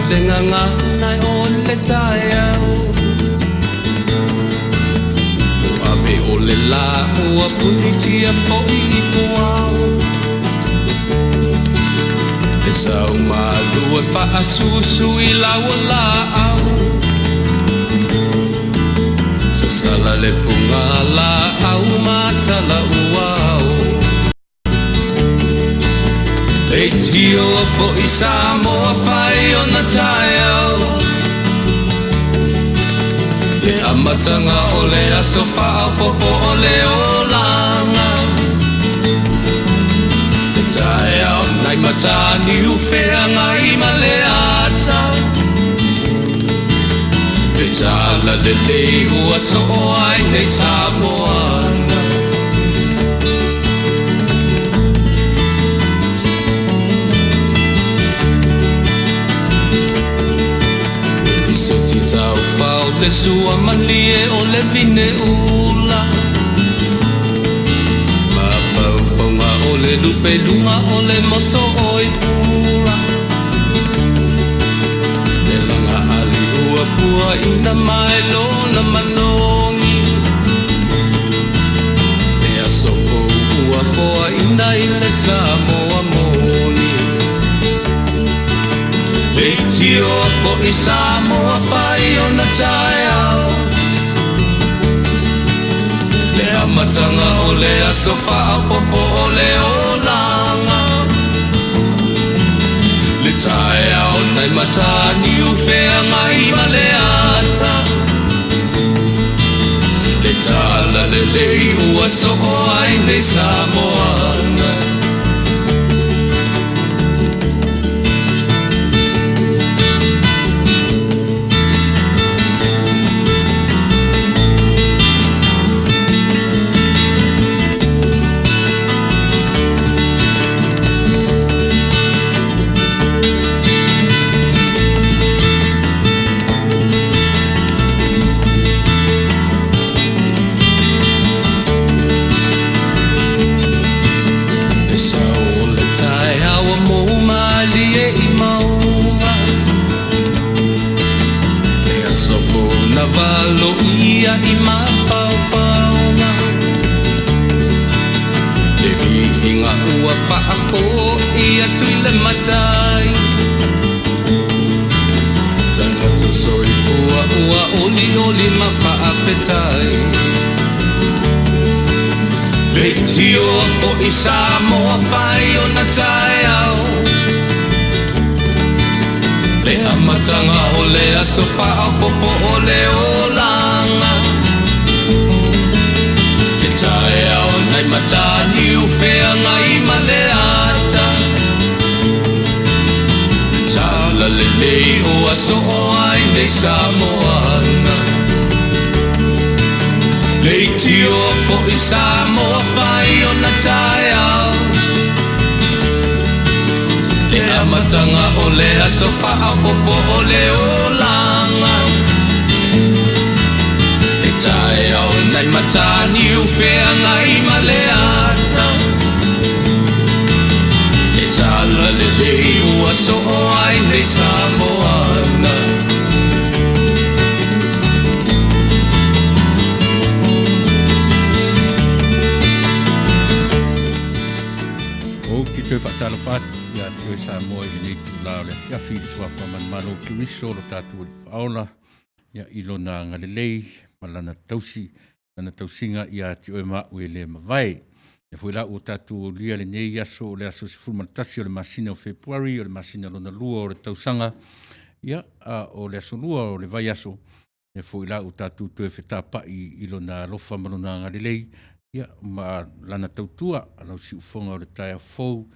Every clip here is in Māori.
le nganga nai o le tai au o ave o le la ua punitia po I poau e sau malu e whaasusu I laua la au sa sala le punga la au matala uau e tio fo I Samoa whai o na tai au le amatanga o le aso whao popo o le olanga le tai au nai matani uwhea ngai ma le ata le tala le leu aso o ai nei Samoana le sua malie o le vine ula ma pauponga o le lupe lunga o le moso oi pula le langa ali ua pua ina mai lona manongi le asofo ua foa ina I le Samoa moni le tio fo I Samoa whai o na tai au le amatanga o le aso whao popo o le olanga le tai au nai matani uwhea ngai ma le ata le tala le lei ua so o ai nei Samoana I mapaupauna le vihinga ua whaako ia tuile matai tangata soifua ua oli oli ma whaapetai le tio fo I Samoa whai o na tai au le amatanga o le aso whao popo o le olanga le tai au nai matani uwhea ngai ma le ata le tala le lei o aso o ai nei Samoana le tio fo I Samoa whai o na tai au le amatanga o le aso whao popo o le olanga le tai au nai matani uwhea ngai ma le ata le tala le lei ua so o ai nei Samoana o ki te whatalo whatu ia te o Samoa I nei tūlao le fiafi sua whamanmano ki riso lo tātua li whaona ia ilona ngalelei ma lana tausinga ia te o mau e le mawai e fwela o tātua lia le nei aso o le aso se fulmatasi o le masina o February o le masina lona lua o le tausanga ia o le aso lua o le vai aso e fwela o tātua tue whetapa I ilona lofa malona ngalelei ia ma lana tautua alau si ufonga o le taia fou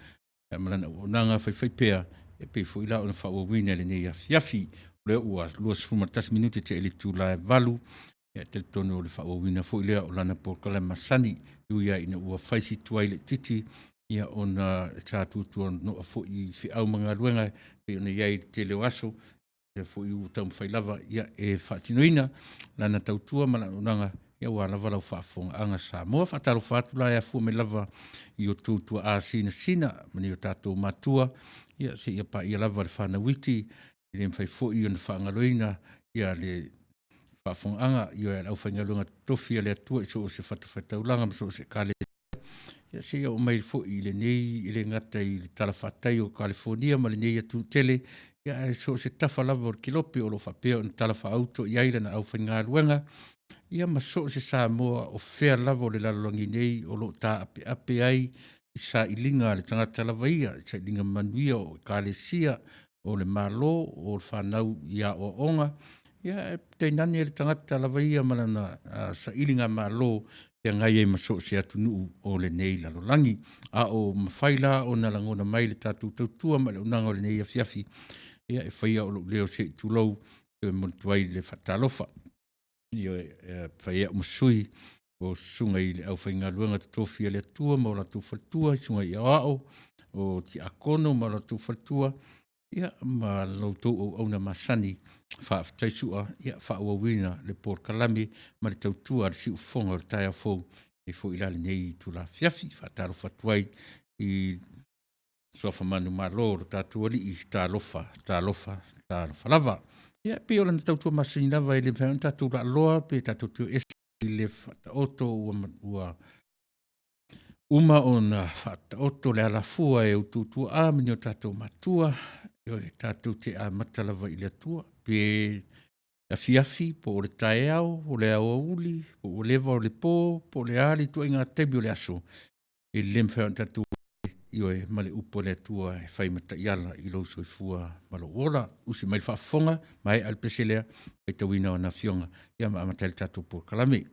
malana o nanga whai pea e pe fo ila o na whawawina le nei afiafi le ua lua sfumatas minuti te ele Tuila'epa e te tono o le whawawina fo ilea o lana porkala masani uia ina ua whaisi tuai le titi ia o na tātutua no a fo I whiau mga luenga pe o na iai te leo aso e fo I utau mwhailava ia e whaatinoina lana tautua malana o nanga ia ua lava lau whaafonga anga Samoa whaataro whaatula ea fua me lava I o tūtua a sina mani o tātou matua ia se ia pa ia lava le whanawiti I le mwhai fo i ona whaangaloina ia le whaafonga i o au whaingalunga tofi le atua i so o se whatawhaitaulanga ma so o se kale. Ia se o mai fo i le nei i le ngata i le talawhatai o California ma le nei atu tele ia so se tafa lava o kilope o lo whapea o na talawha auto i aira na au whaingaluenga ia ma so se Samoa o whea lava o le lalongi nei o lo ta ape ai i sa i linga le tangata lava ia i sa i linga manuia o Kalesia o le malo o le whanau ia o onga ia te nani le tangata lava ia malana sa i linga malo ia ngai e maso se atu nuu o le nei lalolangi a o mawhaila o na langona mai le tatu tautua ma le unanga o le nei afiafi ia e whaia o leo se i tulou e montuai le whatalofa ia whaia o masui o sunga i le au whainga luenga tatofi le atua ma o la tufaltua i sunga i ao o ti akono ma la tufaltua ia ma lautou o auna masani whaaftaisua ia whaawawina le por kalame ma le tautua le si ufonga o le taia fou e fo ilale nei tu la fiafi whaataro fatuai i sofa manu malo o tatua li i talofa lava ia pe o lana tautua masani lava i le whaun tatu la loa pe tatu i le whataoto ua uma o na whataoto le alafua e ututua a mini o tatou matua e tātou te a matalava i le atua, pe a fiafi, po o le taeao, o le aua uli, po o lewa o le pō, po le ali, tua inga tebi o le aso. E lemwhea o tātou i oe male upo le atua e whai mata iala i lau soifua malo ola, usi mai whaafonga, mai alpeselea, e tawina o na fionga, ia ma amatai tātou po kalame.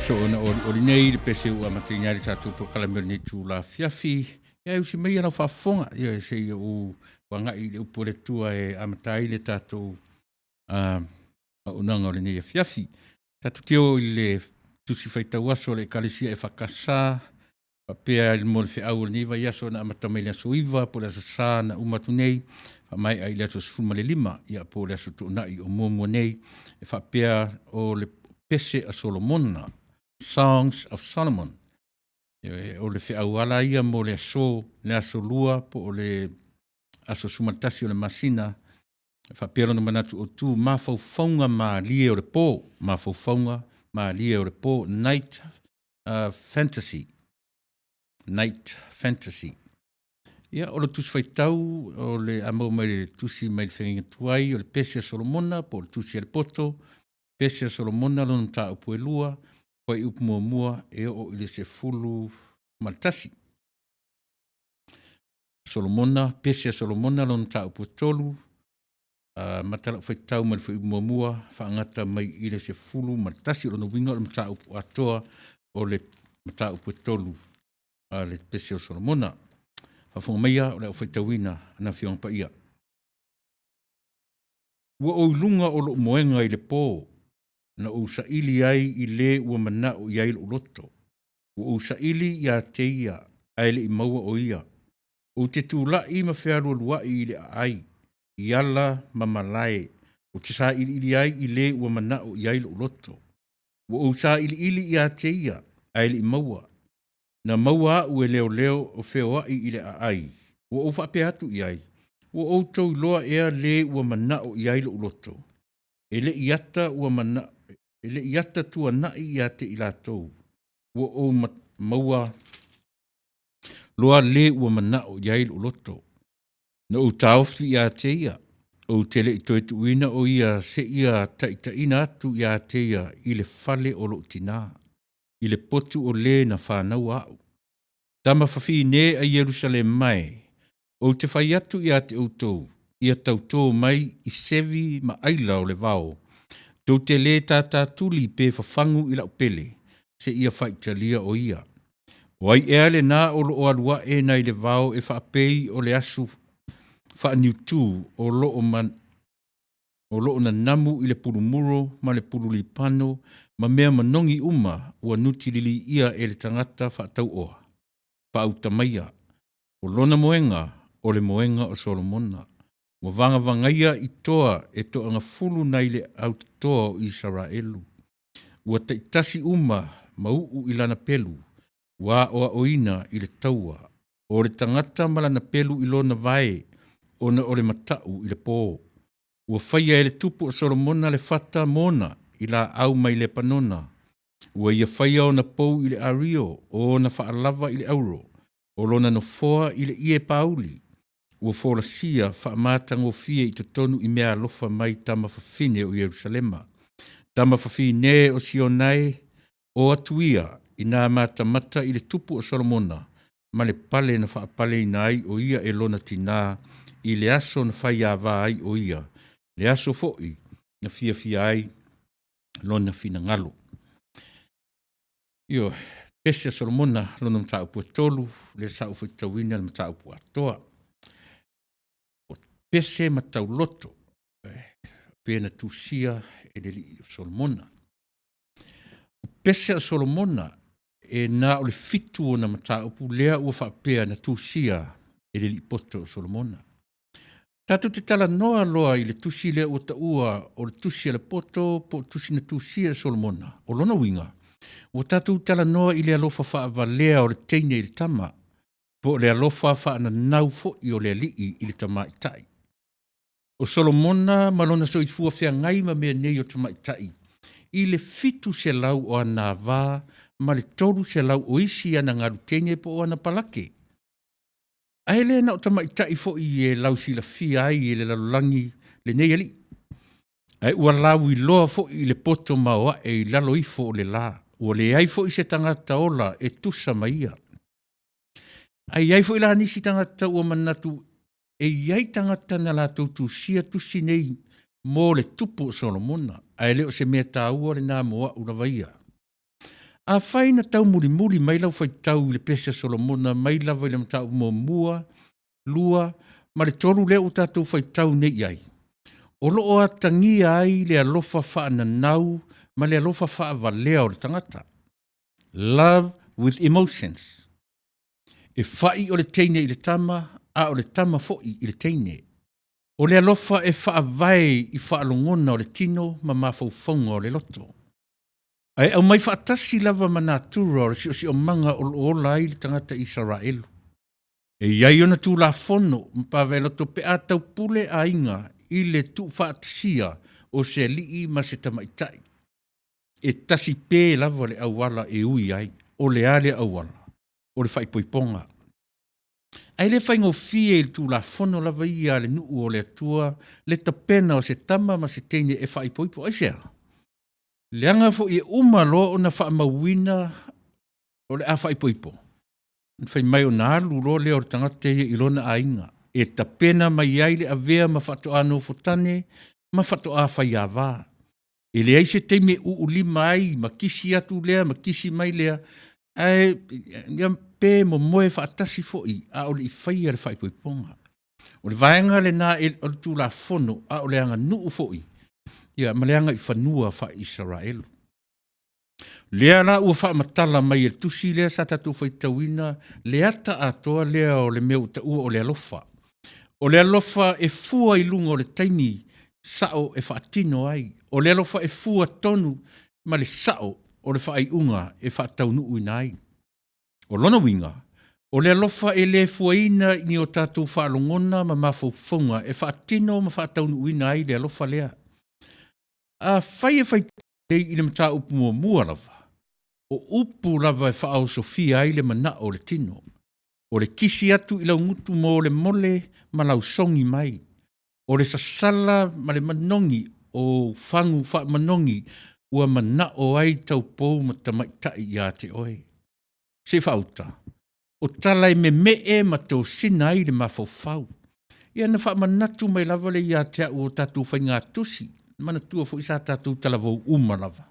So ona ori nei le pese ua mateinia le tātou po kalamere ni tū la fiafi. Ia usi mai ana whaafonga. Ia se ia u wanga i le upo le tua e amatai le tātou unanga o le nei fiafi. Tātou teo i le tusi whaitau aso le kalesia e whakasa. Papea il mo le whiau le niwa iaso na amatamai le aso iwa po le aso sā na umatu nei. Whamai ai le aso sifuma le lima. Ia po le aso tuunai o momo nei. E whapea o le pese a Solomona. Songs of Solomon. O le whiau ala ia mo le aso lua po o le aso sumatasi o le masina. Whapero no manatu o tū mawhauwhaunga ma lie o le pō. Mawhauwhaunga ma lie o le pō. Night Fantasy. Night Fantasy. Ia o le tusi whaitau o le amau mai le tusi mai le whenginga tuai o le pese a Solomona po le tusi a le poto. Pese a Solomona lona tā upu e lua. Poi upu mua e o ile se fulu maltasi. Solomona, pese a Solomona lona tā upu tolu. matala whaitau ma le whaimua whaangata mai i le se fulu ma tasi o no winga o le mata upu atoa o le mata upu tolu le pese o Solomona. Whafunga maia o le au whaitauina ana whiong pa ia. Ua o ilunga o lo moenga i le pō na o saili ai i le ua mana o iai lo loto. Ua o saili i a te ia ai le i maua o ia. O te tūlai ma whea lua i le ai. Iala mamalae o te sa ili ai i le ua mana o iai lo loto. Ua o sa ili i a te ia ai le i maua. Na maua ue leo o whea i le ai. Ua o whape atu i ai. Ua o tau loa ea le ua mana o iai lo loto. Ele iata ua mana, ele iata tua nai i a te ilatou. Ua o maua loa le ua mana o iai lo loto. Na o taofi i a te ia. O tele i toi tuina o ia se ia taitaina atu i a te ia i le fale o lo tina. I le potu o le na whanau au. Tama whawhi ne a Jerusalem mai. O te whai atu i a te outou. Ia tautou mai i sevi ma aila o le vao. Tau te le tata tuli pe whawhangu i lau pele. Se ia whaitalia o ia. O ai ea le nā o lo o alua e nai le vao e whaapei o le asu whaaniutu o lo na namu i le purumuro ma le purulipano ma mea manongi uma ua nutilili ia e le tangata whaatau oa. Whautamaia. O lona moenga o le moenga o Solomona. Mo vanga vangaia i toa e toa nga fulu nai le au toa o Israelu. Ua taitasi uma mau i lana pelu. Wa oa oina i le taua. O le tangata malana pelu i lona vae. Ona o le matau i le pō. Ua whaia e le tupu o Solomona le fata mona i la au mai le panona. Ua ia whaia o na pou i le ario o na whaalava i le auro. O lona no foa i le ie pauli. Ua fōla sia whaamatanga fie i tonu i mea lofa mai tama whawhine o Jerusalema. Tama whawhine o Sionai o atuia i nā matamata i le tupu o Solomona. Ma le pale na whaapale i nai o ia e lona tina i le aso na whaia vai o ia. Le aso foi na fia ai lona fina ngalo. Io, pese Solomona lona mta upu tolu, le sa ufu tawina le mta upu atoa. Pese matau loto, pena tusia e le li Solomona. Pese Solomona e na o le fitu o na mta upu lea ua whapea na tusia e le li poto Solomona. Tatu te tala noa loa i le tusi lea ua taua o le tusi le poto po tusi na tusia Solomona. O lona winga. O tatu tala noa i le alofa whaavalea o le teine i le tama. Po le alofa whaana nau fo i o le alii i le tama i tai. O Solomona malona so i fua whea ngai ma mea nei o tama i tai. I le fitu se lau o ana vā, ma le toru se lau o isi ana ngaru teine po o ana palake. Ai le na o tama i tai fo i e lau si la fia ai e le lalulangi le nei ali. Ai ua lau i loa fo i le poto maoa e i lalo i fo o le la. Ua le ai fo i se tangata ola e tusa maia. Ai fo i la nisi tangata ua manatu e iai tangata na la tautu sia tusi nei mo le tupu o Solomona. Ai leo se mea tāua le nā moa ura vaia. A whai na tau muri mai lau whai tau le pese Solomona mai lava i le matau mua, lua, ma le toru leo tātou whai tau nei iai. O loo a tangia ai le alofa whaana nau ma le alofa whaavalea o le tangata. Love with emotions. E whai o le teine i le tama, a o le tama foi i le teine. O le alofa e whaavai i whaalongona o le tino ma mawhauwhaunga o le loto. Ai au mai whaatasi lava manatura o le si o manga o lai le tangata Israelu. E iai ona tū la fono mpawe loto pe a tau pule a inga i le tu whaatasia o se lii ma se tamaitai. E tasi pē lava le awala e ui ai, o le ale awala, o le whaipoiponga. Ai le whaingo fie il tu la fono lava ia le nuu o le atua, le tapena o se tama ma se teine e whaipoipo, ai sea. Le anga fo i umalo o na whaamawina o le a whaipoipo. Whai mai o nā alu lo le o tangate i lona a inga. e tapena mai ai le avea ma whatoa no fotane, ma whatoa whai awā. E le aise teime lima ai, ma kisi atu lea, ma kisi mai lea, ai, ia pē mo moe whaatasi fo'i, a o le i whai a le whaipoiponga. O le vaenga le nā e o le tū la fono, a o le anga nuu fo'i, ia ma le anga i whanua wha Israelu. Lea la ua wha matala mai e tusi lea sa tatu whaitawina, le ata atoa lea o le meu ta ua o le alofa. O le alofa e fua i lunga o le taimi, sao e whaatino ai. O le alofa e fua tonu, ma le sao o le whaai unga e whaataunu uina ai. O lona winga, o le alofa e le fuaina ni o tatu whaalongona ma mawhauwhaunga e whaatino ma whaataunu uina ai le alofa lea. A whai e whai tei i le mata upu mua lava. O upu lava e whaau Sofia ai le mana o le tino. O le kisi atu i lau ngutu mo le mole ma lau songi mai. O le sasala ma le manongi o whangu wha manongi ua mana o ai tau pou ma tamaitai i a te oe. Se whauta. O talai me mee ma tau sina ai le mawhauwhau. Ia na wha manatu mai lava le i a te au o tatu whai ngā tusi. Mana tua fo isa tatu talavou lava.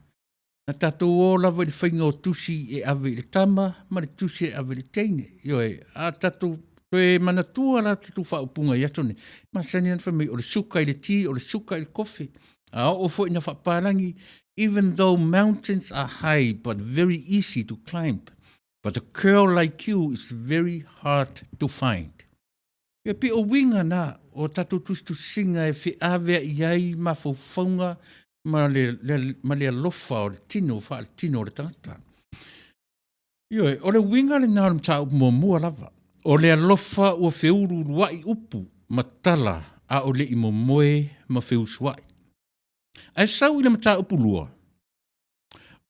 Na tātou o lava i whainga o tusi e awe i le tama, ma le tusi e awe i le teine. Ioe, a tātou koe mana tua la tātou whaupunga i atone. Ma sani an whamei o le suka i le tea, o le suka i le kofi. A o fo ina whaparangi, even though mountains are high but very easy to climb, but a girl like you is very hard to find. Ia pi o winga na, o tātou tustu singa e whi awe i ai ma whauwhaunga, ma le alofa o le tino, wha le tino o le tangata. Ioe, o le winga le nāram tā upu mua lava. O le alofa ua whiuru ruai upu ma tala a o le i moe ma whiu suai. Ai sau i le mata upu lua.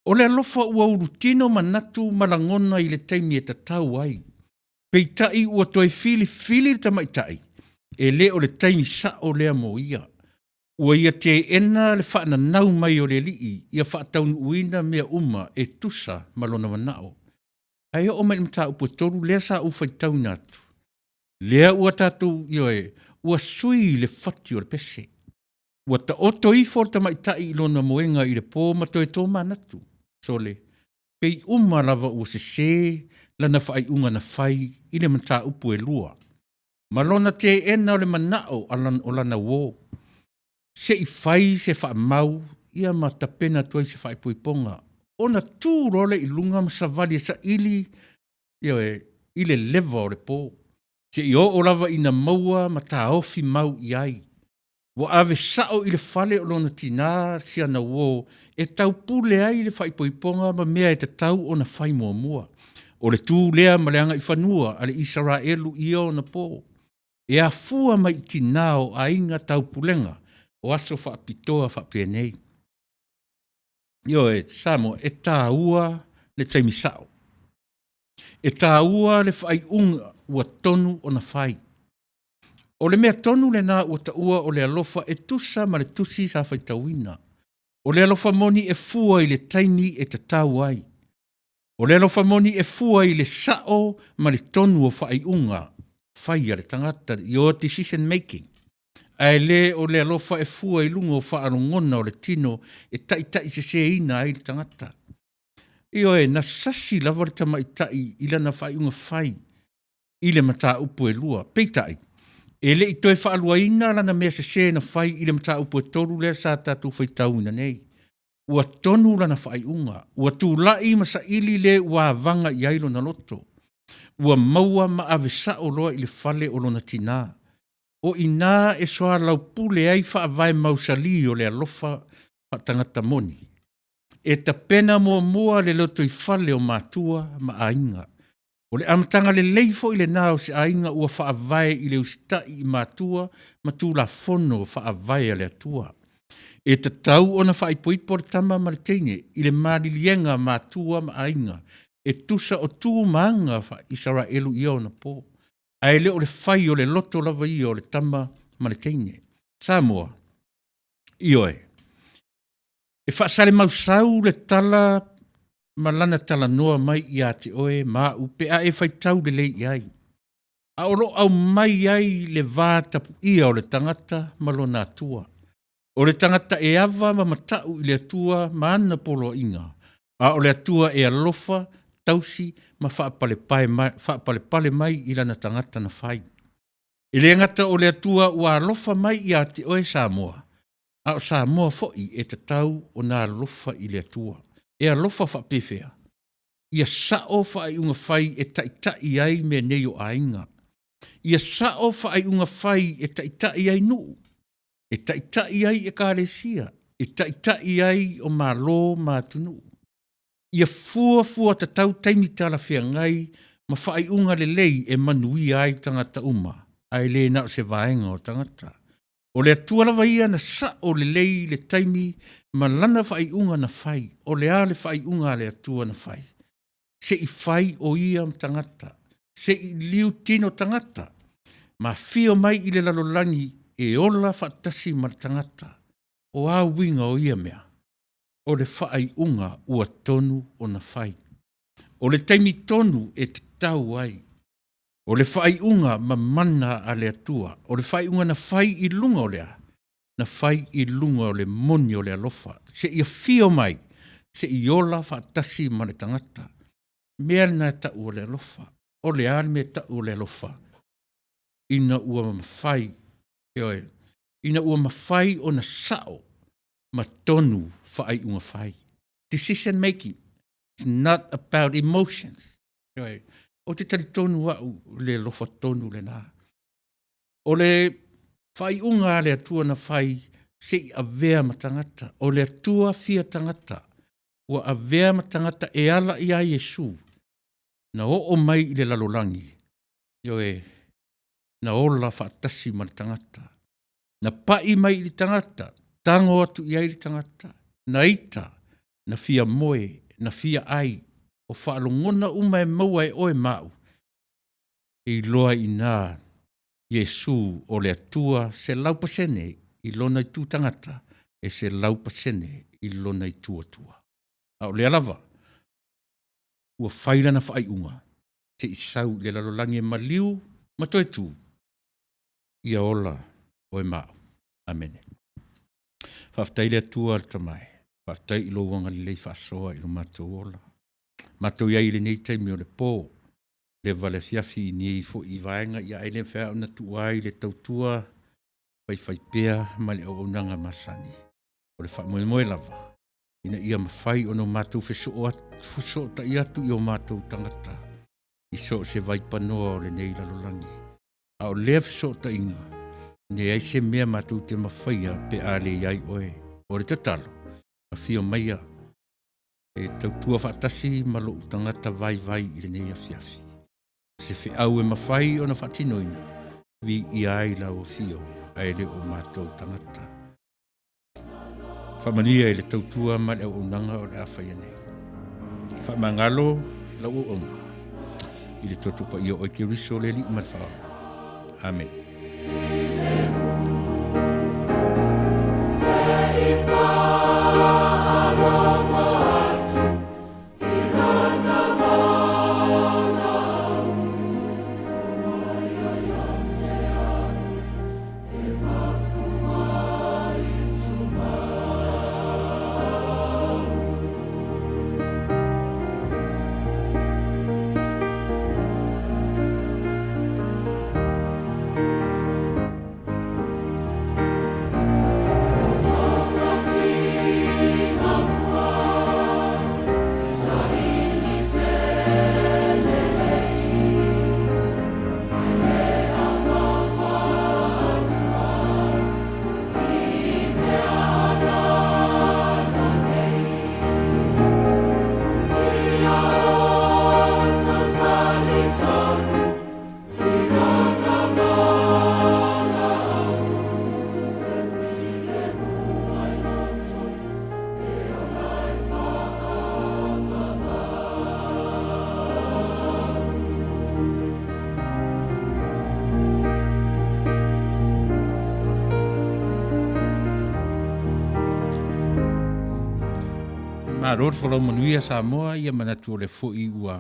O le alofa ua uru tino manatu malangona i le taimi e tatau ai. Peitai ua toi fili le tamaitai. E le o le taimi sa o lea mo ia. Ua ia te ena le whaana nau mai o le lii, ia whaataunu uina mea uma e tusa malona manao. Ai o mai mta upu toru lea sa ufai tauna atu. Lea ua tatu, ioe, ua sui le whati o le pese. Ua ta oto i forta mai tai ilona moenga i le pō mato e tō manatu. Sole, pei lava ua se lana whai unga na whai i le mta upu e lua. Malona te ena o le manao o lana wō. Se i whai se wha mau, ia ma tapena tuai se whai puiponga. Ona tū role i lunga ma savali sa ili, i le leva o le pō. Se i o lava ina maua ma tā ofi mau i ai. Wa ave sao i le fale o lona tina si ana wō, e tau pule ai le whai puiponga ma mea e te tau o na whai mua. O le tū lea ma leanga i whanua, ale Israelu i o na pō. E a fua mai tina o a inga tau pulenga, o aso whaapitoa whaapenei. Ioe, Samoa, e tā ua le taimisao. E tā ua le whai unga ua tonu o na whai. O le mea tonu le nā ua ta ua o le alofa e tusa ma le tusi sa whai tauina. O le alofa moni e fua i le taimi e ta tau ai. O le alofa moni e fua i le sao ma le tonu o whai unga. Whai a le tangata, your decision making. Ai le o le alofa e fua i lunga o whaarongona o le tino e tai se ina ai le tangata. Ioe, na sasi lava le tamaitai i lana whai unga whai i le mata upu e lua. Peitai, e le i toi whaalua ina lana mea se na whai i le mata upu e toru lea sa tatu whai tauna nei. Ua tonu lana whai unga, ua tūlai masa ili le ua vanga i ailo na loto. Ua maua ma ave sao loa i le fale o lona tina. O ina e soa lau pule ai wha vai mausali o le alofa tangata moni. E ta pena mua le loto i fale o mātua ma ainga. O le amatanga le leifo i le nao se ainga ua wha vai i le ustai i mātua ma tū la fono wha vai a le atua. E ta tau ona wha i poipor tama ma le teine i le mālilienga mātua ma ainga. E tusa o tū maanga wha Israelu i o na pō. Ai le o le whai o le loto lava i o le tama ma le teine. Samoa, ioe. E whaasale mausau le tala ma lana tala noa mai i a te oe ma upe a e whai tau le lei i ai. A oro au mai ai le vātapu ia o le tangata malona atua. O le tangata e ava ma matau i le atua ma ana polo inga. A o le atua e alofa, tausi, ma whaapale mai i lana tangata na whai. I le ngata o le atua ua alofa mai i a te oe Samoa. A o Samoa foi e te tau o nā alofa i le atua. E alofa whaapewhea. Ia sao whai unga whai e taitai ai me nei o ainga. Ia sao whai unga whai e taitai ai nuu. E taitai ai e kāresia. E taitai ai o mālo mātunu. Ia fua tatau taimitala whea ngai ma whai unga le lei e manui ai tangata uma. Ai le nao se vaenga o tangata. O le atua lawa ia na sa o le lei le taimi ma lana whai unga na whai. O le ale whai unga le atua na whai. Se i whai o ia am tangata. Se i liu tino tangata. Ma fio mai i le lalolangi e ola whaatasi ma tangata. O a winga o ia mea. O le whai unga ua tonu o na whai. O le taimi tonu e te tau ai. O le whai unga ma mana a le atua. O le whai unga na whai i lunga o lea. Na whai i lunga o le moni o le alofa. Se ia fio mai. Se i ola whaatasi ma le tangata. Mea na tau o le alofa. O le alme tau o le alofa. Ina ua mawhai. Ina ua mawhai o na sao. Ma tonu whai unga whai. Decision making. It's not about emotions. O te tari tonu au le lofa tonu le nā. O le whai unga le atua na whai se a vea matangata. O le atua fia tangata. Ua a vea matangata e ala i a Yesu. Na o mai i le lalolangi. Na ola whaatasi ma le tangata. Na pai mai i le tangata. Tango atu i ai le tangata. Na ita. Na fia moe. Na fia ai. O whaalongona uma e maua e oe mau. I loa i nā Yesu o le atua se laupasene i lona i tū tangata. E se laupasene i lona i tū atua. Au le alawa. Ua whaira na whai unga. Te isau le lalolangi e maliu matoe tū. Ia ola oe mau. Amene. Whaftai le atua al tamai. Whaftai ilo wanga li lei whasoa ilo mātou ola. Mātou iai le nei taimi o le pō. Le vale fiafi ni fo i vaenga ia ele whea ona tuai le tautua. Whai pēa ma le au nanga masani. O le wha moe lava. Ina ia mawhai ono mātou wheso ta ia tu i o mātou tangata. I so se vai panoa o le nei lalolangi. A o lea wheso ta inga. Ne ai se mea mātou te mawhaia pe ale iai oe. O le tatalo. A fio maia. E tautua whaatasi malo tangata vai i le nei a fiafi. Se whi au e mawhai o na whatinoina. Vi i ai la o fio. Aile o mātou tangata. Whamania e le tautua ma le o nanga o le awhaia nei. Whamangalo la o onga. I le totupa i o ke riso le li umalwhao. Amen. Ror folo manuia Samoa ia manatu le foi ua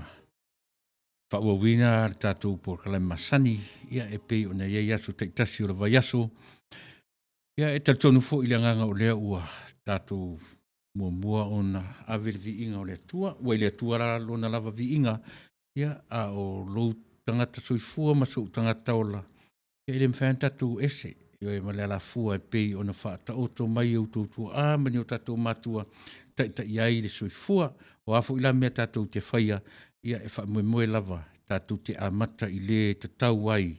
whawawina le tātou por kalai masani, ia e pei o na ia yaso te tasi o le vai yaso. Ia e taltonu fo ili anganga o lea ua tātou mua o na awere vi inga o lea tua, wa lea tua ra lona lava vi inga, ia a o lou tangata soifua ma so tangata ola. Ia ele mwhana tātou ese, ia e malea la fua e pei o na whaata oto mai au tōtua a mani o tātou matua ta iai le soifua, o afo ila mea tātou te whaia, ia e wha moe lava, tātou te amata i le te tau ai,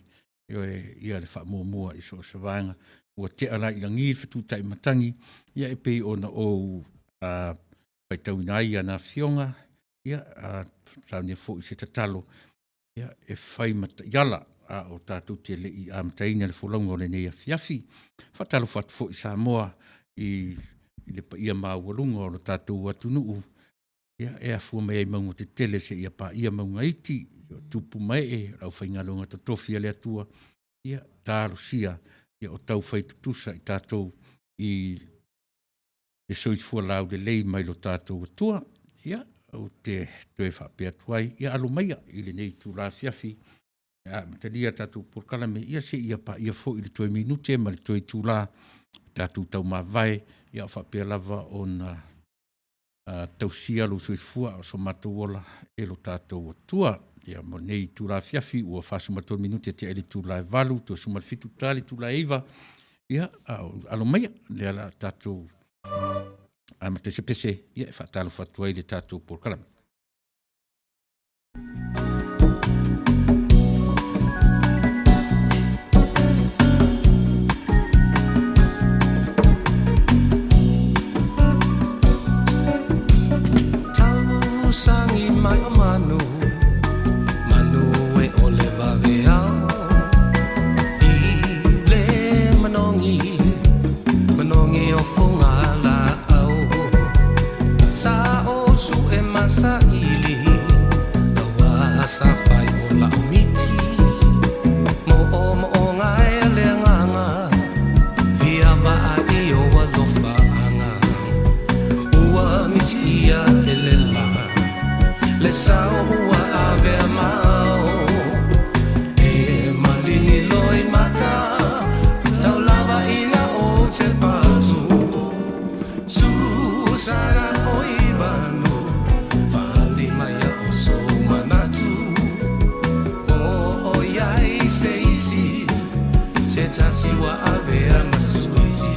ia le wha mua i so savanga, ua te ala i langi whatu tai matangi, ia e pei o na o paitau nai ana fionga, ia tāunia fo i se tatalo, ia e whai mata iala o tātou te le i amataina le wholonga o le nei a fiafi, whatalo whatu fo i Samoa i le pa ia mawalunga o le tātou atunuu, ia e afua mai ai maunga te tele se ia pa ia maunga iti, tupu mai e rau whaingalonga ta tofia le atua, ia tāro sia, ia o tau whai tutusa i tātou i le soifua lau le lei mai lo tātou atua, ia o te toe whapea tuai, ia alo maia i le nei tu la fiafi, ia matalia tātou porkalame, ia se ia pa ia fo i le toe minute, ma le toe tu la, tātou tau mawai, ia whapea lava o na tausia lo soifua o so matawola e lo tātou atua, ia mo nei tu la fiafi, ua whasu matou minute te ele tu la valu, tu sumal fitu tali tu la eva, ia alo maia, le ala tātou mate se pese, ia e whatalo whatuai le tātou porkalame. Sangi mai o manu e o le vaveao i le manongi o fonga la au sa o su e masa ili awa sa fai o la umiti mo o ngai le nganga via va i o walofa anga ua mitia ele la le sao hua ave amao e malini loi mata tau lava ina o te patu susana o ibanu fali maya o so manatu o iai se isi se tasi wa ave amasuiti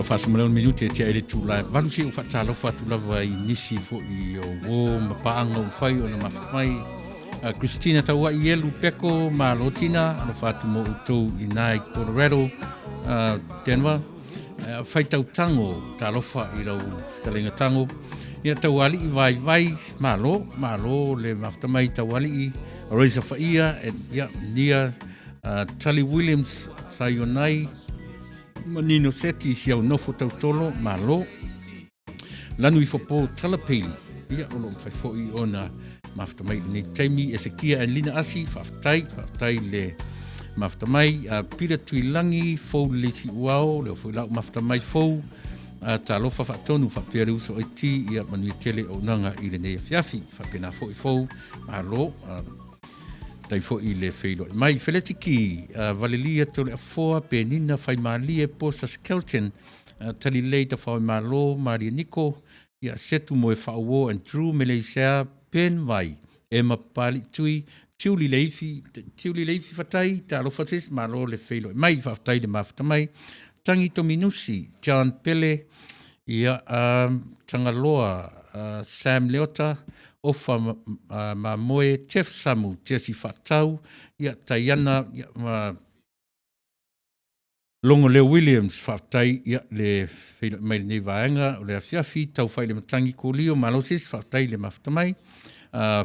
Whasumaleon minute te ele tu la valu si whatalo whatu lava i nisi fo i o wō mapaanga o whai o na mawhamai Christina taua i elu peko ma lotina ana whatu mo utou i nai Colorado tenwa whai tau tango talofa i rau talenga tango ia tau ali i vai malo le mawhamai tau ali i Reza Whaia ia nia Tali Williams Sayonai Manino Seti si au nofo tautolo malo lanu i fopo talapeli ia o lo fai fo'i ona maftamai ni taimi e se kia en lina asi whaftai le maftamai pira tuilangi fou le si uao le fo lau maftamai fou talofa whaatonu whapea reuso o ti ia manui tele o nanga i le nei fiafi whapena fo'i fou malo tai fo'i le feilo mai feletiki valelia tole a foa pe nina fai malie po sa skeleton tali lei ta whai malo Maria Niko ia setu mo e whaawo and true Malaysia pen vai e mapali tui tiuli leifi whatai ta alo whatis malo le feilo mai whaftai le maftamai tangi to minusi John Pele ia tangaloa Sam Leota ofa ma moe Chef Samu Jesse Fatau ia Tayana Longo Leo Williams whaftai ia le feilo mai le nei vaenga o le afiafi tau whai le matangi ko lio malosis whaftai le maftamai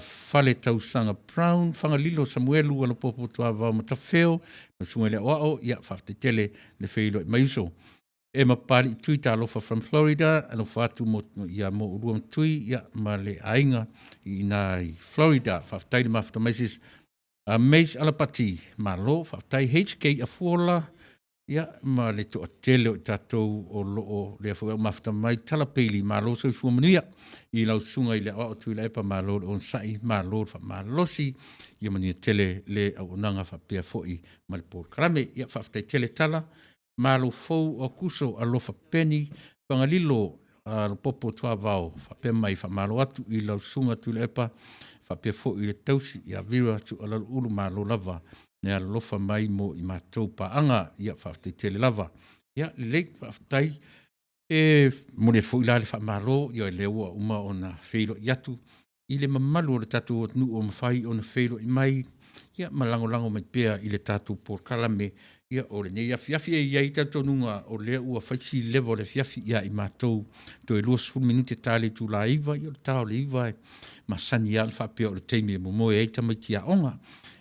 fale tau sanga Brown whangalilo Samuelu ala popo tua vau matawheo na sunga le oao ia whaftai tele le feilo mai uso e mapari tui ta alofa from Florida alo whatu mo ia mo uruam tui ia ma le ainga i nai Florida whaftai le maftamai sis Mace Alapati malo whaftai HK afuola ia ma le to atele o tatou o loo le afu maftamai talapeli malo so fu manuia i lau sunga i le o Tuila'epa malo on sai malo fa malosi ia mani tele le au nanga fa pia foi mal por krame ia fa tele tala malo fou o kuso alofa peni pangalilo al popo tua vao fa pe mai fa malo atu i lau sunga Tuila'epa fa pia foi le tausi ia vira tu ala ulu malo lava ne alofa mai mo i mātou paanga ia whaftai tele lava. Ia leik whaftai e mone fo ilale whamaro ia lewa uma o na wheiro i atu. I le mamalu o le tatu o nu o mawhai o na wheiro i mai ia malango mai pea i le tatu por kalame ia o le nei afiafi e ia i tatu nunga o le ua whaisi lewa o le fiafi ia i mātou to e luas full minute tale tu la iwa i o le tau le iwa masani al whapea o le teimi e momoe eita mai tia onga.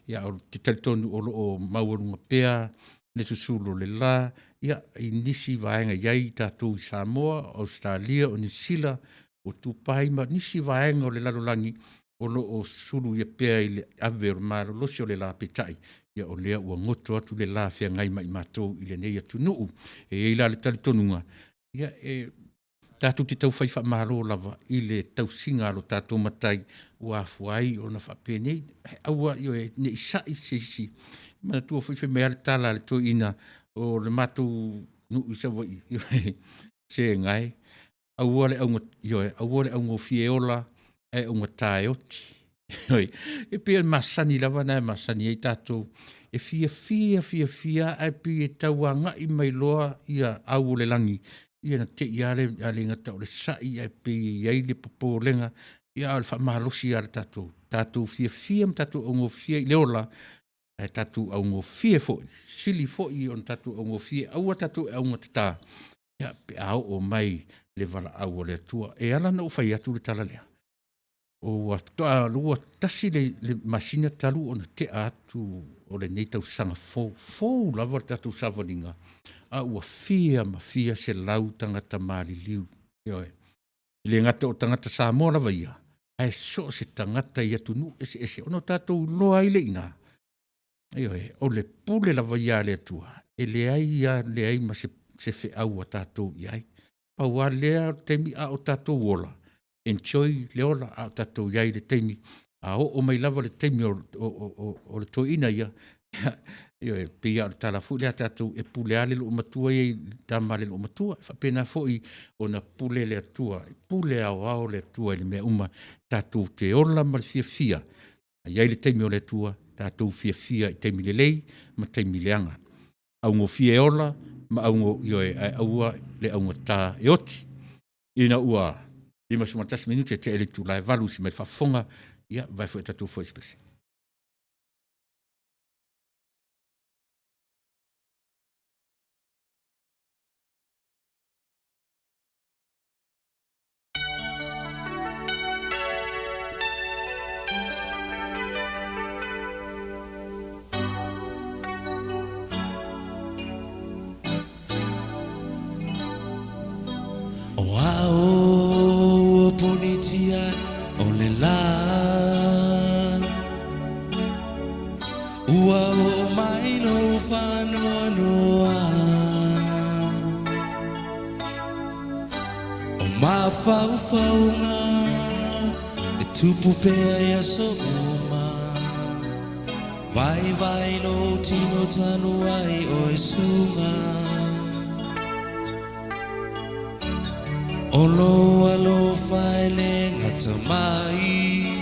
Ia o te talitonu o maurunga pea, le susulu le la, ia i nisi vaenga iai tātou i Samoa, Australia, o New Zealand, o Tupaima, nisi vaenga o le lalolangi, o sulu ia pea i le ave o maro losi o le la petai, ia o lea ua ngoto atu le la fea ngai mai mātou i le nei atu nuu, e ila le talitonunga, ia tātou te tau whaiwha maro lava i le tau singa alo tātou matai ua fuai o na whapenei aua i oe ne isai sisi mana tua whaiwha mea le tala le toi ina o le mātou nu isa wai i oe se ngai aua le aunga fie ola e aunga tae oti e pia masani lava na masani e tātou e fia e pia tauanga i mai loa ia au le langi ia na te iale ngata o le sai e pe iai le popo lenga ia al fa malosi ar tatu fia tatu ongo fia le ola e tatu ongo fia fo sili fo i on tatu ongo fia au tatu ongo tata ia pe au o mai le vala au le tua e ala no fa ia tu le tala le o wa tasi le masina talu on te atu o le nei tau sanga fo lava tatu savalinga a ua fia se lau tangata mali liu ioe le ngata o tangata Samoa lava ia ai so se tangata ia tunu ese ono tatou loa i le ina ioe o le pule lava ia le tua e le ai ma se fe au a tatou iai paua lea temi a o tatou wola enjoy le ola a tatou iai le teimi a o mai lava le teimi o le toina ia ioe pia o tala fu le tatou e pule ale lo matua i tamale lo matua fa pena foi ona pule le tua pule ao le tua le me uma tatou te ola mal fia iai le teimi o le tua tatou fia i teimi le lei ma teimi le anga au ngo fia ola ma au ngo ioe aua le au ngata e oti ina ua lima sumatas minute te ele tu lai valu si mai fafonga ia vai foi tatu foi espécie Wow, punitia Mafaufaunga e tupu pea ia so'uma vai no tino tanu ai o e sunga Olo alo faile ngata mai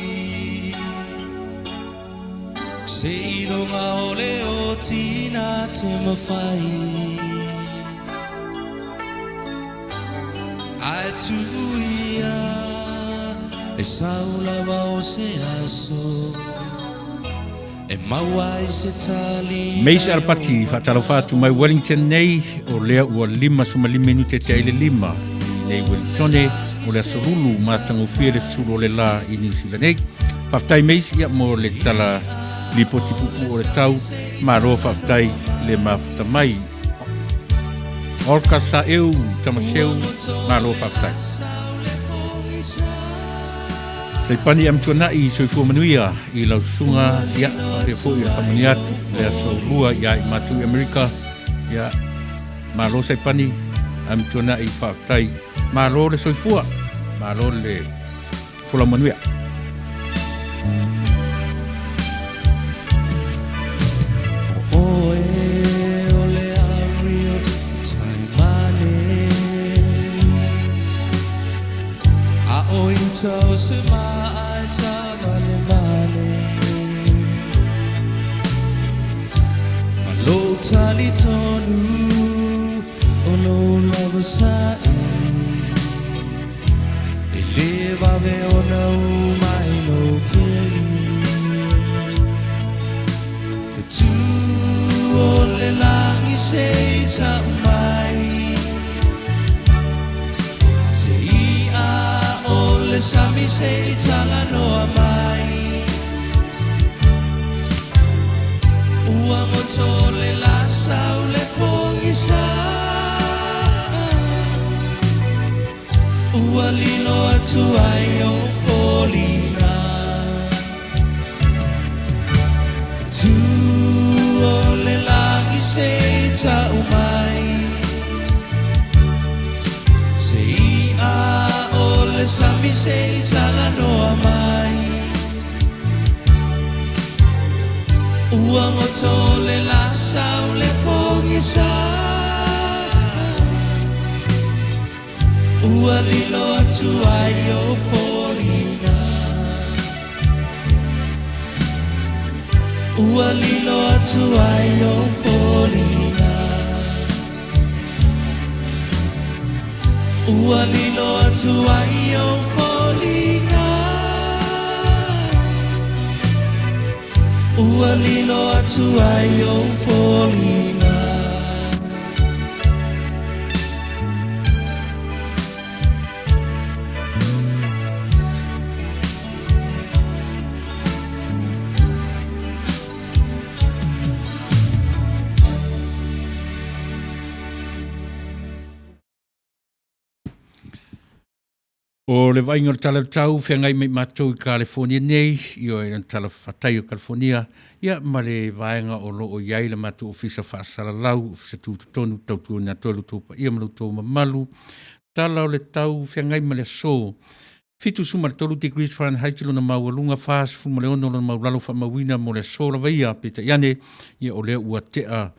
Se ironga ole o tina te mawhai Ai tuia e saula wa o se aso E mawai se tali Meisa Alpati, whatalawhatu mai Wellington nei, o lea ua 5 minute te aile 5. Nei Wellingtone, o lea sorulu, mātango whiere suru o le la i New Zealand nei. Whaftai meisi ia mo le tala lipoti pupu o le tau, maro whaftai le mafuta mai. Orka sa eu, tamaseu, maro whaftai. Sai pani am tuana i soifua manuia i lau sunga ia e fo i whamaniatu le aso rua ia i matu i Amerika ia malo sai pani am tuana i whaftai malo le soifua malo le fula manuia Tau se mai ta vale vale Malo tali tonu Ono lava sai E leva ve ona mai no keri E tu ole langi se ta mai Le sami sei tala no amai Ua ngotole la sau le pongisa Ua lilo atu ai o folina Tu ole langi sei ta umai Le sami sei tala no amai Ua ngotole la sau le pongisa Ua lilo atu ai o folina Ua lilo atu ai o folina Ua lilo atu ai o folina Ua lilo atu ai o folina O le vainga o tala tau, whiangai mai mātou i California nei, i o e tala whatai o California, ia ma le vainga o loo iai le mātou ofisa whaasara lau, ofisa tūtutonu, tautua nā tolu tōpa ia malu tō mamalu, tala o le tau, whiangai ma le so, fitu suma le 2 degrees Fahrenheit lo na maualunga whaas, fuma le ono lo na maulalo whamawina mo le so la vaia, peta iane, ia o lea ua tea,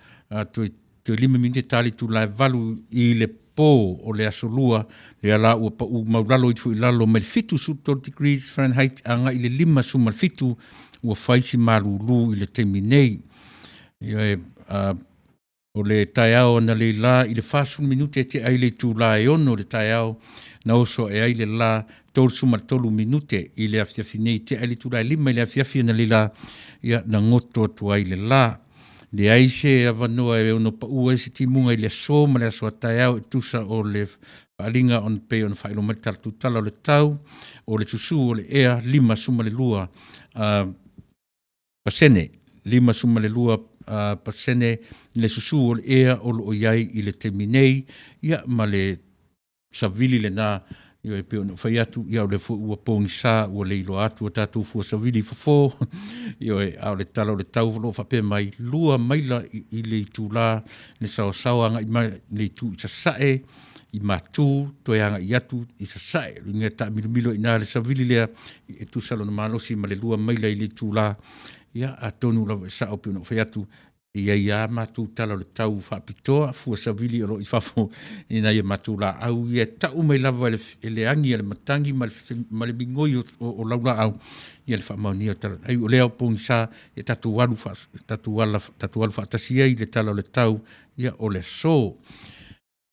tue 5 minute tali tu lai valu i le po o le asolua le ala ua pa u maulalo i tu ilalo me fitu su 2 degrees Fahrenheit anga i le 5 suma fitu ua faisi marulu i le teminei o le taiao na le la i le fasu minute te aile tu la e ono le taiao na oso e aile la tolu suma tolu minute i le afiafinei te aile tu la e 5 i le afiafia na le la ia na ngoto tu aile la le aise avanoa e ono pa ua isi timunga i le so ma le aso ataiao e tusa o le alinga on pe on whailo matala tutala o le tau o le tusu o le ea 5 suma le lua pasene 5 suma le lua pasene le susu o le ea o lo iai i le teminei ia ma le savili le na io e pe ono fai atu ia o le fu ua pongi sa ua le ilo atu o tatu fua savili fafo io e au le tala o le tau lo fape mai lua maila i le itu la le sao sao anga i mai le itu i sasae i matu toe anga i atu i sa sae nge ta milo ina le savili le e tu salo na malosi ma le lua maila i le tula ia a tonu la sa opi no fa atu ia matu tala le tau fa pitoa fu savili o i fafo ina ia matu la au ia ta u mai lava le angi le matangi ma le bingoi o laula au ia le fa mauni o tala ai o leo pongisa e tatu walu fa tasia i le tala le tau ia o le so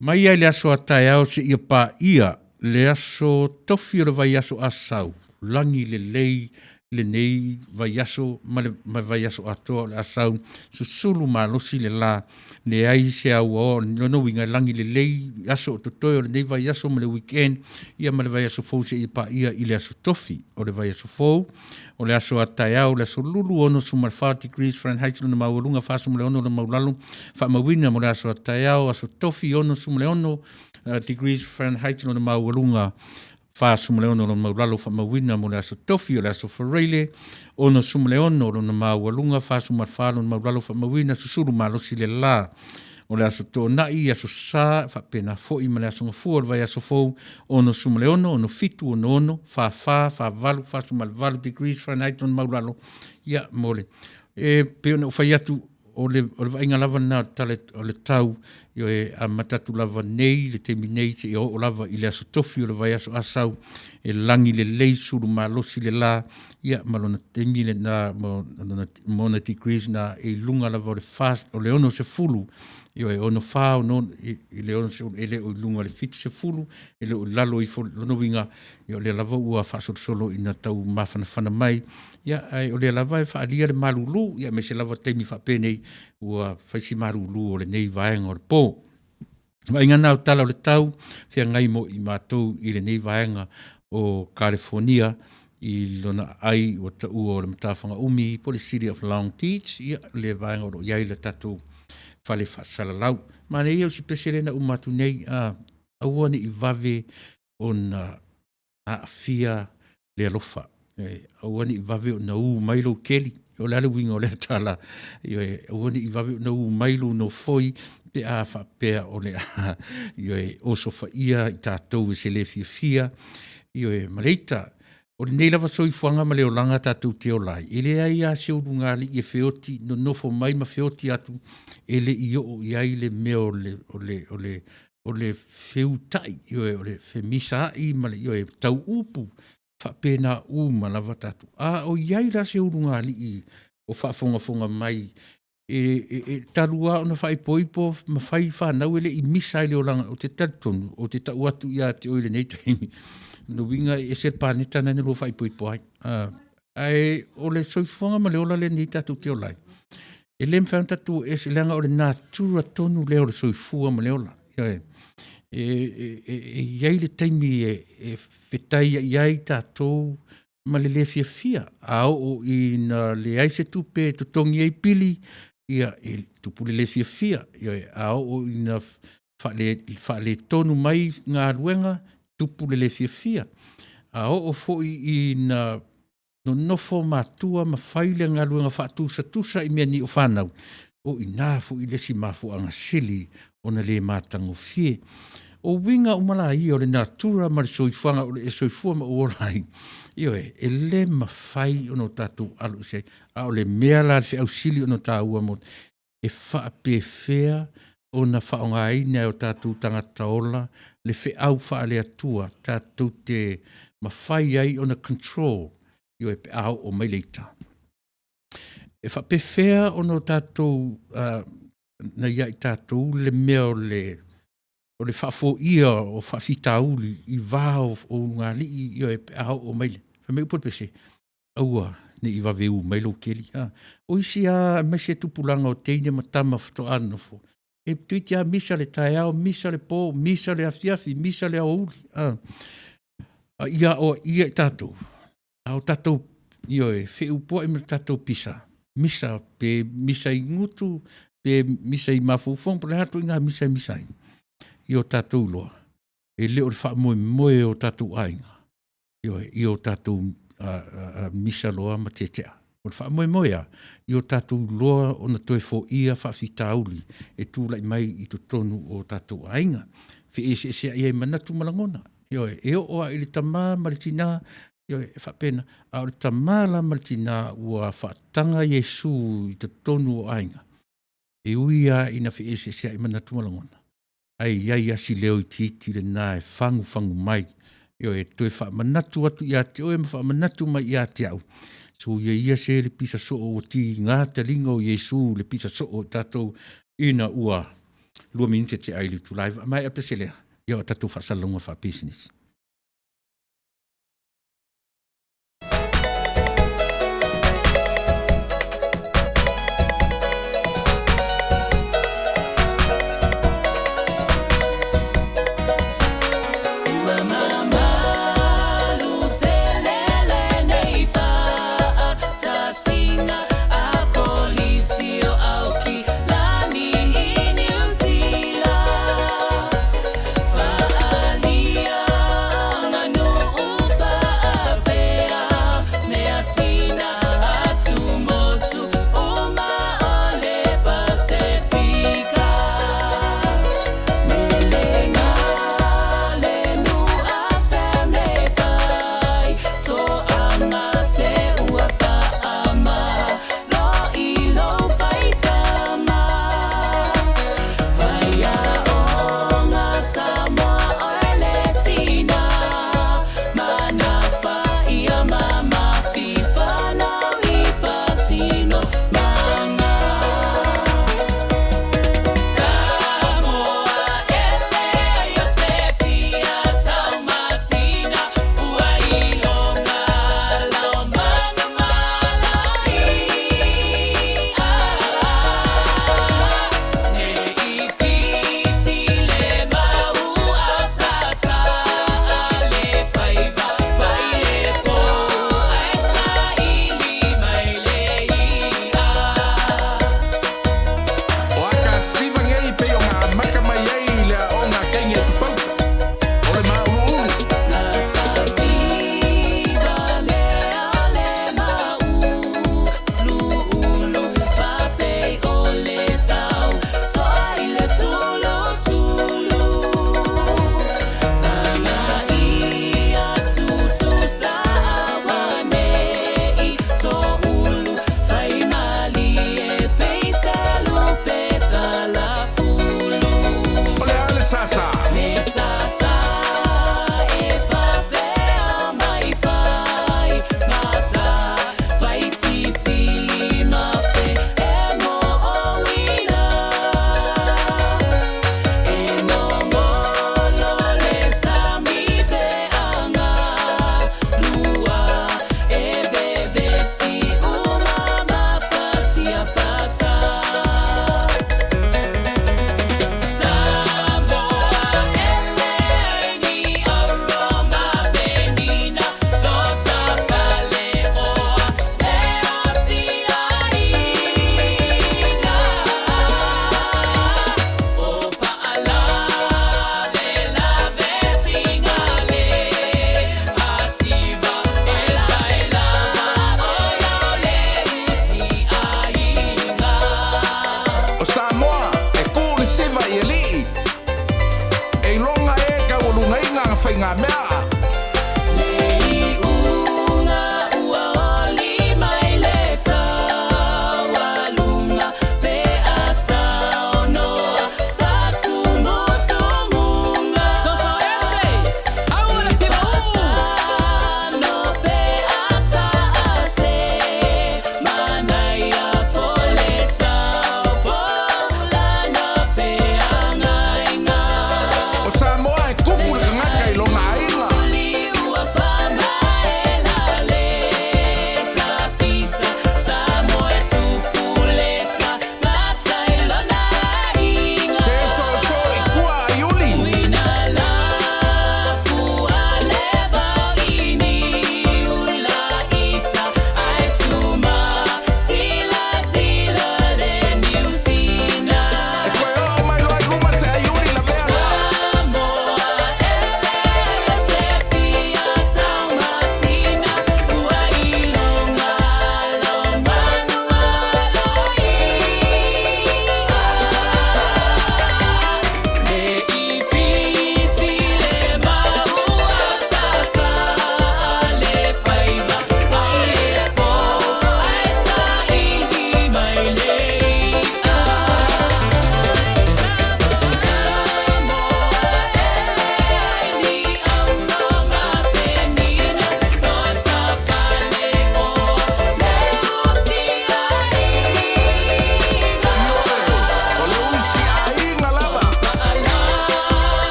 mai ia le aso atai au se ia pa ia le aso tofi o le vai aso asau langi le lei le nei vai aso ma vai aso ato le asau susulu malosi le la le ai se au o no winga langi le lei aso to le nei vai aso ma le weekend ia ma le vai aso fo se ia pa ia i le aso tofi o le vai aso fo o le aso atai au le aso lulu ono suma 40 degrees Fahrenheit no maulunga fa suma le ono le maulalu fa mawina mo le aso atai au aso tofi ono suma le ono degrees Fahrenheit no maulunga fa suma le ono no maulalo fa mawina mo le aso tofi o le aso fareile ono suma le ono no maulunga fa suma falo no maulalo fa mawina susuru malosi le la o le aso to nai aso sa fa pena fo i ma le aso fu o vai aso fo ono suma le ono fitu ono fa valu fa suma le valu degrees Fahrenheit no maulalo ia mole e pe no fa yatu o le vai ngalava na tale o le tau yo e a matatu lava nei le terminate o lava i le aso tofi o le vai aso asau e langi le leisuru malosi le la ia malona temi le na mona degrees na e lunga lava o le fast o le ono se fulu yo e ono fa no i le ono se ele o lunga le fitu se fulu ele o lalo i fo no winga yo le lava ua fa solo ina tau mafana mai ia ai o le lava fa alia le malulu ia me se lava temi fa pene ua fa si malulu o le nei vaenga o le po vai ngana o tala o le tau fia ngai mo i matou i le nei vaenga o California i lona ai o ta o le matafanga umi po le City of Long Beach ia le vaenga o iai le tatu fale fa salalau ma nei o si peserena o matu nei a ua ni i vave ona a fia le alofa ua ni i vave ona u mailo keli o le ale winga o le tala ua ni i vave ona u mailo no foi pe a fa pe o le o sofa ia i tatou se le fia maleita o le nei lava soifuaga ma le olaga tatou te olai e le ai a se uluga alii e feoti nonofo mai ma feoti atu e le i oo i ai le mea o le feutai o le femisaai ma le tau upu faapena uma lava tatou a o i ai la se uluga alii o faafogafoga mai e talua ona faaipoipo ma fai fanau e leʻi misa ai le olaga o te talitonu o te taʻu atu ia te oile nei taimi no winga e se paneta na lo fai poi poi ai o le soifuanga ma le ola le ni tatu te olai e lem fa tatu e se langa o le natura tonu le o le soifua ma le ola e le taimi e fetai ai tatu ma le fia a o ina le ai se tupe to tongi ai pili ia e tupu le fia a o ina fa le tonu mai ngā ruenga tupu le fia a o fo i na no nofo matua ma faile ngaluenga fa tusa i meni o fanau o ina fo i lesi mafu anga sili ona le matango fie o winga umala i o le natura ma le soifanga o le soifua ma o rai e le mafai ono tatu alu se a o le mea la le au sili ono taua mo e fa pefea ona whaonga aina o tātou tangata ola, le au wha le atua, tātou te mawhai ai ona control, i o e pe au o mai leita. E wha pefea ono tātou, na iai tātou le mea o le whafo ia o whawhita uli, i vāo o ngā li i o e pe au o mai le. Wha me upot pese, aua, ne i waweu mai lo keli. O isi a mai se tupulanga o teine matama whato anofo. E tuiti a misa le taeao, misa le po, misa le afiafi, misa le aouli. Ia o ia i tātou. O tātou, io e wheu po e me tātou pisa. Misa, pe misa i ngutu, pe misa i mafufong, pe hato inga misa i misa i. Io tātou loa. E leo le wha moe o tātou ainga. Io tātou misa loa ma te tea. O wha moe a, i o tātou loa o na toe fo ia whawhita auli, e tūlai mai i to tonu o tātou ainga. fi ese ia manatu malangona. Yo e o a ile tama malitina yo e whapena. A o le tama la malitina ua whaatanga Yesu I te tonu o ainga. E uia ina fi ese ia manatu malangona. Ai asi leo I titi le nā e whangu mai. Yo e toe wha manatu atu ia te oe ma wha manatu mai ia te au. So ia se le pisa so o ti ngā te linga o Yesu le pisa so o tatou ina ua lua minute te ai le Tuila'epa. Mai a pese lea. Yo tatou whasalonga wha business. Samoa e kupu le ngaka I longa ainga.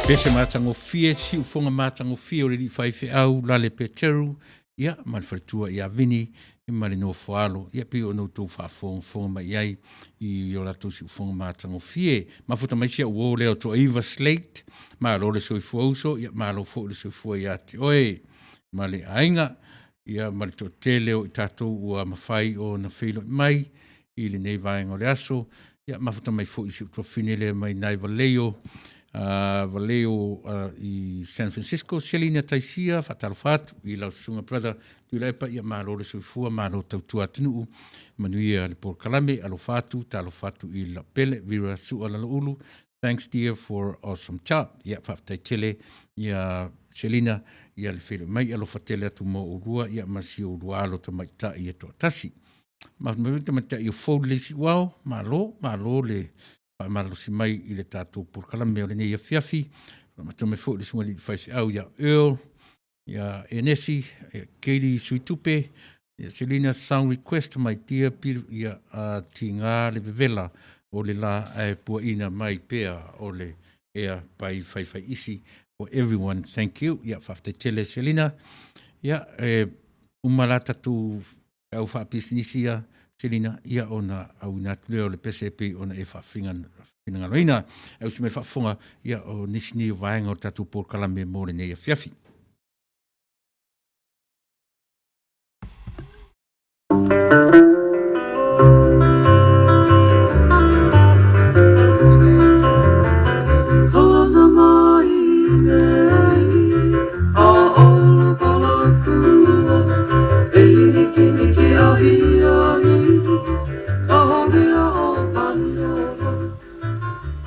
Pese matangofie, si ufonga matangofie o le li faife au, la le peteru, ia, malfaritua ia vini, i mali no foalo, ia pi o no tau fonga mai iai, i o lato si ufonga matangofie, mafuta mai sia uo leo to Eva Slate, ma lo le soifua uso, ia ma lo fo le soifua ia te oe, ma le ainga, ia ma le to tele o i tatou ua mawhai o na whilo mai, i le nei vaenga o le aso, ia mafuta mai fo i si uto finele mai nai valeo, Valeo i San Francisco, Selina Taisia, Fatalfatu, i lau sunga brother, Tuila'epa, ia malo le soifua, malo tautua atunuu, manuia le por kalame, alo fatu, talo fatu i la pele, vira sua la ulu. Thanks dear for awesome chat. Ia whaftai tele, ia Selina, ia le whele mai, alo fatele atu mo urua, ia masi urua alo ta maita i eto tasi. Mawita maita i o fau lesi wao, malo le malo si mai i le tātou por kalame o le nei a fiafi, matome fo le sunga li whaifi au ia Earl, ia Enesi, ia Katie Suitupe, ia Selina sound request mai tia pir ia tinga le bevela o le la e pua ina mai pea o le ea pai whaiwhai isi for everyone, thank you, ia whafte tele Selina, ia umalata tu au whapisinisia, Selina, ia ona au natu leo le PCP ona e whawhingan ngaloina, au si me whawhonga ia o nisini o vaenga o tatu por kalame mo le nei a fiafi.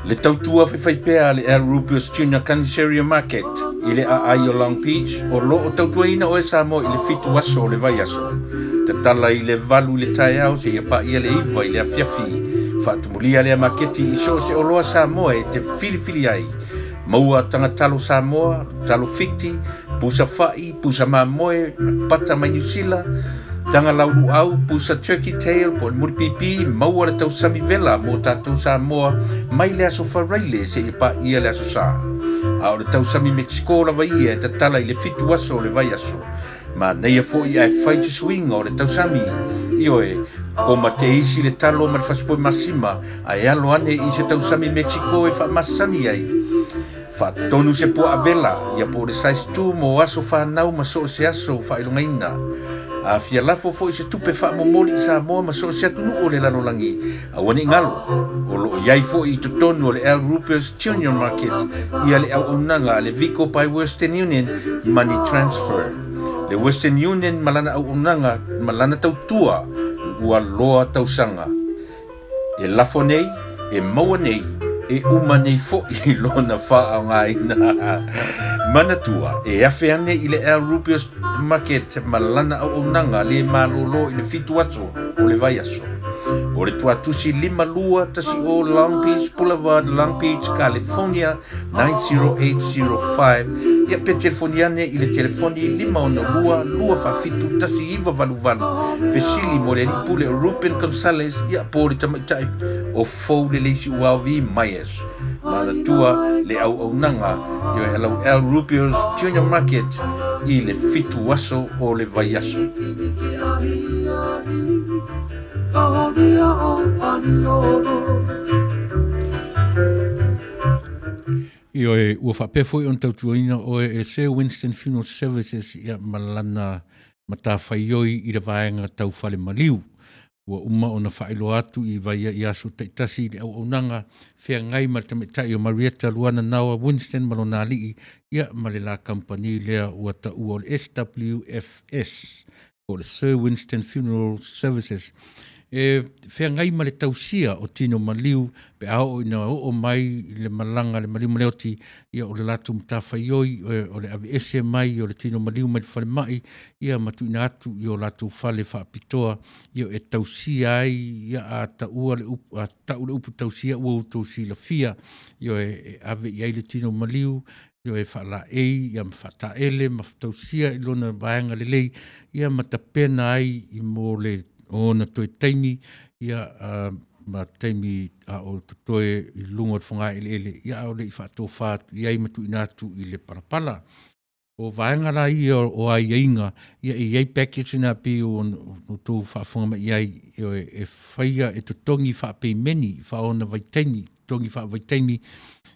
Le tautua whaiwhaipea le Al Rupius Junior Canceria Market i le ai o Long Beach o lo o tautua ina o e Samoa i le fitu aso o le vai aso. Te tala i le valu i le tae au se ia pa ia le iwa i le afiafi. Whaatumulia le maketi i so se o loa Samoa e te filifili ai. Maua tanga talo Samoa, talo fiti, pusa fai, pusa mamoe, pata mai New Zealand, tanga lauru au, pusa turkey tail, po muri pipi, maua le tau sami vela, mo tātou Samoa, mai le aso wharaile se i pa ia le aso sa. A o le tau sami Mexico la vai e te tala i le fitu aso le vai aso. Ma nei a fo i ai whai te swing o le tau sami. Io e, ko ma te isi le talo ma le whaspoi masima, a e alo ane i se tau sami Mexico e wha masani ai. Fa tonu se po avela, ia po le size 2 mo aso whanau ma so se aso wha ilongaina. A fia lafo fo i se tupe wha momoli i Samoa ma so se atunu o le lanolangi. A wani ngalo, o lo iai fo i to tonu o le Al Rupius Junior Market, ia le au unanga le Vico by Western Union Money Transfer. Le Western Union malana au unanga, malana tautua, ua loa tausanga. E lafo nei, e maua nei, e uma nei fo i lona wha ngai na manatua e afe ane i le Al Rupius Market malana au unanga le malolo i le fitu aso o le vai aso. O le tuatusi 5 tasi o Long Beach Boulevard, Long Beach, California 90805. Ia pe telefoniane i le telefoni 5 fafitu tasi iwa valu. Fesili mo le lipule o Ruben Gonzalez ia po le tamaitai o fou le leisi uawi maies. Manatua le au nanga i o helau Al Rupius Junior Market i le fitu aso o le vai aso. Io e ua whapefo i on tautuaina o e Sir Winston Funeral Services ia malana matawhaioi i le vaenga tau whale maliu. Ua uma o na whaelo atu i vaia i aso taitasi i au nanga whea ngai maritametai o Marietta Luana Naua Winston malona alii ia malela company lea ua ta ua o le SWFS o le Sir Winston Funeral Services. E whea ngai ma le tausia o tino maliu pe ao ina o mai le malanga le maliu maleoti ia o le latu mtawhaioi o le ABS mai o le tino maliu mai whale mai ia matu ina atu i o latu whale whaapitoa ia e tausia ai ia a taua le upu tausia ua u tausia la fia ia e ave i ai le tino maliu ia e whala ei ia mawhata ele ma tausia i lona vaenga le lei ia matapena ai i mo le o na toi taimi ia ma teimi a o tutoe I lunga o whanga ele ia o le I whātō whātu iai matu inatu I le parapala. O vaenga la ia o ai inga ia iai package na pi o tō whaafunga ma iai e whaia e tutongi whaapei meni whaona vaitaimi tongi whaavaitaimi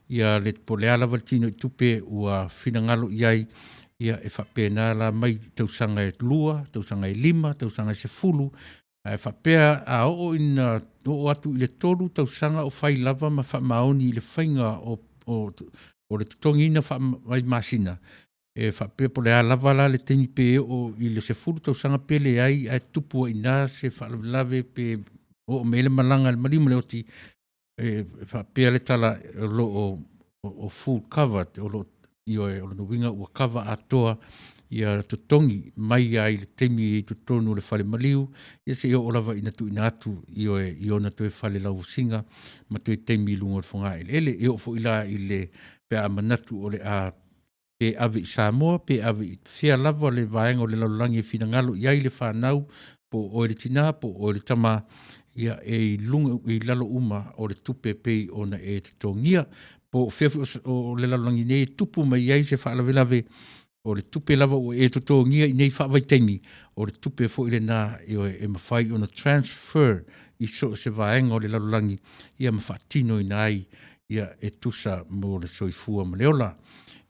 ia le poleala valtino I tupe ua whinangalo iai ia e whapena la mai tausanga e lua, tausanga e lima, tausanga e se fulu e whapea a o ina o atu I le tolu tausanga o whai lava ma whamaoni I le whainga o le tutongi ina wha masina. E whapea po le alawa la le teni pe o I le se furu tausanga pele ai a tupu ina se whalawelawe pe o mele malanga le marima le oti e whapea le tala lo o full cover o lo o lo winga ua cover atoa ia tutongi mai ai le temi I tutonu le whale maliu ia se o lawa ina tu ina atu I ona tu e whale lau singa ma tu e temi lunga o whunga ele o fo ila I le pea manatu o le a pe ave I Samoa, pe ave I fia lava le vaenga o le laulangi e finangalo iai le whanau po o le tina, po o le tama ia e lunga I lalo uma o le tupe pei o na e tutongia po fefu o le laulangi nei tupu mai iai se whaalawelawe o le tupe lava o e tutongia I nei whaavaitaimi o le tupe fo I le nā e mawhai o na transfer I so se vaenga o le laulangi ia mawhatino I nai ia e tusa mo le soifua ma leola.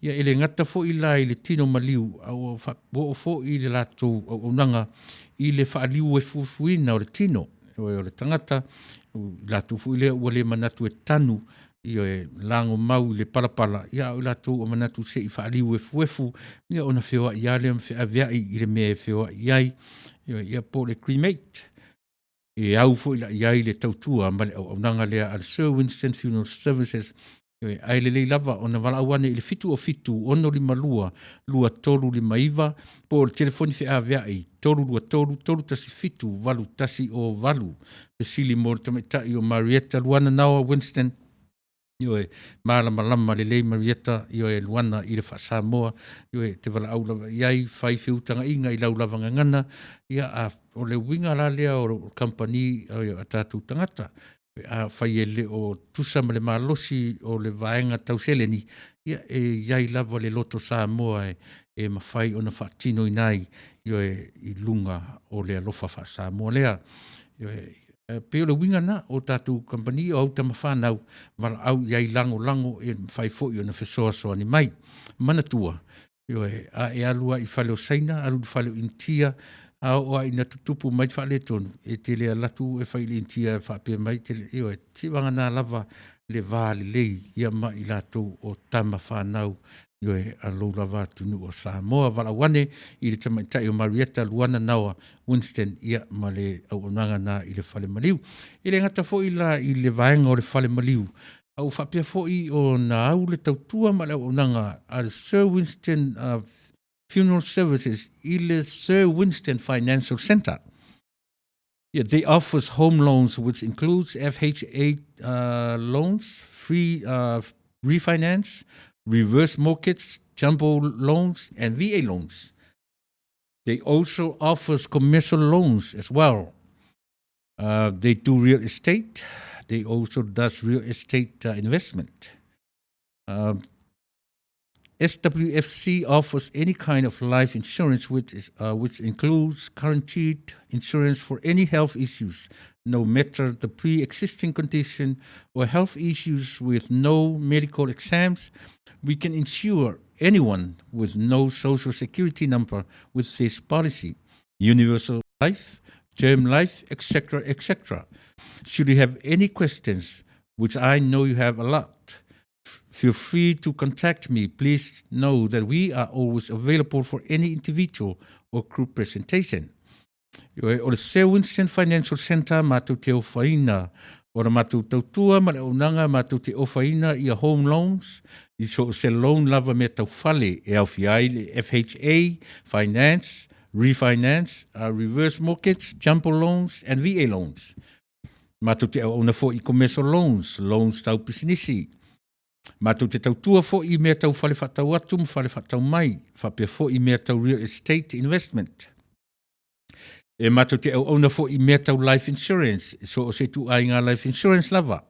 Ia ele ngata fo I la I le tino maliu au fo I le lato o nanga I le whaaliu e fufuina o le tino o le tangata lato fo I le ua le manatu e tanu I e lango mau le palapala ia o lato o manatu se I whaaliu e fuefu ia ona whioa ia le awhiai I le mea e whioa iai ia po le cremate e au fo I la iai le tautua ma le au nanga lea al Sir Winston Funeral Services ai le lava ona wala awane I le fitu o fitu ono lima lua tolu lima iwa po le telefoni fe aviai tolu lua tolu tasi fitu walu tasi o walu pe sili mo tamaita I o Marietta luana nawa Winston e malama le lei Marietta e luana I le wha Samoa e te wala au lava iai whai whiutanga inga I lau lava ngangana ia o le winga la lea o company a tātou tangata a whai ele o tusa ma le malosi o le vaenga tauseleni ia e iai lava le loto Samoa e mawhai o na whaatino inai I lunga o le alofa wha Samoa lea pe o le winga na o tātou company o au tama whanau wala au iai lango e whai fo I o na whesoa ni mai manatua e alua I whale o saina alu I whale o intia a o ina tutupu mai whale tonu e te lea latu e whaile intia whapea mai te wanga nā lava le vāle lei ia mai I lato o tama whanau a lou lava tunu o Samoa wala wane I le tamaitai o Marietta luana nawa Winston ia ma le au onanga na I le whale maliu I le ngata fo I le vaenga o le whale maliu au whapea fo I o na au le tautua ma le au onanga a Sir Winston Funeral Services I le Sir Winston Financial Center. Yeah, they offers home loans, which includes FHA loans, free refinance, reverse mortgage, jumbo loans, and VA loans. They also offers commercial loans as well. They do real estate. They also does real estate investment. SWFC offers any kind of life insurance, which includes guaranteed insurance for any health issues, no matter the pre-existing condition or health issues with no medical exams. We can insure anyone with no social security number with this policy, universal life, term life, etc., etc. Should you have any questions, which I know you have a lot, feel free to contact me. Please know that we are always available for any individual or group presentation. O le Sir Winston Financial Center mātou te ofaina. O le mātou tautua ma le unanga mātou te ofaina I a home loans. I so se loan lava me tau fale e au fiai le FHA, finance, refinance, reverse mortgage, jumbo loans, and VA loans. Mātou te au ona fo I commercial loans tau pisinisi. Mātou te tautua fo I mea tau whale whatau atu ma whale whatau mai, whapea fo I mea tau real estate investment. E mato te au ona fo I mea tau life insurance. So o se tu ai ngā life insurance lava.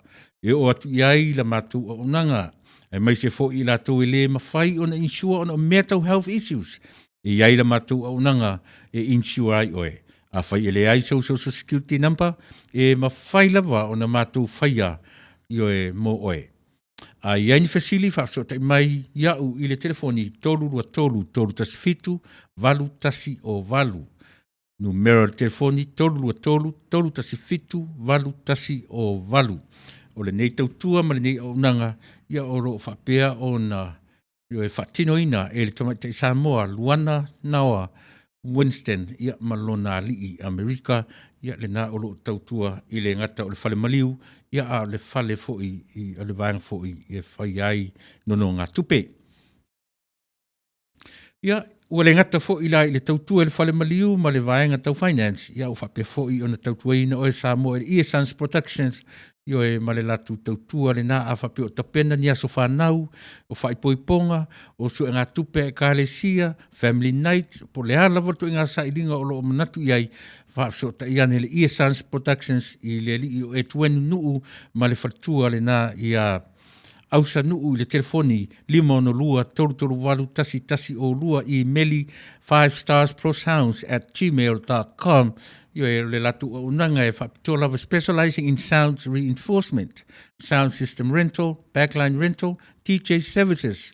E o atu iai la mato o onanga. E mai se fo I la tau e le mawhai ona insure ona mea tau health issues. E iai la mato o onanga e insure ai oe. A whai ele ai social security number. E mawhai lava ona mato whaia I oe mo oe. A iai ni fasili whafsota I mai iau I le telefoni tolu rua tolu tasi fitu valu tasi o valu. Numero telefoni tolu tasi fitu valu tasi o valu. O le nei tautua ma le nei o nanga ia oro whapea o na e whatino ina e le tomai te Samoa Luana Nawa Winston ia malona li I Amerika ia le na oro tautua I le ngata o le whale maliu ia a le whale foi I le vaanga foi e whai ai nono ngā tupe. Ia ua le ngata fo I la I le tautua le whale maliu ma le vaenga tau finance ia o whapea fo I ona tautua ina o e Samoa e Essence Protections io e ma le latu tautua le na a whapea o tapena ni aso whanau o whaipoiponga o su ngā tupe e kālesia, family night, po le ala watu ngā sailinga o lo o manatu iai whaafsota iane le Essence Protections I le li o e tuenu nuu ma le whatua le na ia ausa nuu le telefoni 502 tasi o lua I meli 5starsprosounds@gmail.com Yo e le latu o unanga e whapitola lava specializing in sound reinforcement, sound system rental, backline rental, DJ services.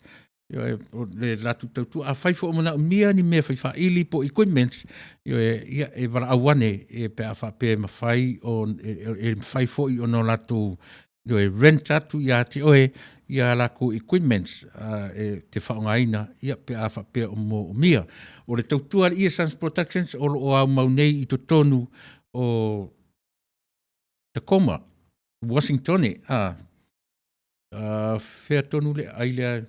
Yo e le latu tautu a whaifo o mana umia ni mea whaifaili po equipments. Yo e wala awane e pe a whape mawhai o e whaifo I ono latu yo e rent atu ia te oe ia lako equipments e te whaongaina ia pe a whapea o mo umia. O le tautua le Essence Protections o au maunei I to tonu o Tacoma, Washington whea tonu le ailea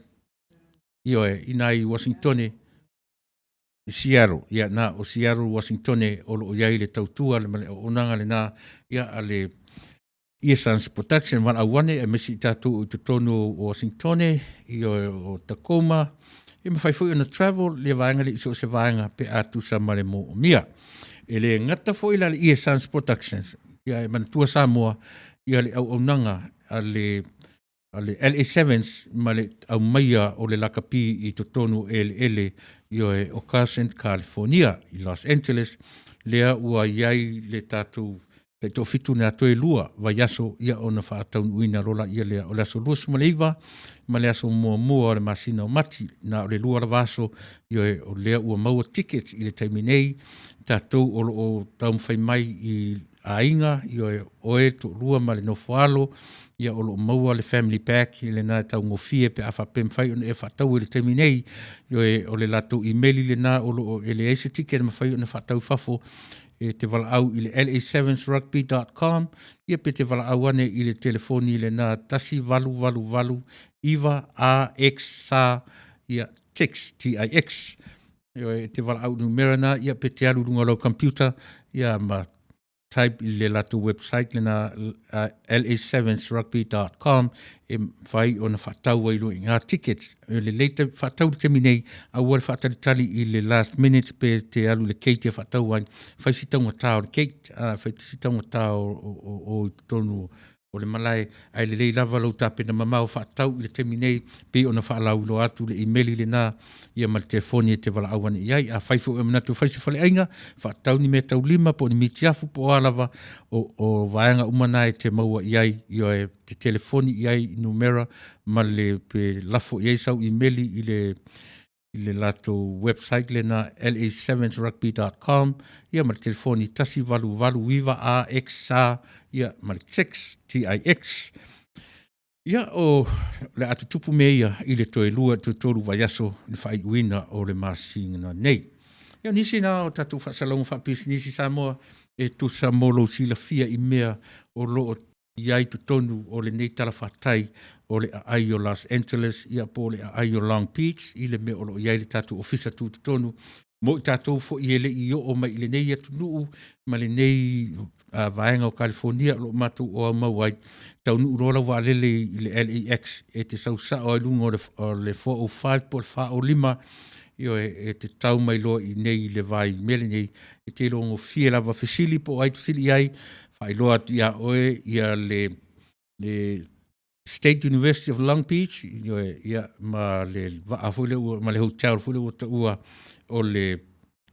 ioe inai Washington Seattle, ia na o Seattle, Washington o iai le tautua le onanga le na ia a le Essence Protection wala awane e mesi tatu o tonu o Washington o Tacoma e mawhaifoi ona travel le vaenga le iso se vaenga pe atu sa mare mo mia. E le ngata foi la le Essence Protections ia e manatua Samoa ia le au nanga a le LA7s ma le au maia o le lakapi I tonu ele io e o Carson, California I Los Angeles lea ua iai le tatu Te to fitu na toe lua vai aso ia ona whaatau uina rola ia lea o le aso lua sumaleiva ma le aso mua o le masina o mati na o le lua la vaso ia o lea ua maua tickets I le taiminei tātou o tau mwhai mai I a inga ia o e to lua ma le nofoalo ia o maua le family pack I le na tau ngofie pe a whapem whai ona e whaatau I le taiminei ia o le lato emaili le na o ele eise ticket ma whai ona whaatau whafo e te wala au I le la7srugby.com ia pe te wala au ane I le telefoni le na tasi valu iwa AX sa ia text TIX ia te wala au numera na ia pe te alu runga lau computer ia ma type I le lato website le na la7srugby.com e whai o na whatau ai lo I ngā tickets le leita whatau te minei a wale whatalitali I le last minute pe te alu le kate e whatau ai whai sitonga tau le kate whai sitonga tau o tonu o le malai ai le lei lava lau tāpena mamau whatau I le te minei pe o na whaalau lo atu le emaili le na ia ma le telefoni e te wala awane iai a whaifo e manatu whaisi whale ainga whatau ni me tau lima po ni mitiafu po alava o vaenga umana e te maua iai ia te telefoni iai numera ma le pe lafo iai sau emaili I le lato website le na la7srugby.com ia ma le telefoni tasi valu viva AX sa ia ma le text TIX ia o le atu tupu meia I le toe lua tutoru vaiaso le whai uina o le masina nei. Ia nisi na o tatu whasalonga whapisi nisi Samoa e tu Samolo sila fia I mea o loo iai tutonu o le nei tala whatai o le ai o Los Angeles ia po le ai o Long Beach I le mea o lo iai le tatu ofisa tu tutonu mo I tātou fo I ele I o mai le nei atu nuu ma le nei vaenga o California lo matu o au mauai tau nuu rola wa lele I le LAX e te sau sa o lungo o le 405 po le 5 io e te tau mai loa I nei le vai mele nei e te longo fie lava fesili po ai tusili ai whai loa atu ia oe ia le State University of Long Beach io e ia ma le vaafule ua ma le hotel fule ua ta ua o le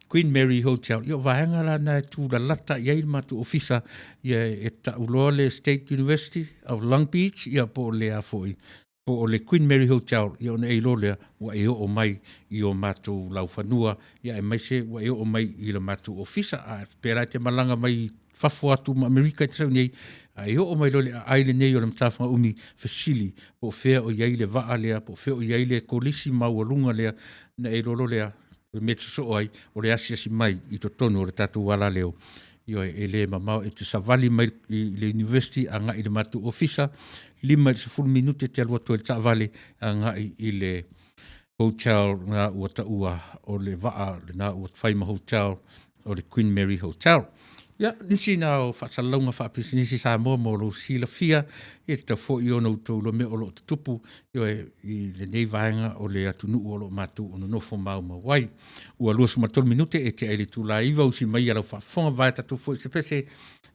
Queen Mary Hotel io vaenga la na tu la lata ia ilma tu ofisa ia e ta uloa le State University of Long Beach ia po le a foi po le Queen Mary Hotel ia ona e lolea wa e o mai I o matu lau whanua ia e mai se wa e o mai I le matu ofisa a pera te malanga mai fafo atu ma Amerika te sau nei a e o mai lole a aile nei o le mtawhanga umi fesili po fea o iai le vaa lea po fea o iai le kolisi maualunga lea na e lolo lea o me te so ai o le asiasi mai I to tonu o le tatu wala leo io e le mamau e te savali mai I le university a ngai le matu ofisa 5 minute te alua le tavale a ngai I le hotel na ua ta ua o le vaa na ua whaima hotel o le Queen Mary Hotel ia nisi na o whaatalaunga whaapisinisi Samoa mo lo sila fia e te tau I ono tau lo me o lo tupu io I le nei vaenga o le atunu o lo matu o nofo mau mawai ua lua sumatol minute e te aile Tuila'epa usi mai alau whaafonga vai tatu fo se pese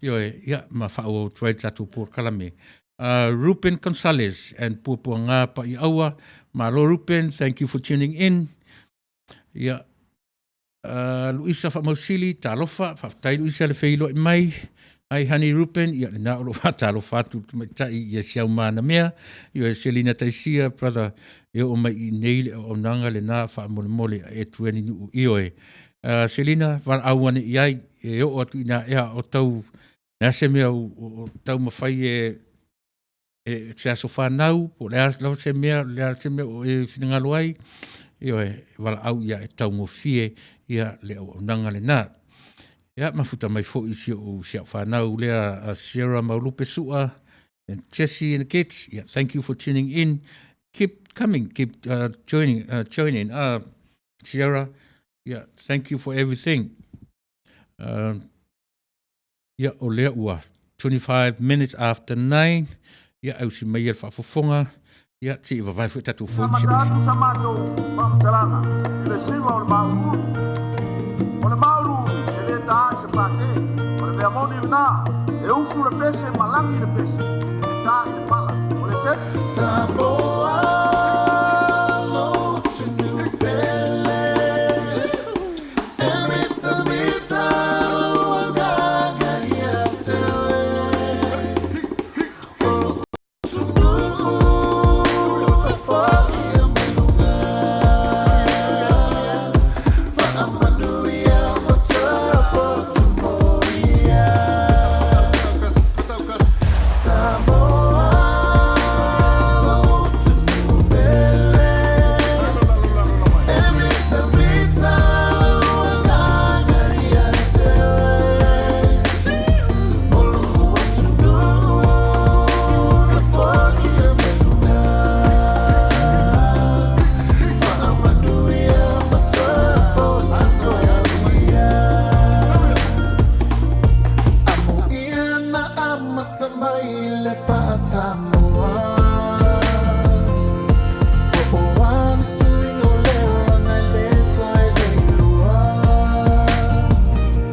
io ia ma whaau o tuai tatu por kalame Ruben Gonzalez and Pupua ngā pa I aua malo Ruben thank you for tuning in ia Luisa Famausili, talofa, fatai Luisa le feilo I mai, ai hani Rupen, ia le na olo talofa atu tai ia siau mana mea, ia e Selina Taisia, brother, ia o mai I neile o nanga le na fa mole mole e tueni nu ioe. Selina, var awane iai, e o atu ina ea o tau, nase mea o tau mawhai se aso whanau, po lea se mea o e whingalo ai, ioe, wala au ia e tau mo fie, ia le o nanga le nā. Ia mafuta mai fo isi o siap whanau lea Sierra Maulupe Sua and Jesse and the kids. Yeah, thank you for tuning in. Keep coming, keep joining. Sierra, yeah, thank you for everything. Yeah, o lea ua, 25 minutes after 9. Yeah, au si mai whaafofonga. Yeah, ti iwa vai tatu fo isi. Ona mauru ele ta se pake ona me amoni na e ufu le pese malangi le pese e ta e pala ole te Samoa lo to new belle emita wagaga yate o to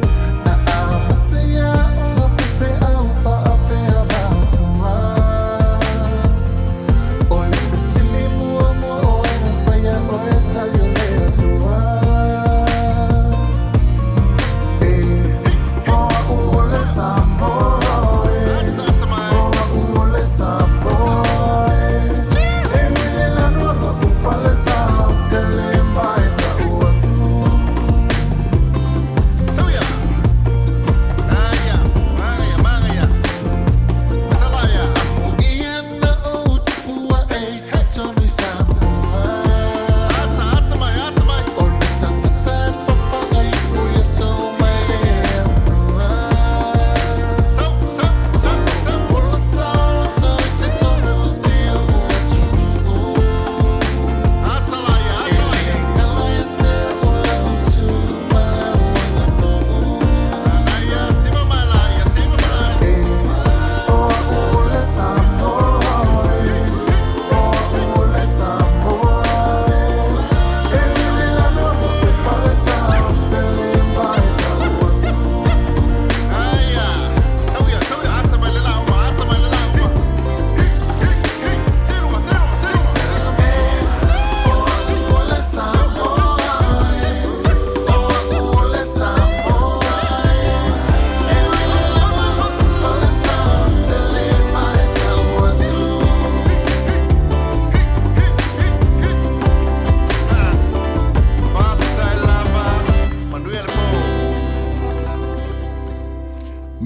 Samoa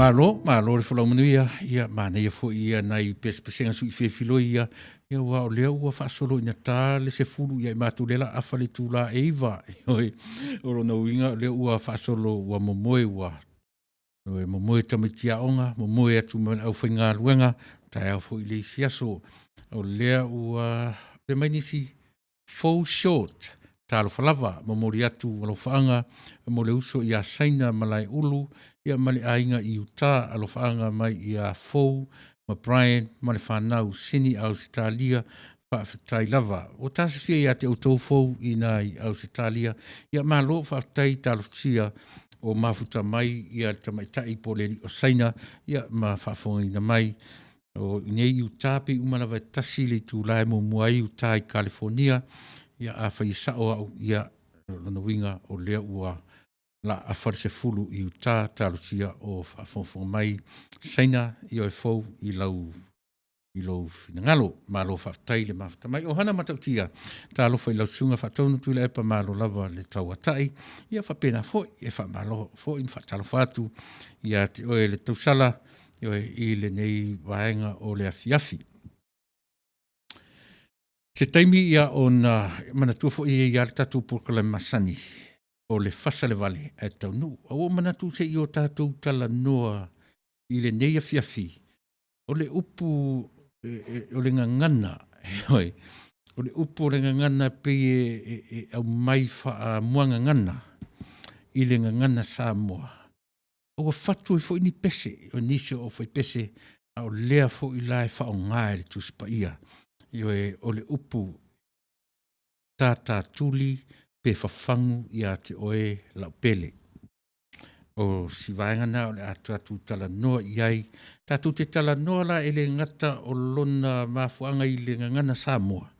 malo le whalau manuia, ia mana ia fo ia nai pespesenga sui whewhilo ia wa o lea ua whaasolo ina tā le se fulu ia i mātu lela afa le Tuila'epa. Oro na uinga lea ua whaasolo ua momoe ua. Momoe tamitia onga, momoe atu man au whainga luenga, tai au fo i le isiaso. O lea ua pemainisi full short. Talo falava, mamori atu walo whaanga, mo le uso i a saina malai ulu, ia mali ainga i uta alo whaanga mai i a fou, ma Brian, mali whanau sini Australia, whaafitai lava. O tasa fia i a te autou fou i na i Australia, ia malo whaafitai talo tia o mafuta mai i a tamaitai po le o saina, ia ma whaafonga ina mai. O nei i uta pe umalawa tasi le tūlae mo mua i uta i California, ia a whai sao au ia lana winga o lea ua la a wharse fulu i uta talutia o whafonfonga mai saina i oi fau i lau finangalo ma lo whaftai le mafta mai o hana matautia ta lo whai lau sunga whataunu Tuila'epa ma lo lava le tauatai ia whapena foi e whamalo foi in whatalo whatu ia te oe le tausala i le nei waenga o le afiafi. Se taimi ia o na manatua fo ia le tatu porkala masani o le fasa le vale e tau nu. O manatu se i o tatu tala noa i le neia fiafi. O le upu o le ngangana. O le upu o le ngangana pe au mai wha mua ngangana i le ngangana Samoa. O fatu i fo ini pese, o nise o fo pese o lea fo i lae wha o ngai le tuspa ia. O le upu tata tuli pe whafangu i a te oe lau pele. O si vaenga na o le atu tala noa iai. Tatu te tala noa la ele ngata o lona mafuanga i le ngangana Samoa.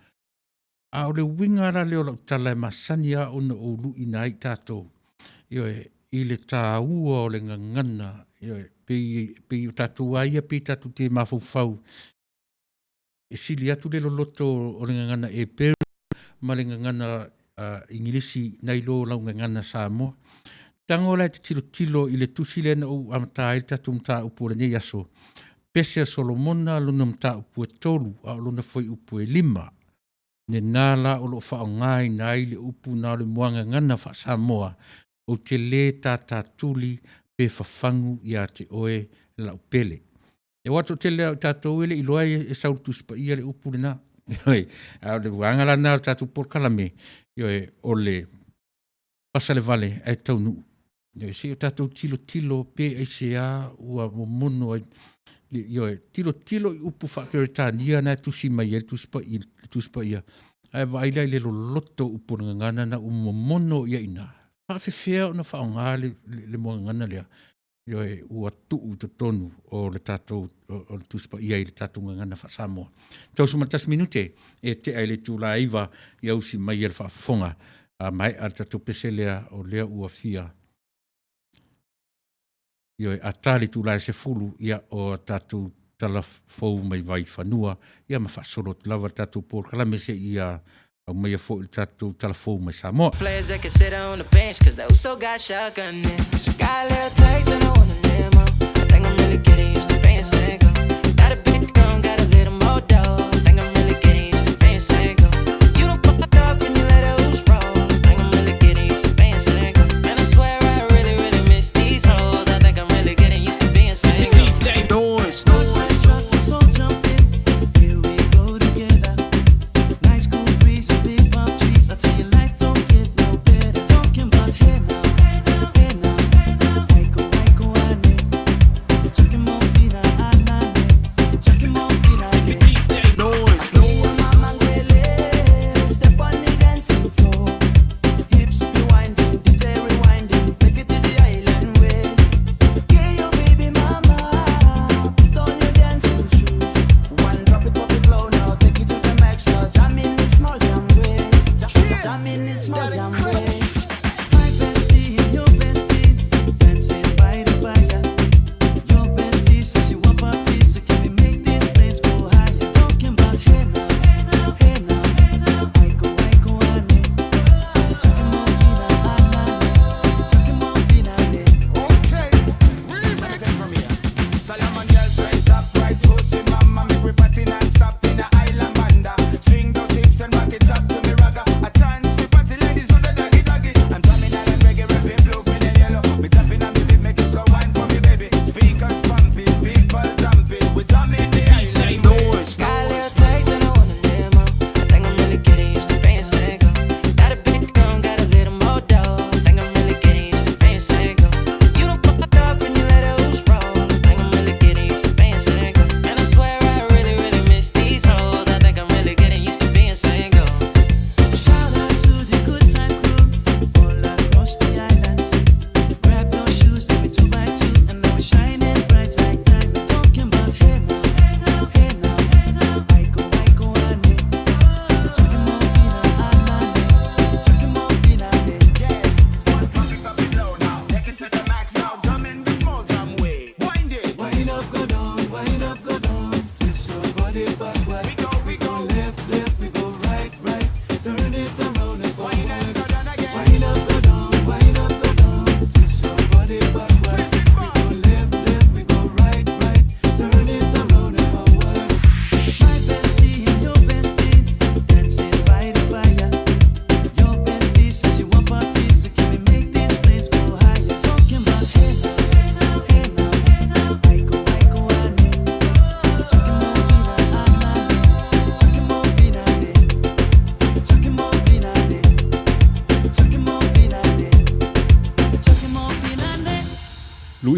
A o le wingara leo lau tala e masani a ona o lu ina i tato. I le tā ua o le ngangana. Pe tatu aia pe tatu te mafufau. E sili atu le loto o le ngangana e peru, ma le ngangana ingilisi nei lo lau ngangana Samoa. Tango la te tilo i le tusile na u amata i tatu mta upu le nei aso. Pese a Solomona luna mta upu e tolu, a luna foi upu e 5. Ne nala o lo wha ngai na i le upu na le muanga ngana wha Samoa. O te le tata tuli pe whafangu i a te oe lau pele. E wato te lea tātou ele i loa e sautu spa ia le upu le nā. A le wangala nā tātou porkalame. O le pasa le vale e tau nuu. Se o tātou tilo pe e se a ua mono. Tilo i upu whaperetania nā tusi mai e tuspa ia. E waila i le loto upu ngana na mono ia ina. Whawhewhea o na whaonga le mua ngana lea. Ua tuu to tonu o le tatou o le tuspa ia i le tatou ngangana wha Samoa. Tau sumatas minute e te ai le Tuila'epa i ausi mai e le whaafonga a mai a tatou pese lea o lea ua fia. A tali tūlai se fulu ia o tatou tala fau mai vai whanua ia ma whaasoro lava tatou por kalame se ia au mai a fo il tatou tala fau mai Samoa. Players that can sit on the bench cause they also got shotgun in. Got a little taste and I want a limo. I think I'm really getting used to being single. Got a big gun, got a little more dough. I think I'm really getting used to being single. You don't fuck up and you let it loose roll. I think I'm really getting used to being single. And I swear I really, really miss these hoes. I think I'm really getting used to being single. DJ noise. More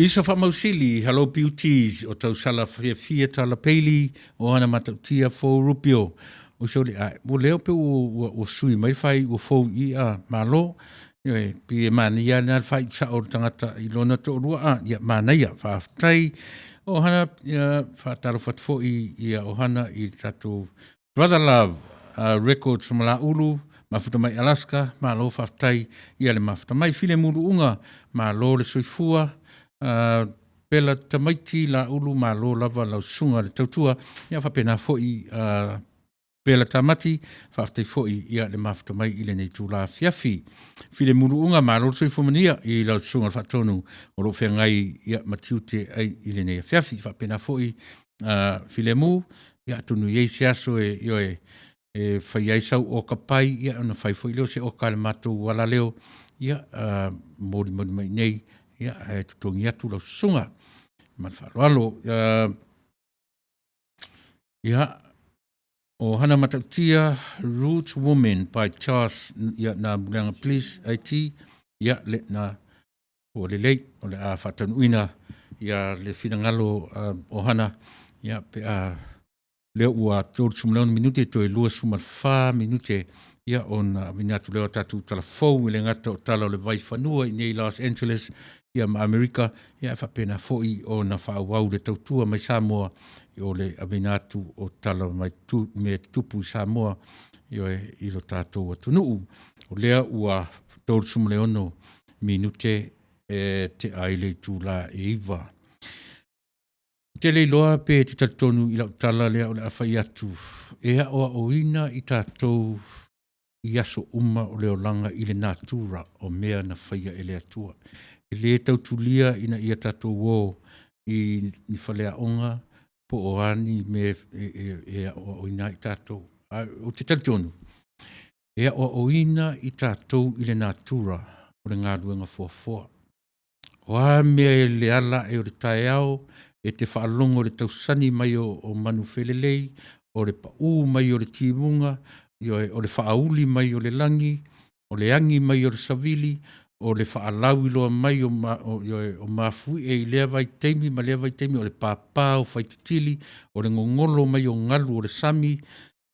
Lisa Famausili, hello beauties, o tau sala fia tala peili, o ana matautia fo rupio. O soli ai, mo leo pe o sui mai fai o fo I a malo, pi e mani ia na fai sa o tangata I lona to rua a, ia mana ia, whaftai, o hana, whataro whatfo ia o hana I tatu Brother Love, Records mala ulu, mafuta mai Alaska, malo whaftai, ia le mafuta mai file muru unga, malo le soifua, pela tamaiti la ulu malo lava lau sunga le tautua, ia whapena foi pela tamati, whaftai foi ia le mafuta mai I le nei tūla fiafi. File muru unga malo soifumania I lau sunga whatonu, o lo whengai ia matiute ai I le nei fiafi, whapena foi file mu, ia tunu iei se aso e whai aisau o kapai, ia ana whai foi leo se o ka le matou wala leo, ia mori mai nei, ia tutongi atu lau sunga. Malwhaloalo, ia o hana matautia Roots Woman by Charles, ia na mulanga police IT, ia le na o le lei, o le a whatanuina, ia le whingalo o hana, ia pe leo ua tōru sumleon minute to e lua sumal wha minute ia on minatu leo tatu tala fau I le ngata o tala o le vai whanua I nei Los Angeles ia ma Amerika ia whapena foi o na whaawau le tautua mai Samoa o le minatu o tala mai me tupu Samoa I lo tātou atunuu o lea ua tōru sumleono minute te aile Tuila'epa. Te leiloa pe te tatonu I lau tala lea o le awhai atu. Ea oa oina I tātou I aso uma o leo langa I le natura o mea na whaia e le atua. E le tautulia ina ia tātou wō I ni whalea onga po o ani me ea oa oina I tātou. O te tatonu. Ea oa oina I tātou I le natura o le ngā ruenga fuafua. Oa mea e le ala e o le tae au e te whaalongo le tausani mai o manu whelelei, o le pau mai o le timunga, o le whaauli mai o le langi, o le angi mai o le savili, o le whaalau loa mai o mafui e lea vai teimi, ma lea vai teimi o le pāpā o whaititili, o le ngongolo mai o ngalu o le sami,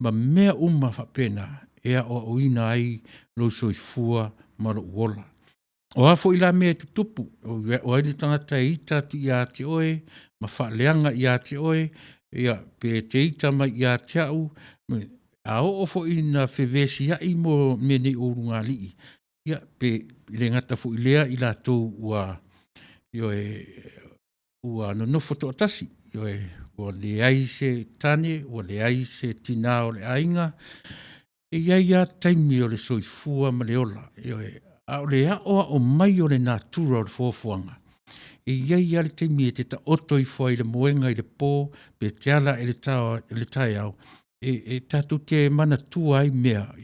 ma mea whapena, ea o ina ai lo soifua maro uola. O afo I la mea tutupu, o aile tangata e ita tu ia te oe, ma whaaleanga ia te oe, ia pe te ita mai ia te au, a o ofo ina whewesi ai mo mene o runga lii. Ia pe le ngata fo ilea I la tau ua no foto atasi, ua le ai se tane, ua le ai se tina o le ainga, e ia taimi o le soifua ma le ola, a o le aoa o mai o le natura o le fuafuanga. E iai ale te mie te ta oto I fua I le moenga I le pō, pe te ala e le tae au. E tatu te mana tua ai mea,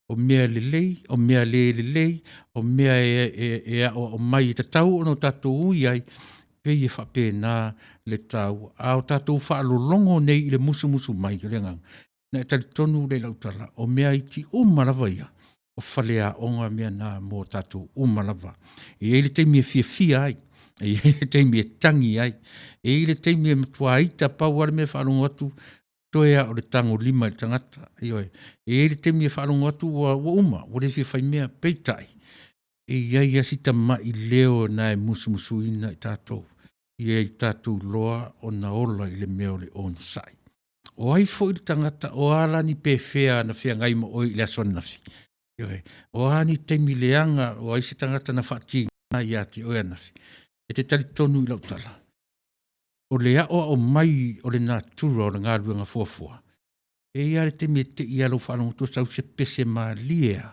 o mea le lei, o mea le lei, o mea e aoa o mai te tau ono tatu ui ai, pe I whape nā le tau. A o tatu whaalolongo nei I le musu mai, le ngang. Na e tali tonu le lautala, o mea I ti umalawa ia. O whalea onga mea nā mō tātou umalawa. E ele te mea fia ai, e ele te mea tangi ai, e ele te mea matua aita pau wale mea whalongo atu, toea o le tango lima I tangata. E ele te mea whalongo atu wa uma, wale fia whai mea peitai. E iai asita mai leo nā e musu ina I tātou. I tātou loa o na ola I le mea o le onsai. O ai fo I tangata o ala ni pewhea na whea ngai mo oi le aswan nafi. O ani teimi leanga o aise tangata na whati ngai ati o anafi. E te tali tonu I lautala. O lea o mai o le natura o le ngā ruanga fuafua. E iare te me te I alo whanongo to sau se pese ma lia.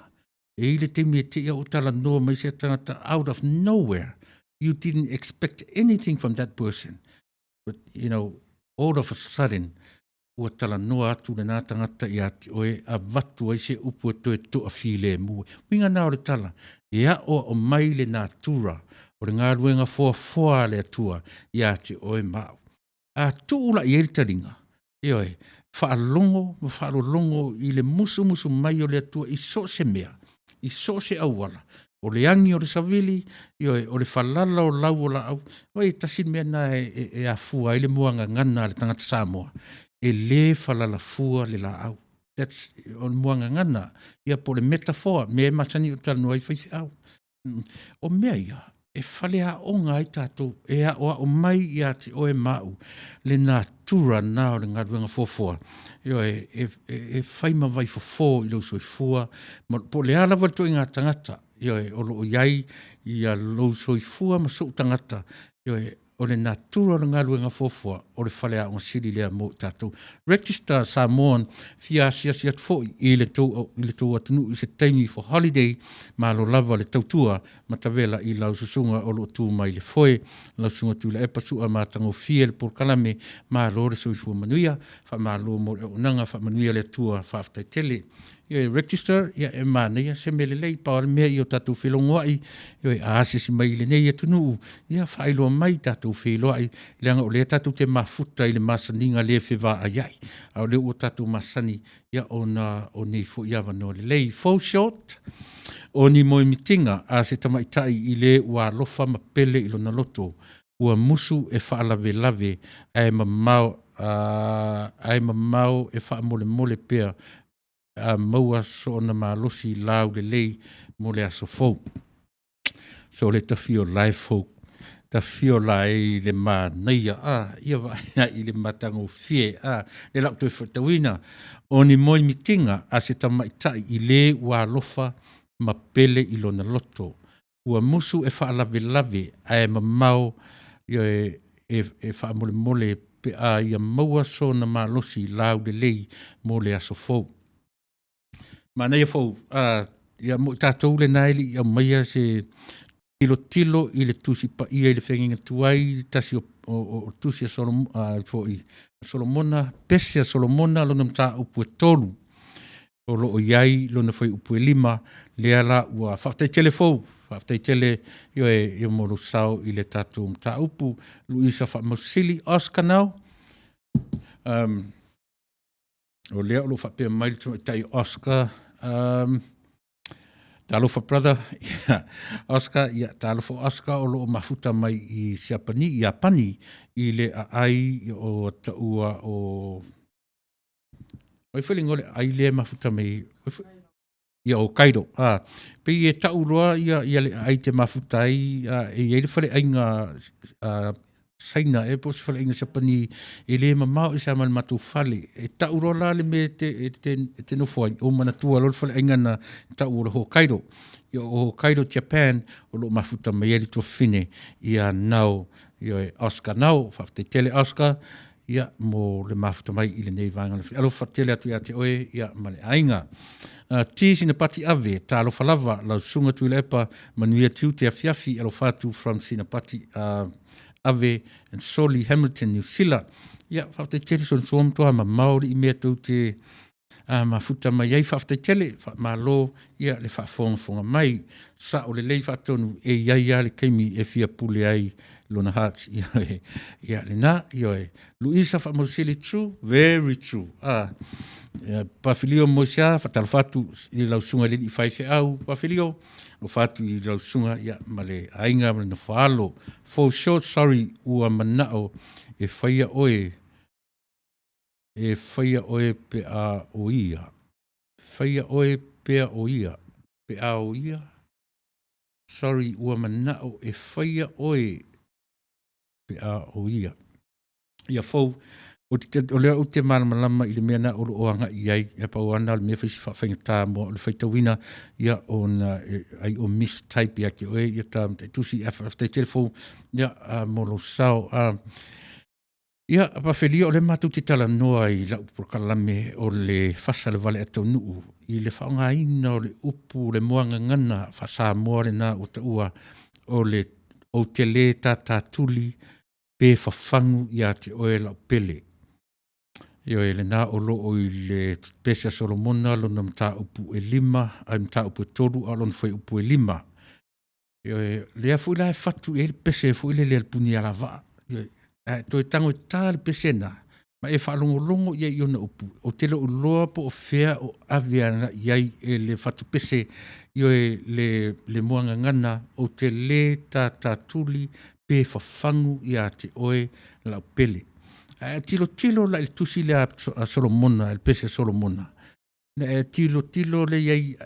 E ile te me te I o tala noa mai se tangata out of nowhere. You didn't expect anything from that person. But, all of a sudden, ua tala noa atu le nā tangata I ati oe a watu ai se upu e toe to a while mua. Winga nā o le tala, ea o mai le nā tura, o le ngā ruenga fua le atua I ati oe mau. A tūla I eri taringa, whaalongo I le musu mai o le atua I so se mea, I so se awala, o le angi o le savili, o le falala o lau o la au. Oi, tasin mea na e a fua, ele muanga ngana le tangata Samoa. E le falala fua le la au. That's on muanga ngana. Ia po le metaphor, me matani o tala ai whaifi au. O mea ia, e whale a onga ai tātou, e a o mai ia te oe mau, le nā tura nā o le ngā ruanga fōfua. E whaima vai fōfō i lau soi fua, po le ala wale to i ngā tangata, o lo o iai i a lau soi fua ma so tangata, o le natura o le ngā luenga fōfua o le whale a o siri lea mo tātou. Register Samoan fia sia tfo i le tau atunu i se taimi for holiday ma lo lava le tautua ma tawela i lau susunga o lo tū mai le foe, lau sunga Tuila'epa sua ma tango fie le por kalame ma lo re soifua manuia, fa ma lo mo o nanga fa manuia le tua fa aftai tele. Register, e mana, se mele lei pa mea i o tātou whelongoai, a asisi mai le nei atunu, whailoa mai tātou wheloai, leanga o le tātou te mafuta i le masaninga le whiwa a iai, a o le o tātou masani, o nei fo iawa no le lei. Full short, o ni moi mitinga, a se tamaitai i le ua lofa ma pele i lona loto, ua musu e whaalawe lave, ai mamau e wha mole pea, maua so na malosi lau le lei mo le aso fou. So le tawhio lai fou, tawhio lai le mā neia, ia waina i le matango fie, le lau tue whatawina, o ni moi mitinga a se tamaitai i le ua lofa ma pele i lona loto. Ua musu e whaalawe lave, ai mamau e whaamole pe a ia maua so na malosi lau le lei mo le aso fou. Mana ia fau, ia mo tātou le naili ia maia se tilo i le tusi pa ia i le whenginga tuai, tasi o tusi a Solomona, pese a Solomona, lona mta upu e tolu, o lo o iai, lona whai upu e 5, le ala ua whaftai tele fau, whaftai tele i moro sao i le tātou mta upu, Luisa Whamausili, Oscar now, o lea o lo whapea mai le tai Oscar, Talofa brother, Oscar, talofa Oscar o lo mafuta mai i Siapani, i Apani, i le ai o taua o... Oi wheling ole, ai le mafuta mai... Ia o Kairo, pe i e tauroa ia le ai te mafuta ai, e le whale ainga saina, e po se whale ainga Siapani, e le mamau i sa man matu whale, e tauroa la le me te nofoai, o mana tua lo le whale ainga na taura ho Kairo. Ia o Kairo, Japan, o lo mafuta mai e li tua whine, ia nau, ia Oscar nau, whafte tele Oscar, ia mo le mafuta mai i le nei vanga. Alo whatele atu ia te oe, ia male ainga. Tisi na pati ave, ta alo whalawa, lau sunga Tuila'epa, manuia tiu te afiafi, alo whatu from sina pati ave, and Soli Hamilton, New Zealand. Ia, whafte tele son suom toa, ma Māori i mea tau te mafuta mai ei whafte tele, ma lo, ia le whafonga mai, sa o le lei whatonu, e ia le keimi e fia pule ai, Lona Hearts, ia le na, Luisa Whamausili, true, very true. Pawhilio Mosia, whatalwhatu i lau sunga lini i whaife au, pawhilio, o whatu i lau sunga, ia, male ainga, male na whaalo. For short, sorry, ua manao, e whaia oe pe a oia. Whaia oe pe a oia. Pe a oia. Sorry, ua manao, e whaia oe pe a oia. Ia fau, o lea o te malamalama i le mea na oro oanga i ai, ia pau ana le mea whaisi whainga tā mo le whaitawina, ia o na ai o mistype ia ke oe, ia tā mte tusi a whaftai telefou, ia molo sao. Ia, pawhelio o le matu te tala noa i lau prokalame o le whasa le vale atau nuu, i le whaonga ina o le upu, le moanga ngana, whasa moa le na o ta ua, o le o te le tā tuli, pe whawhangu ia te oe lau pele. Io e le nā o lo o i le pese Solomona, lona mta upu e 5, ai mta upu e 3, alon fwai upu e 5. Io e lea fui la e fatu e le pese, fui le puni ala waa. Io e toi tango e tā le pese na, Ma e whaalongolongo ia i ona upu. O te lo uloa po o whea o aviana iai e le whatupese i le moanga ngana o te le tātuli pe whawhangu i a te oe lau pele. Tilo la il tusi le a Solomona, il pese Solomona. Tilo le iai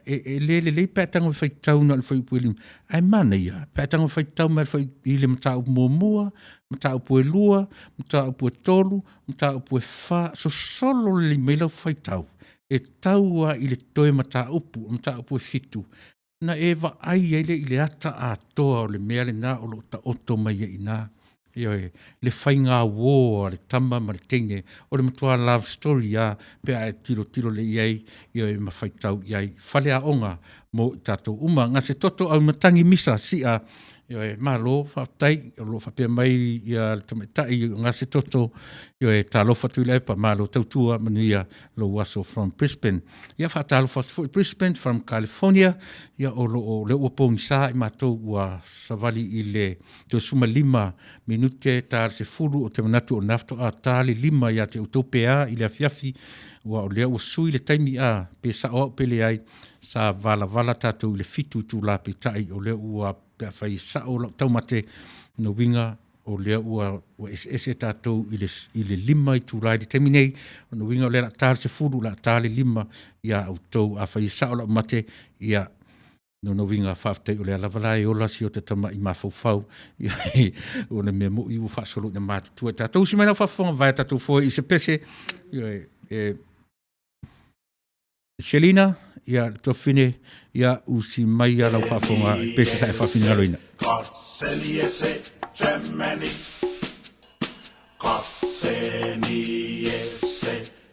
le pētango whai tauna le whai puelim. Ai mana ia, pētango whai tau mai whai i le mata upu mua, mata upu e lua, mata upu e tolu, mata upu e wha, so solo le meila whai tau. E taua i le toe mata upu e fitu. Na ewa ai ele i le ata a toa o le mea le nā o lo ta oto mai e ina. Le whainga wō, le tama ma le teine, o le matua love story a, pe a tilo le iai, ma whaitau iai. Whale a onga mo tātou uma, ngā se toto au matangi misa si a, mā lo, whautai, lo whapea mai i a tamatai, ngā se toto, tā lo Tuila'epa, mā lo tautua manuia lo waso from Brisbane. Ia whatalo whatu Brisbane from California, ia o le uapong sa i mātou ua savali i le te suma 5 minute tā se furu o te manatu o nafto a tāli 5 ia te utopea i le afiafi, ua o lea ua sui le taimi a, pe sa o pele ai, sa vala tātou le fitu tu la pe tai, o lea ua pe whai sa o taumate no winga, o lea ua ese tātou i le 5 i tūrai di teminei, o no winga o lea la tāle se furu, la tāle 5 ia au tau a whai sa o la mate, ia no winga whaaftei o lea lavalai o lasi o te tama i mawhau, ia o le mea mo i u whaasolo i na mātutua tātou, si mena whaafonga vai tātou fōi i se pese, Selina, ia tofine, ia usi mai a lau whaafonga, pese sa e whaafine aloina. Kotseliese Germany,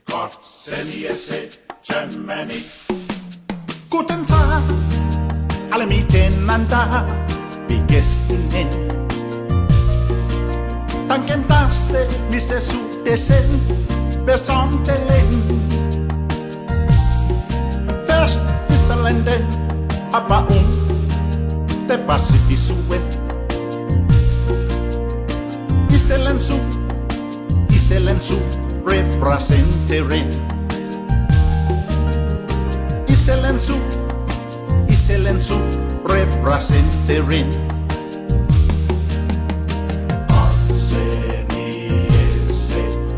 Kotseliese Germany. Guten Tag, alle miteinander, wie geht's Ihnen? Danken, dass Sie mich so dessen besonderen. First is a Länder, aber der Pazifik suben. Iselensu, representeren. Iselensu, representeren.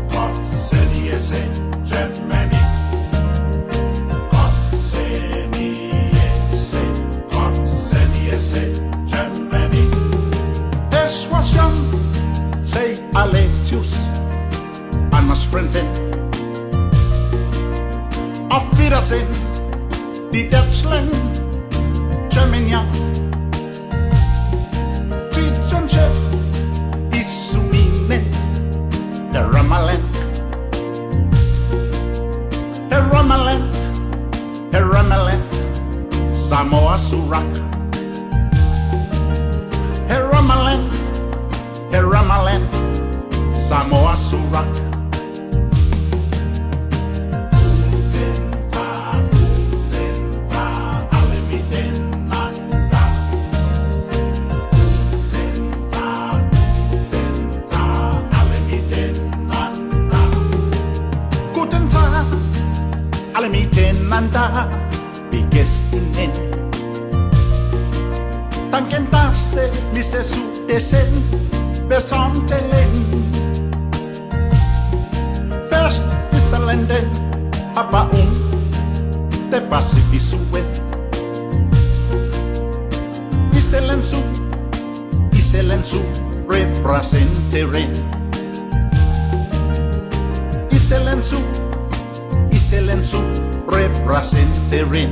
Kotseliese, Germany. Kotseliese, Germany. Es was young, say Alexius, Anna's friend. Auf Wiedersehen, die Deutschland, Germany. Titzenchef ist zu Minet, der Ramaland. Herr Ramaland, Samoa Surak. Herr Ramaland, Samoa Surak. Guten Tag, alle miteinander. Guten Tag, alle miteinander. Guten Tag, alle miteinander, wie geht's Ihnen? Danken, dass Sie mich so dessen besonderen. First is a Länder, aber der Pazifik suben. Iselensu, representeren. Iselensu, representeren.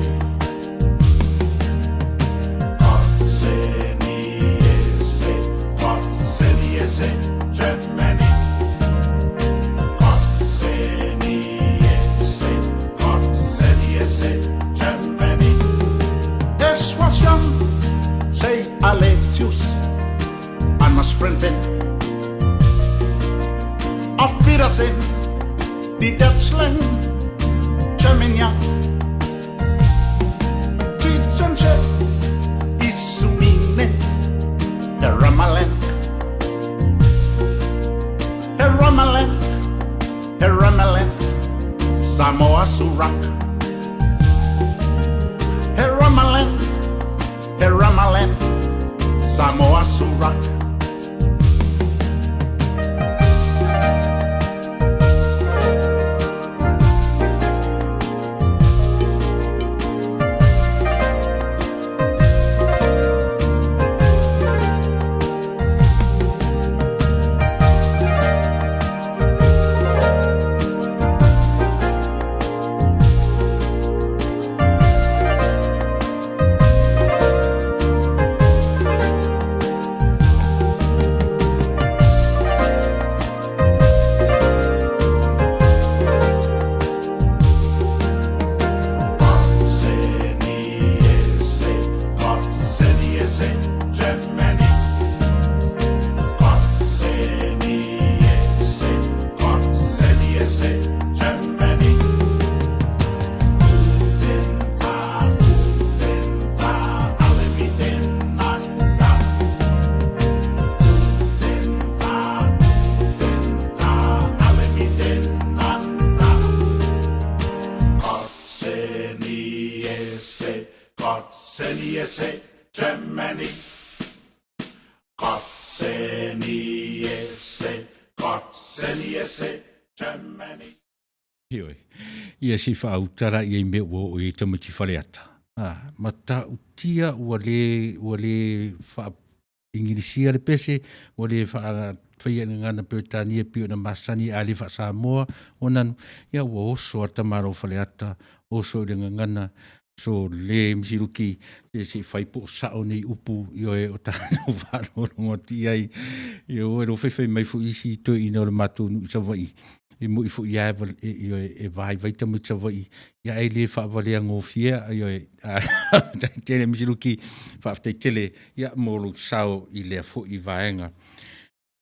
Kotseliese, Germany. Kotseliese, Germany. Es was young, say Alexius, Anna's friend. Auf Wiedersehen, die Deutschland, Germany. Titzenchef ist zu Minet, der Ramaland. Heramalet, Samoa Surak. Heramalet, Heramalet, Samoa Surak. Ia si whautara i me o i tamati whaleata. Ma ta utia ua le wha ingirisia le pese, ua le wha whaia ngana Britania pio na masani a le wha Samoa, o nanu, ia ua oso a tamaro whaleata, oso i ngana, so le msiruki, si whaipo sao nei upu, io e o tāna wharo ngoti ai, io e ro whewhai mai fu isi to i no le matu nu isawai. I mo i fu ia e vai tamu tawai ia e le fa vale ngo fia ia tele misiluki fa tele ia mo lu sao i le fu i vaenga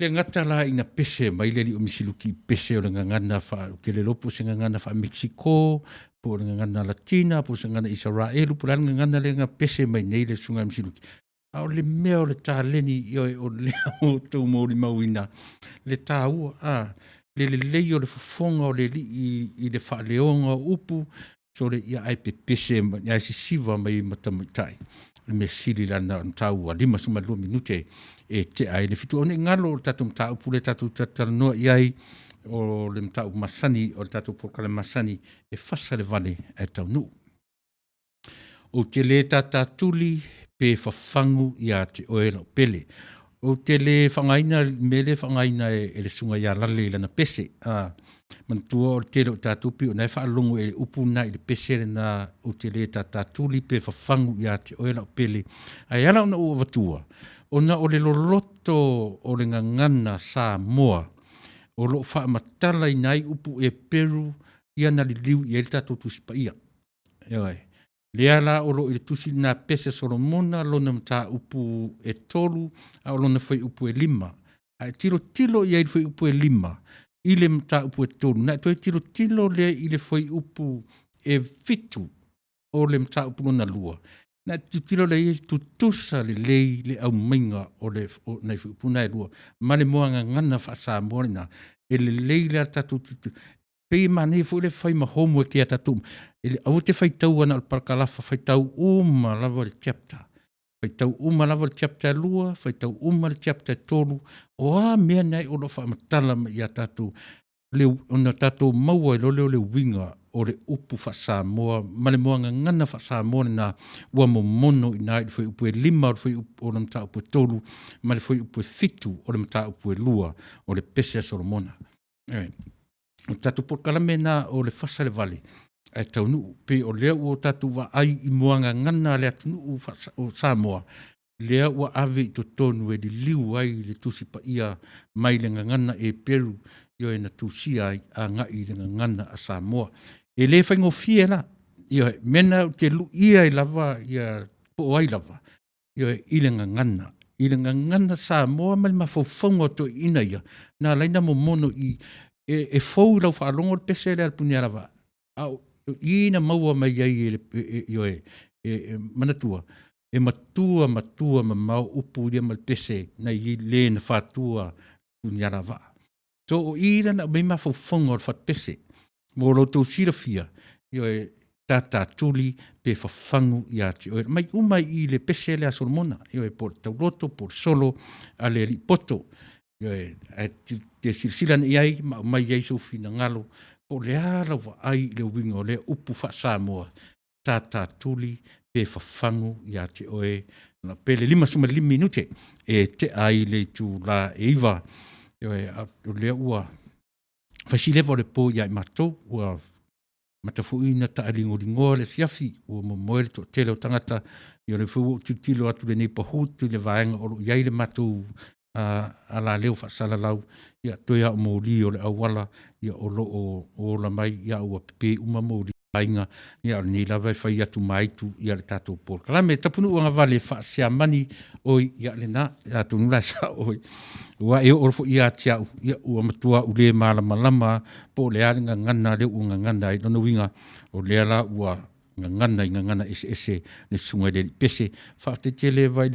le ngata la ina pese mai le misiluki pese o ngana fa ke le lopo se ngana fa Mexico po ngana Latina po se ngana Israel po ngana le nga pese mai nei le sunga misiluki au le meo le taleni ia o le o to mo li mauina le tau le o le fofonga o le li i le whaaleonga upu, so le ia ai pepese, ia si siva mai matamitai. Le me siri lana tau a 5 minute e te ai le fitu. O ne ngalo o tatu mta upu le tatu tatanoa iai o le mta upu masani, o le tatu pokale masani, e fasa le vale e tau nu. O te le tatatuli pe fafangu ia te oela o pele. O te le whangaina, me le whangaina e le sunga ia lale lana pese. Mantua o te le o tātupi o nei whaalongo e le upuna i le pese na o te le tātuli pe whafangu ia te oela o pele. Ai ana ona ua watua. Ona o le loloto o le ngangana Samoa. O lo whaamatala i nai upu e Peru ia na li liu i e le tātutu sipa ia. Ioi. Lea la o lo i tusi na pese Solomona lona mta upu e tolu a lona fai upu e 5. A tilo ia i fai upu e 5. Ile mta upu e tolu. Na toi tilo le i le fai upu e fitu o le mta upu lona lua. Na tilo le i tutusa le lei le au mainga o le na fai upu na e lua. Ma le moanga ngana fa sa morina. E le lei le tatu pei mane fo le fai mahomo te atatu. Au te fai tau ana al parkalafa, fai tau uma lava le chapter. Fai tau uma lava le chapter lua, fai tau uma le chapter tolu. O a mea nei o lo whaamatala i a tatu. Ona tatu maua i lole o le winga o le upu fa Samoa. Ma le moanga ngana fa Samoa na ua momono i nai le fai upu e 5 o le fai upu o le mta upu e tolu. Ma le fai upu e fitu o le mta upu e lua o le pese Solomona. O tatu porkalame na o le fasa le vale. E tau nuu, pe o lea ua tatu wa ai i moanga ngana lea tunu o Samoa. Lea ua ave i to tonu e li liu ai le tusi pa ia mai le ngana e Peru io e na tusi ai a ngai le ngana a Samoa. E le whaingo fie la, io e mena te lu ia i lava, ia po ai lava, io e i le ngana. I le ngana Samoa mai mawhauwhaunga to ina ia. Nā laina mo mono i e fau lau whaalongo le pese le alpuni arawa. Au, ina maua mai ai manatua. E matua ma mau upu lia mal pese na i le na whatua puni arawa. So o ira na mai mawhauwhonga o whatpese. Mō roto sirafia, io e tata tuli pe whawhangu i ati. O mai umai I le pese le asoromona, io e por tauroto, por solo, a le ripoto. Io e te silsilan iai, ma mai iai sofina ngalo, o le ara wa ai le wingo le upu wha Samoa. Tata tuli pe whawhangu i ati. O e na pele 5 minute e te ai le tu la e iwa. Io e o lea ua whasilewa le pō iai matou, ua matafuina ta alingolingoa le fiafi, ua momoere to tele o tangata, io le fuo tutilo atu le nei pahutu le vaenga o iai le matou ala leo whasala lau, ia toia o mōli o le awala, ia o lo o la mai, ia ua pepe uma mōli ainga, ia o ni lawa whai atu maitu, ia le tātou pōl. Kalame, tapunu ua ngawale whaasea mani, oi, ia le na, ia tunula sa oi. Ua e orfo ia tiau, ia ua matua ule malama po le alinga ngana le ua ngana I lono winga o le ala ua ngana ese le sunga le pese whaate tele vai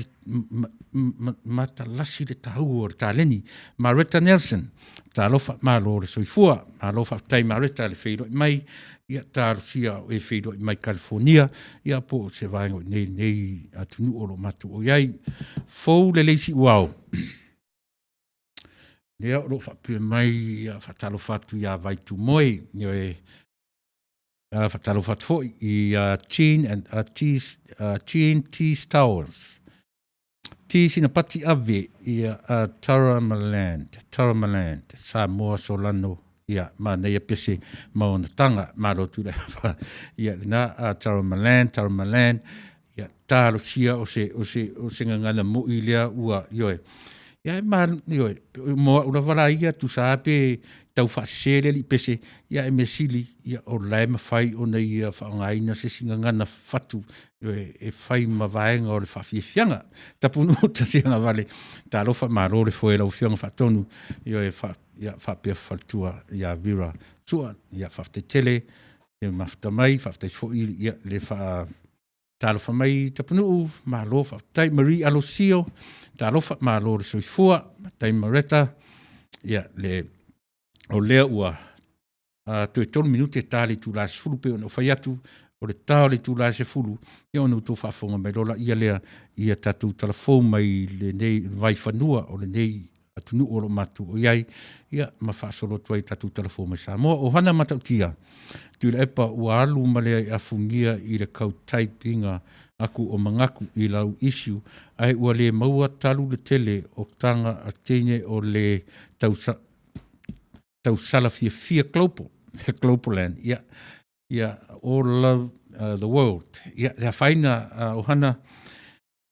mata lasi le tahau o le taleni Maretta Nelson ta lofa malo le soifua ma lofa tai Maretta le feiro mai ia ta sia e feiro mai California ia po se vai nei atunu o lo matu o iai fou le leisi wow. Lea o lo whapua mai whatalo whatu ia vai tu moe, io e whatalo whatu fo I Chin Tees Towers. Tees ina pati ave I Tauramaland, Samoa Solano, ia ma nei pese maona tanga, maro Tuila'epa, ia na Tauramaland, ia taro sia o se ngangana mo I lea ua, ioe. Ia man yo mo ora wala ia tu sape tau fasele li pese ia mesili ia o lai mafai o nei fa ngai na se singa ngana fatu e fai mavaenga o le fafianga tapunu ta singa vale ta lo fa maro le foi la fianga fatonu yo e fa ia fa pe fatua ia vira sua ia fa tele e mafta mai fa fo ia le fa talo fa mai tapunu malo fa tai Marie Alosio talo fa malo le soifua tai Maretta ia le o lea ua tu 3 minute tali tu la sfulu pe no faiatu o le tali tu la sfulu ia no to fa fonga mai lola ia lea ia tatu telefon mai le nei vai fanua o le nei atunu o lo matu o iai ia ma fa solo tu tatu telefon mai Samoa o hana matautia Tuila'epa ua alu male afungia I le kau taipinga aku o mangaku I lau issue ai ua le maua talu le tele o tanga a teine o le tausala fia global land ia all love the world ia le faina o hana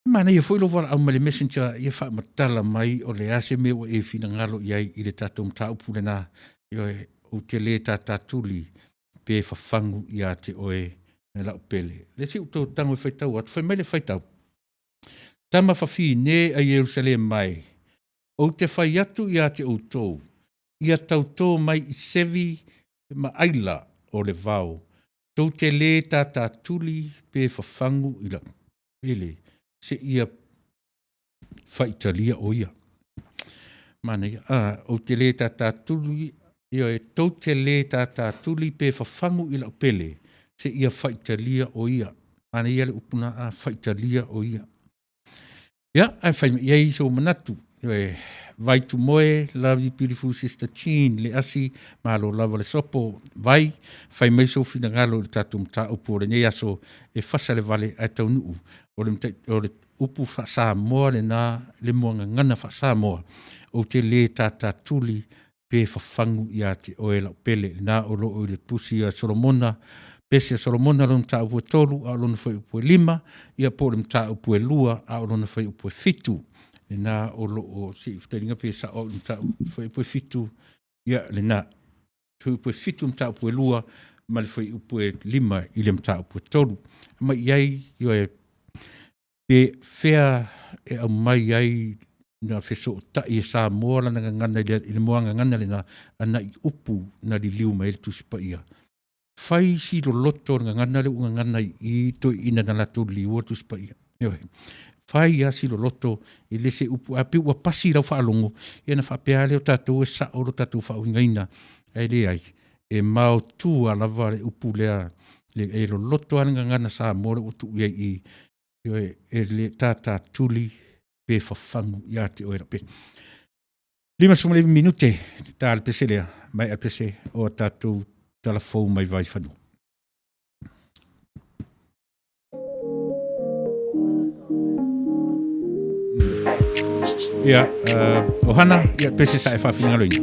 mana ia foi lo au male messenger ia fa matala mai o le ase me o e fina ngalo iai I le tatou mtau pulena io o te le tatatuli pe fafangu ia te oe me la pele le si uto tango faitau at foi mele faitau tama fafi ne a Jerusalem mai o te fai atu ia te outou ia tautou mai I sevi ma aila o le vau tau te le tatatuli pe fafangu I la pele se ia faitalia o ia mana ia o te le tatatuli ia e tau te le tatatuli pe fafangu I la pele se ia faitalia o ia mana ia le upuna a faitalia o ia ia ai fai ia iso manatu ia vai tu moe love you beautiful sister Chin le asi malo lava le sopo vai fai mai so fina ngalo le tatu mta upu le nei aso e fasa le vale ai tau nuu o le upu fa Samoa le na le moanga ngana fa Samoa o te le tatatuli pe fafangu ia te oe la pele na o lo o le pusi a Solomona pese Solomona lo mta upu tolu a lo na fai upu 5 ia po le mta upu 2 a lo na fai upu 7 na o lo o si fteringa pe sa o mta fai upu 7 ia le na tu upu 7 mta upu 2 ma le fai upu 5 I le mta upu tolu ma iai io e pe fea e au mai ai na feso ta I Samoa na ngana I le moanga ngana le na ana I upu na li liu mai le tusipa ia. Fai si lo loto ngana le unga ngana I to ina na lato liu tusipa ia. Whai a silo loto I le se upu a piu a pasi lau whaalongo e na whapea leo tātou e sa oro tātou whaungaina ai le ai e mau tū a lava le upu lea le e lo loto anga ngana sa more utu i e le tata tuli pe whawhangu i ate oera pe. 5 minute ta al pese lea mai al pese o tātou talafou mai vai whanu. Ia, ohana, ia pese sa e whawhinga loina.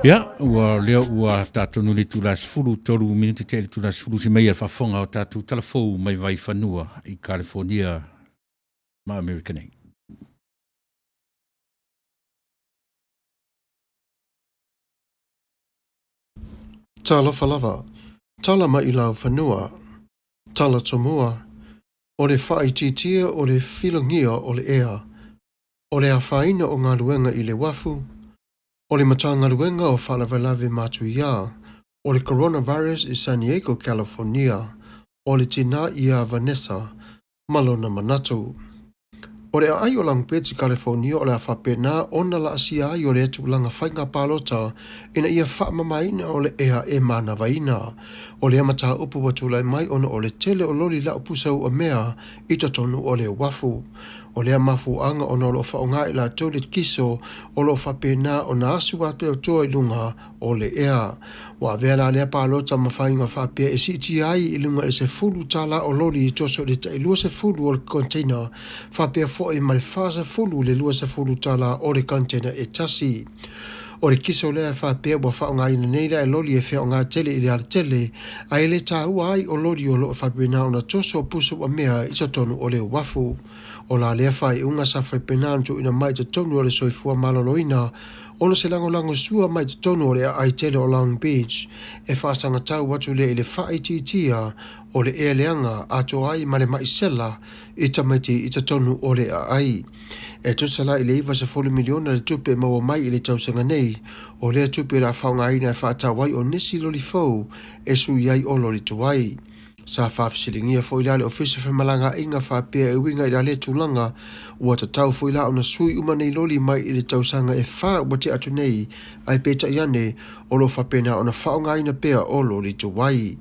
Ia, ua leo ua tātou nuli tulas fulu toru minute tele tulas fulu si meia whafonga o tātou talafou mai vai whanua I California ma Americanei. Tala whalava, tala mai lau whanua, tala tomua, o le whaititia o le whilangia o le ea, o le awhaina o ngā ruenga I le wafu, o le matanga ruenga o whalawalawe matu ia, o le coronavirus I San Diego, California, o le tina ia Vanessa, malona manatu. O le ai o lang peti California o le a whapena ona la asia ai o le atu langa whainga palota ina ia whaamamaina o le ea e mana vaina. O le amata upu watu lai mai ona o le tele o lori la upusau o mea i tonu o le wafu. O le amafu anga ona o lo whaonga i la tole kiso o lo whapena o na asu ape o toa i lunga o le ea. Wa vera le palota ma whainga whapea e si ti ai i lunga e se fulu tala o lori i toso le ta i lua se fulu o le container whapea fo e mare fasa fulu le lua se fulu tala o le container e tasi. O le kiso lea whapea wa whaonga ina neila e lori e whaonga tele i le ar tele a e le tāua ai o lori o lo whapena o na toso o pusu a mea i tonu o le wafu. O la lea whai unga sa whapena antu ina mai te tonu o le soifua maloloina ono se lango sua mai te tonu o le ai tele o Long Beach e whaasanga tau watu le i le whai titia o le ea leanga ato ai ma le maisela i tamaiti i te tonu o le ai. E tusala i le iwa se 40 miliona le tupe maua mai i le tausanga nei o le tupe la whaonga ina e whaatawai o nesi loli fau e sui ai o loli tuai. Sa whafisilingia fo ila le ofisa whamalanga inga whapea e winga ila le tūlanga ua ta tau fo ila ona sui umanei loli mai i le tausanga e wha wate atu nei ai peta iane o lo whapena ona whaonga ina pea o loli tuai.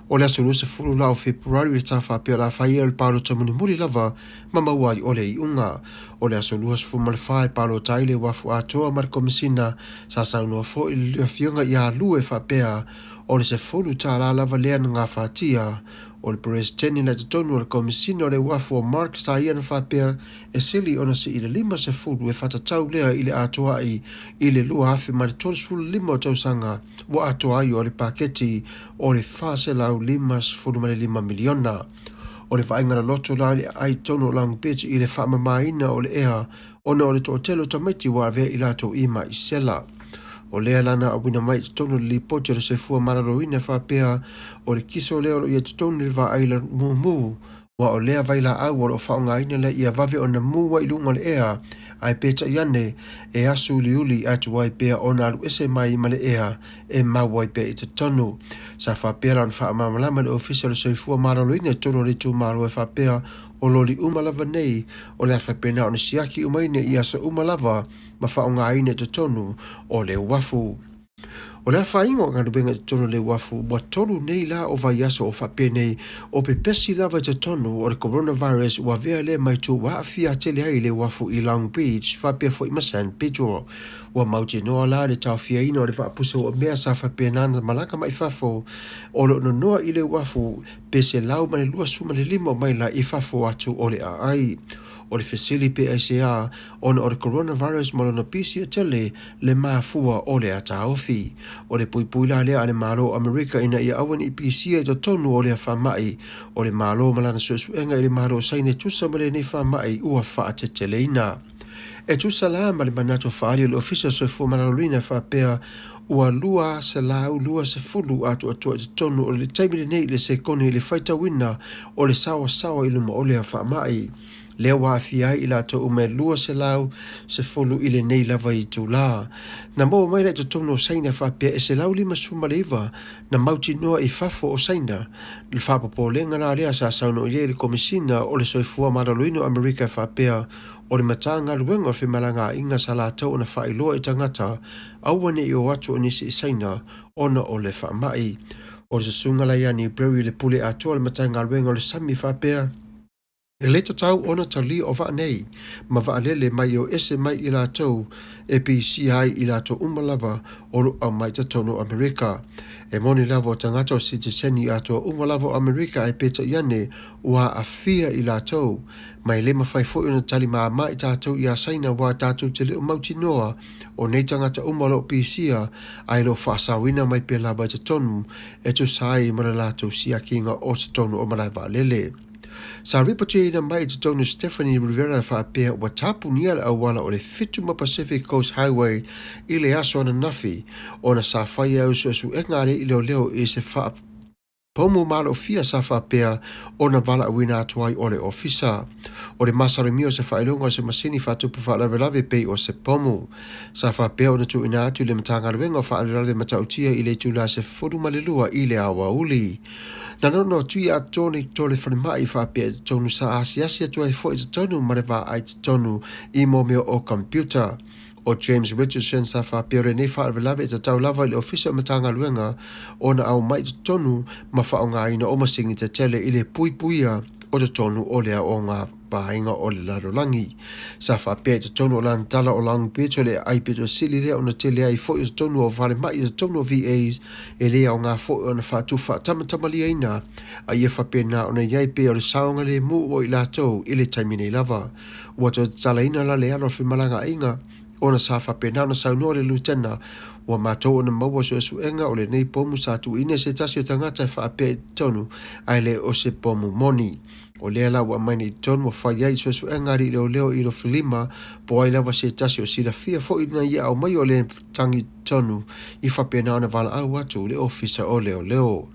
O le asuru se furu lao Februari le ta whapea la whaia le palo tamuni muri lava mamawai o le iunga. O le asuru se furu malwhae palo tai le wafu atoa marikomisina sa saunua fo i le fionga i a lue whapea o le se furu ta la lava lea na ngā whatia. O le presidenti na te tonu o le komisina o le wafu o Mark sa ia na whapea e sili ona se i le 5 se furu e whatatau lea i le atoa i le lua hafe ma le 25 o tausanga wa atoa i o le paketi o le fase lau 5 miliona. O le whaingara loto la le ai tonu o Long Beach i le whaamamaina o le ea ona o le tootelo tamaiti wa vea i lato ima i sela. O lea lana a wina mai tonu li pote le se fua mararoina whapea o le kiso leo lo ia tonu le wa aila mumu wa o lea vaila au o lo whaonga ina le ia vave o na mua i lunga le ea ai peta iane e asu liuli atu wai pea o na alu ese mai ma le ea e mawai pea i te tonu. Sa whapea lan whaamamalama le ofisa le se fua mararoina tonu le tu maro e whapea o loli umalava nei o le whapena o na siaki umaine i asa umalava ma whaonga ina te tonu o le wafu. O le whaingo ngā rubenga te tonu le wafu wa tonu nei la o vai aso o whapene o pe pesi lava te tonu o le coronavirus wa vea le mai tu wa afia tele ai le wafu i Long Beach whapea fo ima San Pedro wa mauti noa la le tau fia ina o le whaapuso o mea sa whapena na malaka mai whafo o lo no noa i le wafu pese lau ma le lua suma le 5 mai la i whafo atu o le ai. O le fesili PACA ona o le coronavirus malona pisi a tele le mafua o le ataofi. O le puipui la lea ale malo Amerika ina ia awan i pisi to tonu o le whamai o le malo malana suesuenga i le malo saine tusa male nei whamai ua wha teteleina. E tusa la male manato whaari o le ofisa soifua malalolina whapea ua lua se lau lua se fulu atu atua te tonu o le taimile nei le se kone le whaita wina o le sawa sawa iluma o le whamai. Lea wa afiai ila to ume lua se lau se fulu ile nei lava i tula. Na mo mai le to tono saina whapea e se lau 5 suma leiva na mauti noa i whafo o saina. Le whapapo lenga na lea sa sauno i le komisina o le soifua maraloino Amerika whapea o le matanga luenga o whimalanga inga sa la tau na whailoa i tangata awane i o atu o nisi i saina ona o le whamai. O le sasunga la iani brewi le pule atua le matanga luenga o le sami whapea e leta tau ona tali o vaa nei, ma vaa lele mai o ese mai i la tau e PCI i la tau umalava o au mai ta tono Amerika. E moni lava o tangata o citizeni a toa umalava o Amerika e peta iane ua afia i la tau. Mai le mawhai fo ona tali maa mai tātou i a saina wa tātou te leo mauti noa o nei tangata umalo o PCI ai lo whaasawina mai pe lava ta tonu e tu sai mara la tau siakinga o ta tonu o malai vaa lele. Sa ripoti ina mai te tonu Stephanie Rivera whaapea wa tapu nia le awala o le Fituma Pacific Coast Highway i le aso ana nafi o na sa whai au su e ngare i leo leo i se Paumu malo fia sa whapea o na wala awina atuai o le ofisa. O le masaremio se whaelonga se masini whatupu whaalawe pei o se pomu. Sa whapea o na tu ina atu le matanga luenga o whaalawe matautia i le tula se furu malelua i le awa uli. Na nono tui a tōni tōle whanemai whapea tonu sa asiasi atuai fo i tonu marewa ai tonu i momeo o computer. O James Richardson sa whapea re whaalawe te tau lava i le ofisa matanga luenga o na au mai tonu ma whaonga ina o masingi te tele i le puipuia o te tonu o lea o ngā pahinga o le larolangi. Sa whapea te tonu o lan tala o lang peto le ai peto sili lea o na te lea i fo i te tonu o whare mai i te tonu o VAs e lea o ngā fo o na whatu whatamatamalea ina a ia whapea na o na iai pe o le saonga le mu o i latou i le taimine lava. Ua to tala ina la le alo whimalanga inga ona sa whapena na saunua le lutena wa mātou ona maua suenga o le nei pomu sa tu ine se tasi o tangata whaapea tonu ai le o se pomu moni. O lea la wa maini tonu wa whaiai suenga ri leo leo i lo filima po ai lawa se tasi o sila fia fo ina ia au mai o le tangi tonu i whapena ona wala au atu le ofisa o leo leo.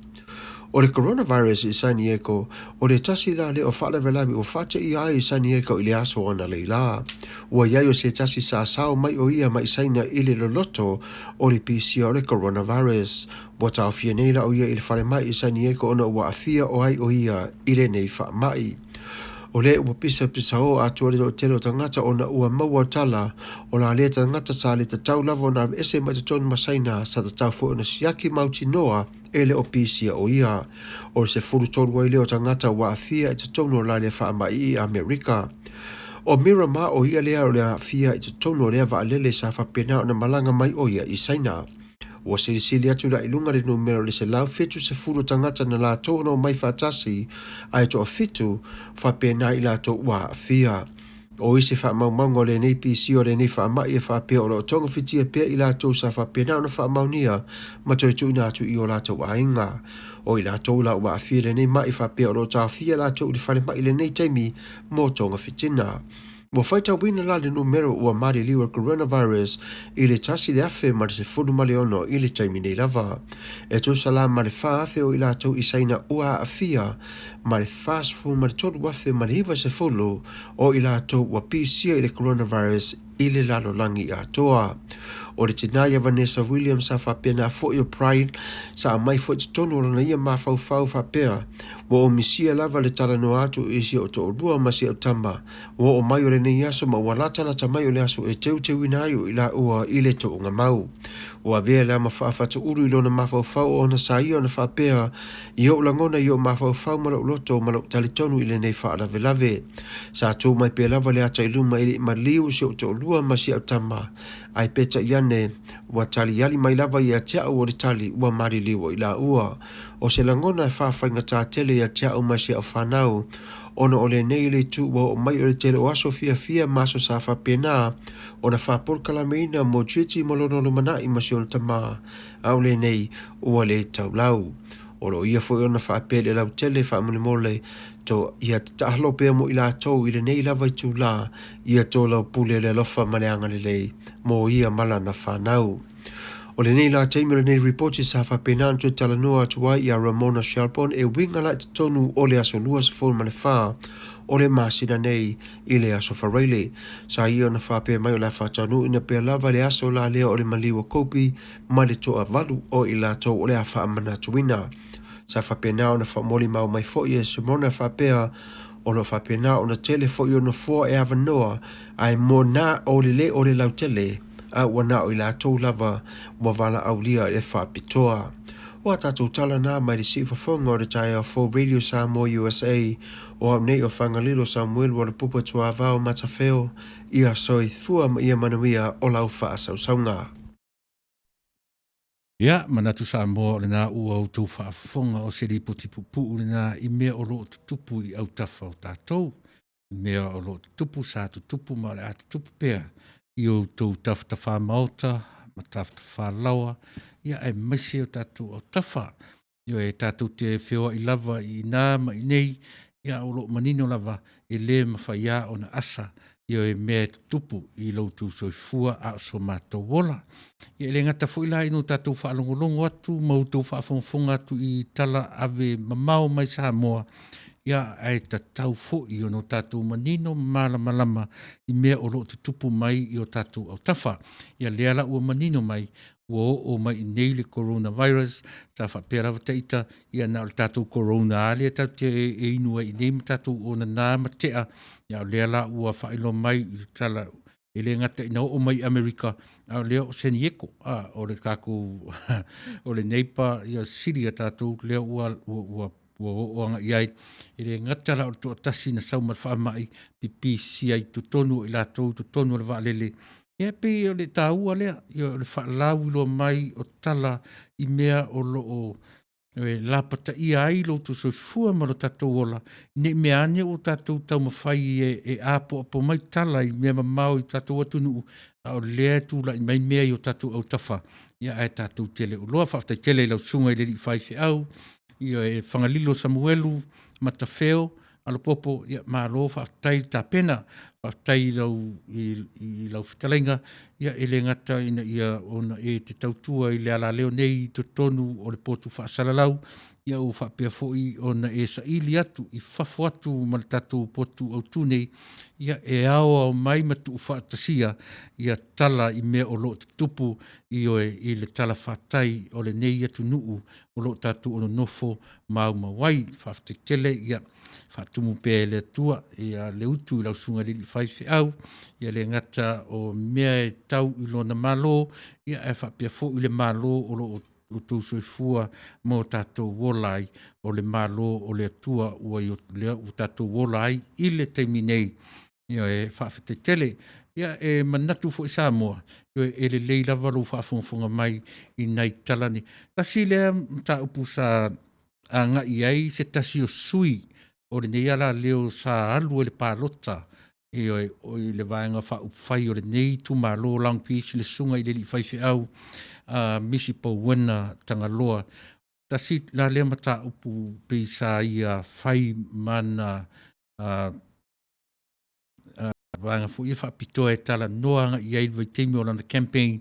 O le coronavirus i San Diego, o le tasi la le o whaalawe o whata i ai i San Diego i le aso ona le la. Ua iai o se tasi sa sao mai o ia mai saina i le loloto o le PC o le coronavirus. Ua tau fia neila o ia i le whare mai i San Diego ona ua afia o ai o ia i le nei wha mai. O le ua pisa o atua le o telo tangata o na ua maua tala o la le tangata sa le tatau lava o na ese mai te tonu masaina sa tatau fo o na siaki mauti noa e le o pisia o ia. O se furu tonu wai le o tangata ua afia e te tonu o la le wha mai i Amerika. O Miramar o ia lea o le afia e te tonu o lea wa alele sa whapena o na malanga mai o ia i saina. Ua sirisili atu la ilunga le numero le se lau fitu se furu tangata na la tono mai whatasi ai to fitu whapena i la to ua afia. O isi wha maungo le nei PC o le nei wha mai e whapea o lo tonga fitia pia i la to sa whapena o na wha maunia ma toi tu ina atu i o la to wainga. O i la to la ua afia le nei mai whapea o lo ta afia la to i whare mai le nei taimi mo tonga fitina. Mo whaita wina la le numero ua mari liwa coronavirus i le tasi le afe ma se funu male ono i le taimi nei lava. E to sala ma le wha afe o i la tau i saina ua afia ma le fast food ma le toru afe ma le hiva se fulu o i la tau ua pisia i le coronavirus i le lalo langi a toa. O le tinaya Vanessa Williams sa whapea na fo i o Pride sa mai fo i tonu o na ia mawhau whapea wa o misia lava le tala no atu i si o to o rua masi o tama wa o mai o le nei aso ma walata lata mai o le aso e teu teu ina ayo i la ua i le to unga mau. Ua vea la ma whaafata uru i lona mawhau o na sa ia o na whapea i o langona i o mawhau mara uloto mara tali tonu i le nei whaalawe lave. Sa tō mai pe lava le ata i luma i ma liu si o to o rua masi o tama ai peta iane ua tali yali mai lava i a tia o le tali ua mari liwa i la ua. O se langona e whawhainga tā tele i a tia o masi o whanau ona o le nei le tu wa o mai o le tele o aso fia maso sa whapena ona whapurkala meina mo tuiti mo lono mana i masi o tama au le nei ua le tau lau. O lo ia fo ona whapele lau tele whamune mole to ia tahalo pe mo ila tau i le nei lava i tu la ia to lau pule le lofa maneanga le lei mo ia mala na whanau. O le nei la teimi le nei reporti sa whapena anto tala noa atua i a Ramona Shelpon e winga la te tonu o le aso lua sa fōr mane wha o le masina nei i le aso whareile. Sa ia na whape mai o la whatanu ina pia lava le aso la lea o le maliwa kopi ma le toa valu o i la tau o le a whaamana tuina. Sa whapena o na whamoli mau mai fo i e Simona whapea o lo whapena o na tele fo i o na fua e avanoa ai mo na o le lau tele a wana o i la tau lava wa wala au lia e whapitoa. Wa tatou tala na mai le si whafonga o le tai a 4 Radio Samoa USA o au nei o whangalilo Samuel wa le pupa tua vao matawheo i a soi fua ma ia manuia o lau wha asausaunga. Ia, manatu Samoa le nā ua o tau whaafonga o se ripo tipupu le nā i mea o lo tupu i au tafa o tātou. I mea o lo tupu sa tupu ma le atu tupu pea i o tau tafta wha maota ma tafta wha laua. Ia e maisi o tātou o tafa. Ia e tātou te whioa i lava i nā ma i nei. Ia o lo manino lava e le mawhaia o na asa. Ia e mea tupu I loutu soifua a so mātou wola. Ia le ngata fo ila inu tātou whaalongolongo atu, mautou whaafonfonga atu I tala ave mamao mai Samoa. Ia ai tatau fo I ono tātou manino malama I mea o lo tupu mai I o tātou au tafa. Ia leala ua manino mai, o mai nei le coronavirus, ta whapera wataita, ia na o tātou corona ale, tau te e inua I nei tātou o na nā matea, ia o leala ua whailo mai I tala, e le ngata ina o mai Amerika, a leo o Senieko, o le kako, o le neipa, ia Siria tātou, leo ua o anga iai, e le ngata la o to tasi na saumar whaamai, pipisi ai tutonu I lātou, tutonu le waalele. Ia pe o le tāua lea, ia o le whaalau ilo mai o tala I mea o lo o lapata ia ai lo tu soifua ma lo tātou ola. Ne mea ane o tātou tau mawhai e apo mai tala I mea mamau I tātou atunu o lea tūla I mai mea I o tātou au tafa. Ia ai tātou tele o loa whaftai tele lau sunga I le li whai se au. Ia e whangalilo Samuelu, matawheo, alopopo, ia mālo whaftai tā pena, whaftai lau I lau whitalenga, ia ele ngata ina ia ona e te tautua I le ala leo nei to tonu o le potu whaasalalau, ia o whapea foi ona e sa ili atu, I whafo atu ma le tātou potu au tūnei, ia e aoa o mai matu whaatasia, ia tala I mea o lo te tupu, I le tala whatai o le nei atu nuu, o lo tātou ono nofo mau mawai, whafte tele, ia whatumu pē le tua, ia le utu I lau sunga li whaife au, ia le ngata o mea e tau I lona malo, ia e whapea fo I le malo o lo o tau soifua mo tātou wolai o le malo o le atua ua o tātou wolai I le teimi nei. Ia e whawhete tele, ia e manatu fo I Samoa, ia e le leila walu whaafonga mai I nei talani. Tasi lea mta upu sa anga iai se tasi o sui o le nei ala leo sa alu le pārota, ia o le vaenga whai o le nei tu malo Long Beach le sunga I le li whaife au, misi po wena tangaloa. Tasi la lea mata upu pisa ia whai mana vaenga fu ia whapitoa e tala noanga I ai teimi o lana campaign,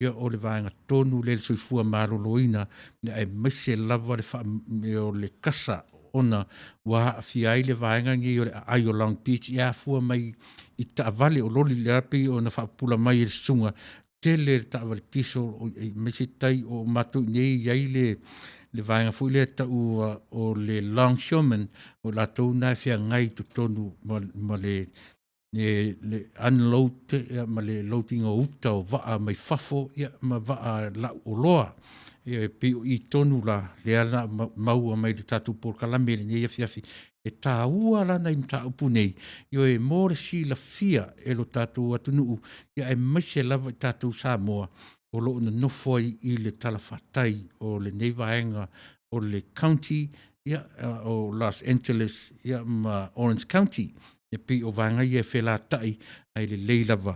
ia o le vaenga tonu le soifua maroloina, ia e mese lava le o le kasa ona wa fi ai le vaenga ngi o le ai o Long Beach, ia fua mai I taavale o loli le api o na whapula mai le sunga, tele taavale tiso o mese tai o matu nei iai le vaenga fu le tau o le longshoreman o la tau na fia ngai tu tonu ma le unload ma le loading o uta o vaa mai fafo ia ma vaa la o loa ia pe I tonu la le ana maua mai le tatu por kalame le nei afiafi e tāua lana I mta upu nei ia e more si la fia e lo tatu atunuu ia e maise lava I tatu Samoa o lo na nofo I le talawhatai o le nei vaenga o le county ia o Los Angeles ia ma Orange County e pi o vanga ia whela tai ai le leilava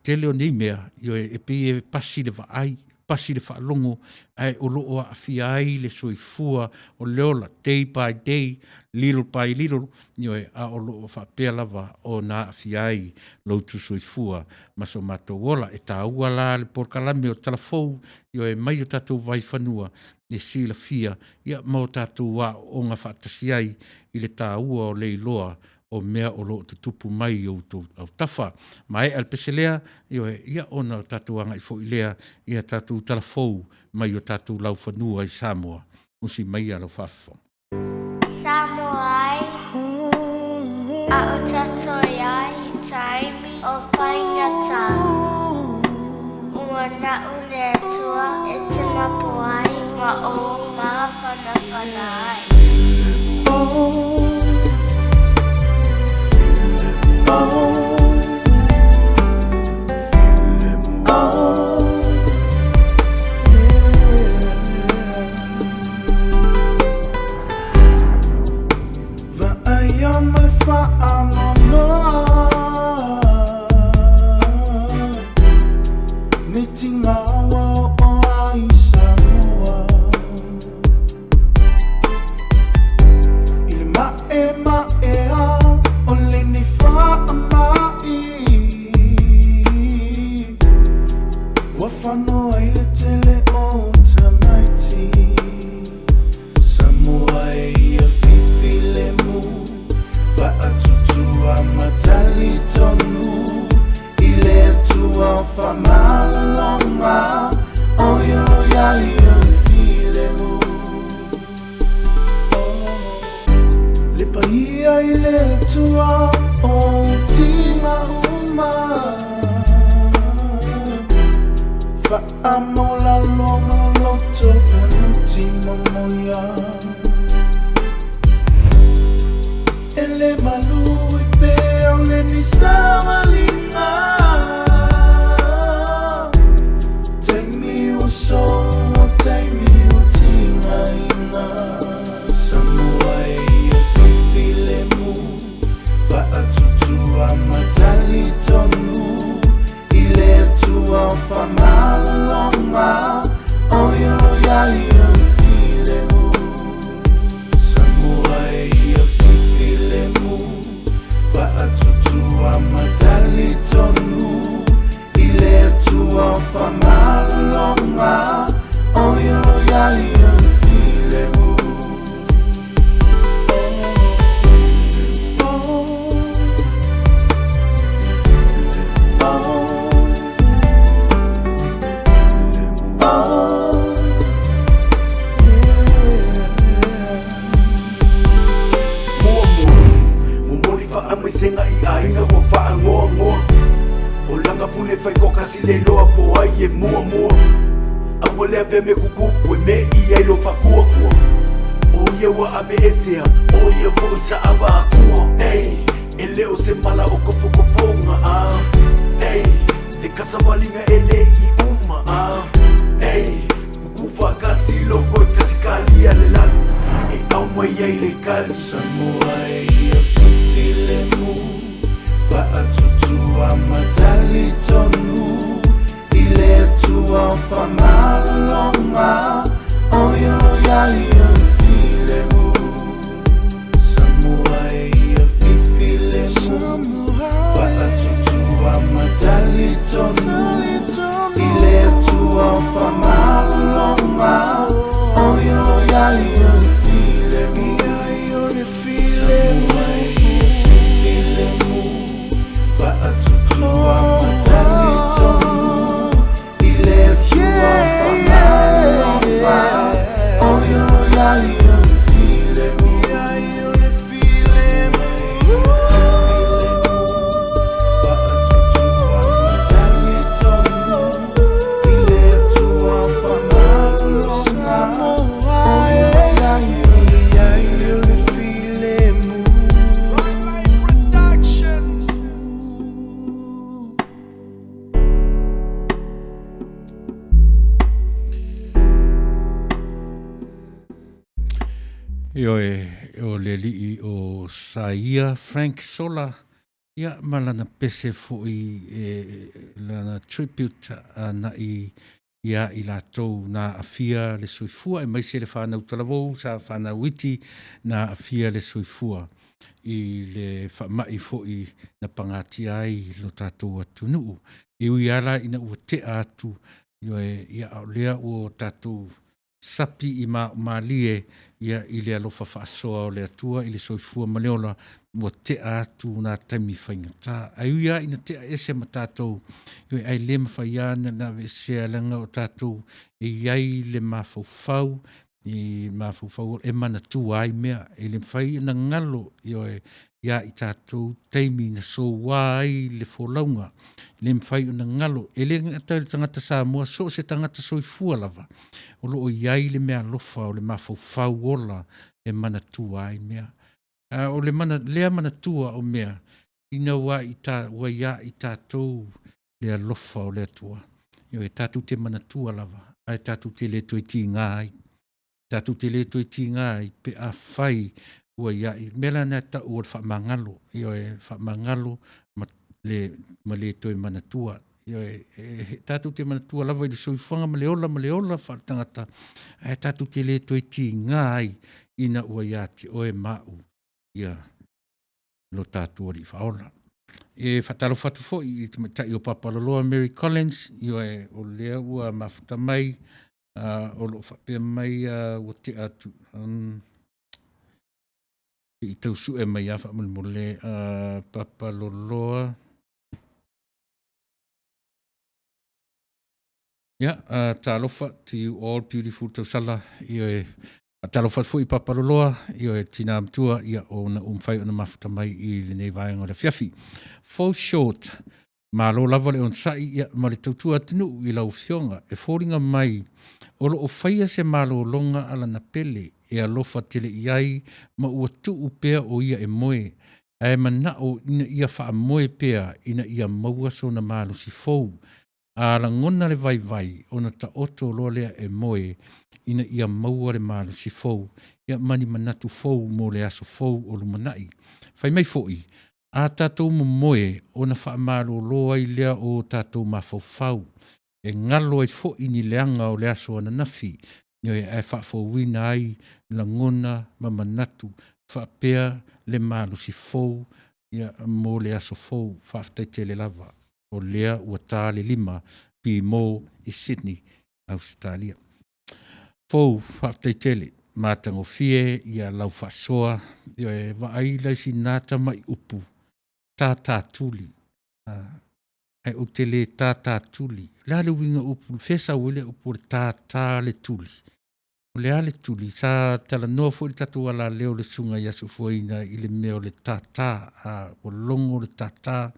tele o nei mea e pi e pasi le vaai pasi le whaalongo ai o loo a fia ai le soifua o leola day by day little by little a o loo whapea lava o na a fia ai loutu soifua maso mato wola e tā ua la le porkalame o talafou e mai o tātou vai whanua e sila fia ia mau tātou wa o ngā whaatasi ai I le tā ua o leiloa o mea o lo tutupu mai o tafa. Mai alpeselea, ia ona tātou anga I fo ilea, ia tātou talafou mai o tātou lau whanua I Samoa. Usi mai alo whafo. Samoa ai, a o tātou ai I taimi o whaingata. Ua na ule atua e te mapo ai, ma o maa whana ai. Ma e a, o le ni fa a mai tua o tina uma fa amola longa loto penultima moya ele malu ipe ole ni samalinga take me o so take me o tina ina Samoa Fa'atutua matali tonu ile tua famalonga oyo ya file mu Samoa ya file mu fa'atutua matali tonu ile tua famalonga oyo ya file mu Senga I ainga wa fa ngoa ngoa o langa pule fai ko kasi le loa po ai e mua mua a wole ave me kukupu me I ai lo fa kua kua o ye wa abe esea o ye vo sa ava kua ei ele o se mala o kofu kofonga ei le kasawalinga ele I uma ei kukufa kasi loko e kasi kali ale lanu e au mai ai le kali Samoa file mu fa'atutua matali tonu ile tua famalonga oyo ya file mu Samoa file mu fa'atutua matali tonu ile tua famalonga oyo ya file mu Fa'atutua matali tonu ile tua famalonga oyo ya file mu Fa'atutua matali tonu ile tua famalonga oyo ya file mu o le li'i o Saia Frank Sola ia malana pese fo'i lana tribute na ia I lātou na afia le soifua e maise le whanau talavou sa whanau witi na afia le soifua I le whamai fo'i na pangati ai lo tātou atunuu I ui ala ina ua te atu ia au lea o tātou sapi I malie ia I le alofa whaasoa o le atua I le soifua maleola ua te atu nā taimi whaingata. Ai ia ina te ese ma tātou ioi ai le mawhaiana na vesea langa o tātou iai le mafaufau I mafaufau e mana tu ai mea e le mwhai na ngalo ioi ia I tātou taimi na so wai le wholaunga le mwhai na ngalo e le tangata Samoa so se tangata soifua lava o loo iai le mea lofa o le mafaufau ola e mana tu ai mea o le mana lea mana tua o mea ina wa ia I tātou le alofa o le atua ioi tātou te mana tua lava ai tātou te le toi ti ngai tātou te le toi ti ngai pe a whai ua iai. Mela na ta ua whamangalo. Ioi whamangalo ma le toi manatua. Ioi tātou te manatua lawa I le soifanga ma le ola whaatangata. Tātou te le toi ti ngai ina ua iati oe mau. Ia lo tātou ori whaola. E whataro whatu fo I tai o papaloloa Mary Collins. Ioi o lea ua mafuta mai o lo whapea mai o te atu. I tau su e mai a whamule papaloloa. Talofa to you all beautiful tausala. Talo fatu i papaloloa, i tina amtua, ia o na umwhai o na mafuta mai i le nei vaenga o le fiafi. Fall short, ma lo lava le on sai, ia ma le tautua tinu i lau fionga, e fōringa mai, o lo o whaia se malo longa ala na pele, e alofa tele iai, ma ua tu upea o ia e moe, e mana o ina ia wha moe pea, ina ia maua so na malo si fou, a la ngona le vai, o na ta oto lo lea e moe, ina ia maua le malo si fou, ia mani manatu fou mo le aso fou o lumanai. Fai mai foi, a tātou mo moe o na wha malo loa i lea o tātou mafau fau, e ngalo ai fo ini leanga o le aso ana nafi, nio e wha fau wina ai la ngona ma manatu, wha pea le malo si fou, ia mo le aso fou, wha ftaite le lava, o lea ua tā le 5 pi mo i Sydney, Australia. Fou whaafteitele, mātango fie, ia lau whasoa, ia e waaila si nāta mai upu, tātā tuli, e utele tātā tuli, le winga upu, whesa wile upu le tātā le tuli, le ale tuli, sa tala noa fo le tatu ala leo le sunga ia sufoina i le meo le tātā, o longo le tātā,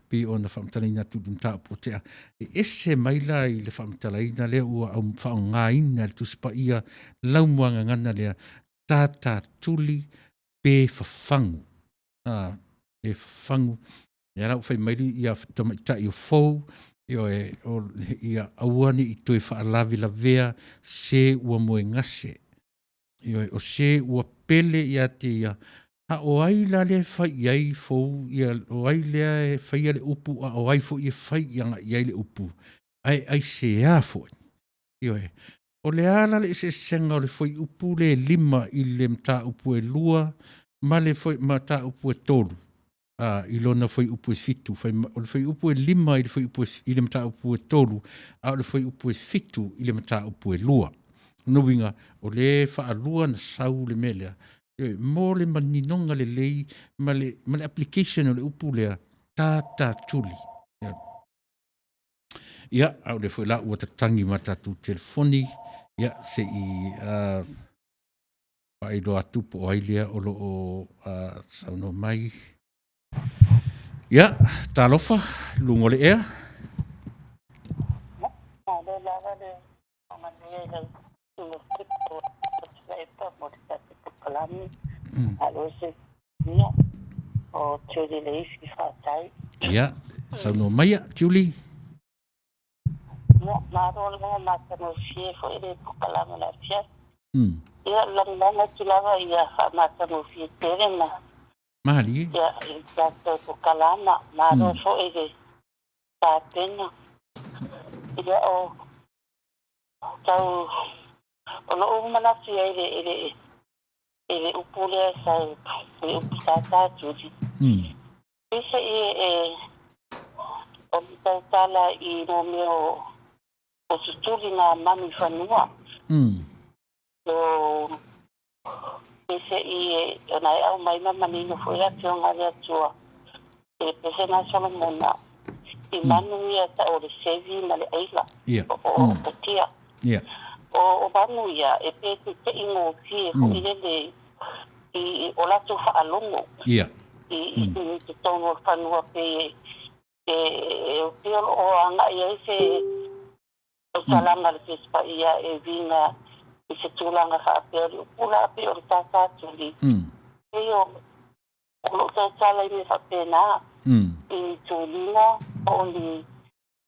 pi ona whamtalaina tudum tā potea. E ese maila i le whamtalaina lea ua au whaongaina le tuspa ia laumuanga ngana lea tātā tuli pe whafangu. Pe whafangu. Ia rau whai maili ia tamaitai o fou, ia auani i toi whaalavi la vea se ua moe ngase. O se ua pele ia te ia a o ai la le fai iai fou, ia o ai lea e fai ale upu, a o ai fo ia fai ianga iai le upu. Ai se a fo. O le ala le se senga o le fai upu le 5 i le mta upu e 2, ma le fai mta upu e 3. I lona fai upu e 7. O le fai upu e 5 i le fai upu i le mta upu e 3, a o le fai upu e 7 i le mta upu e 2. No winga, o le fa alua na sau le melea, mo le maninonga le lei, ma le application o le upu lea, tātā tuli. Ia, au le fwela ua tatangi ma tātou telefoni, ia, se i paedo atupo o ailea o lo o sauno mai. Ia, tālofa, lungo le ea. O Tuila'epa whātai. Ia, sauno maia, Tiuli. Nā rōle mga mātano fie fo ere pukalama la fia. Ia langonga ki lava ia mātano fie tere na. Mahali e? Ia i tātou pukalama. Nā rō fo ere tātena. Ia o tau o lo umana fia ere upulea sai ere upu tātā tūri. Pisa o tau tala i no meo o tuturi na mami whanua. So, pese o nai au mai mamani no fuera te o ngare atua. Pese na Solomona, i manu ia ta o le sevi ma le aila. O tia. O manu ia, e pese te ingo fie fu i lele o latu whaalongo. I te tono whanua pe o piolo o anga ia se o salanga le pespa ia e vina i se tūlanga whaapea o pula pe o tātā tūri. E o lo te tala i me whapea nā i tūlinga o li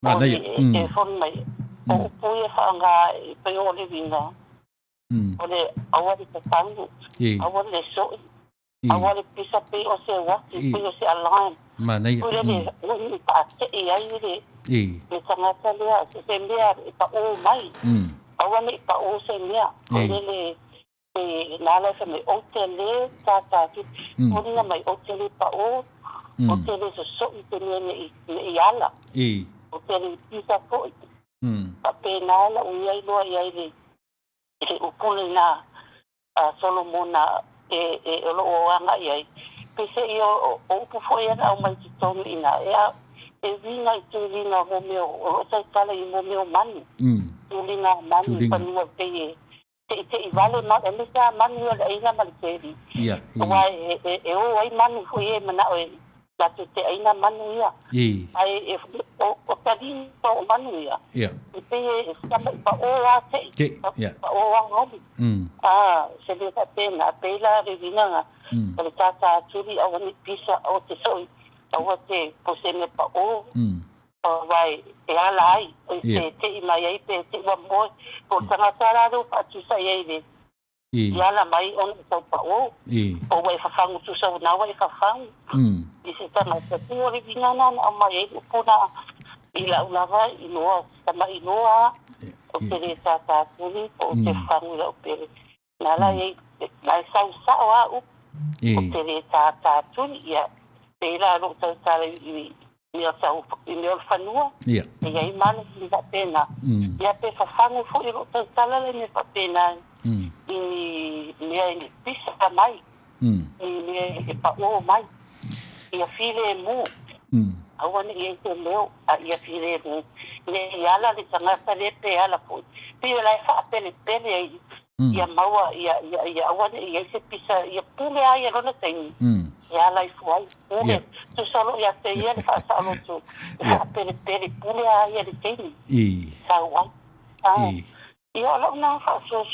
e whon mai o upui e whaanga i pe o le vina o le awari te tangu awari le soi awari pisa pe o se waki pe o se alain pule le uni pa te i ai le me tangata lea se mea i pa o mai awani i pa o se mea pule le nala se me o te le tata ki pule mai o te le pa o te le se soi te mea i ala o te le pisa po pa pe nala u iai loa iai le upule na Solomona e lo o anga iai pese i o upu foi ana au mai te tonu ina e vina i tu vina mo meo o sai tala i mo meo mani tu lina mani panua pe te vale ma e misa manu e ina malteri. Ia. Wa e o ai manu foi e mana o la te ina manu ia. Ai e o tadi o manu ia. Ia. Pe e sama pa o a te. Pa o a ngobi. Se le ta pena pe la revina o tata turi o ni pisa o te soi. O te posene pa o. Vai e ala ai te mai ai te wa mo ko tanga sara do pa tu sai ai de ya la mai on to pa o wai fa fangu tu so na wai fa fangu isi tanga te tu ri bina na mai ai puna ila ula vai ino tama inoa o te re ta turi o te fangu la pe na la ai la sa wa o te re ta turi ya pe la ro ta i ia sau i mea whanua. Ia. E iai mana ki nga pena. Ia pe whawhangu fu i roto talale me pa pena. I mea i pisa mai. I mea i pa o mai. Ia whire mu. Awane i te leo a ia whire mu. Ne i ala le tangata le pe ala pu. Pio lai wha pele pele ai. Ia maua ia awane i se pisa ia pule ai a rona taini. Ya lai fuai pule tu solo ya te ia fa salo tu pere pule ya de teni sa wa io lo na fa so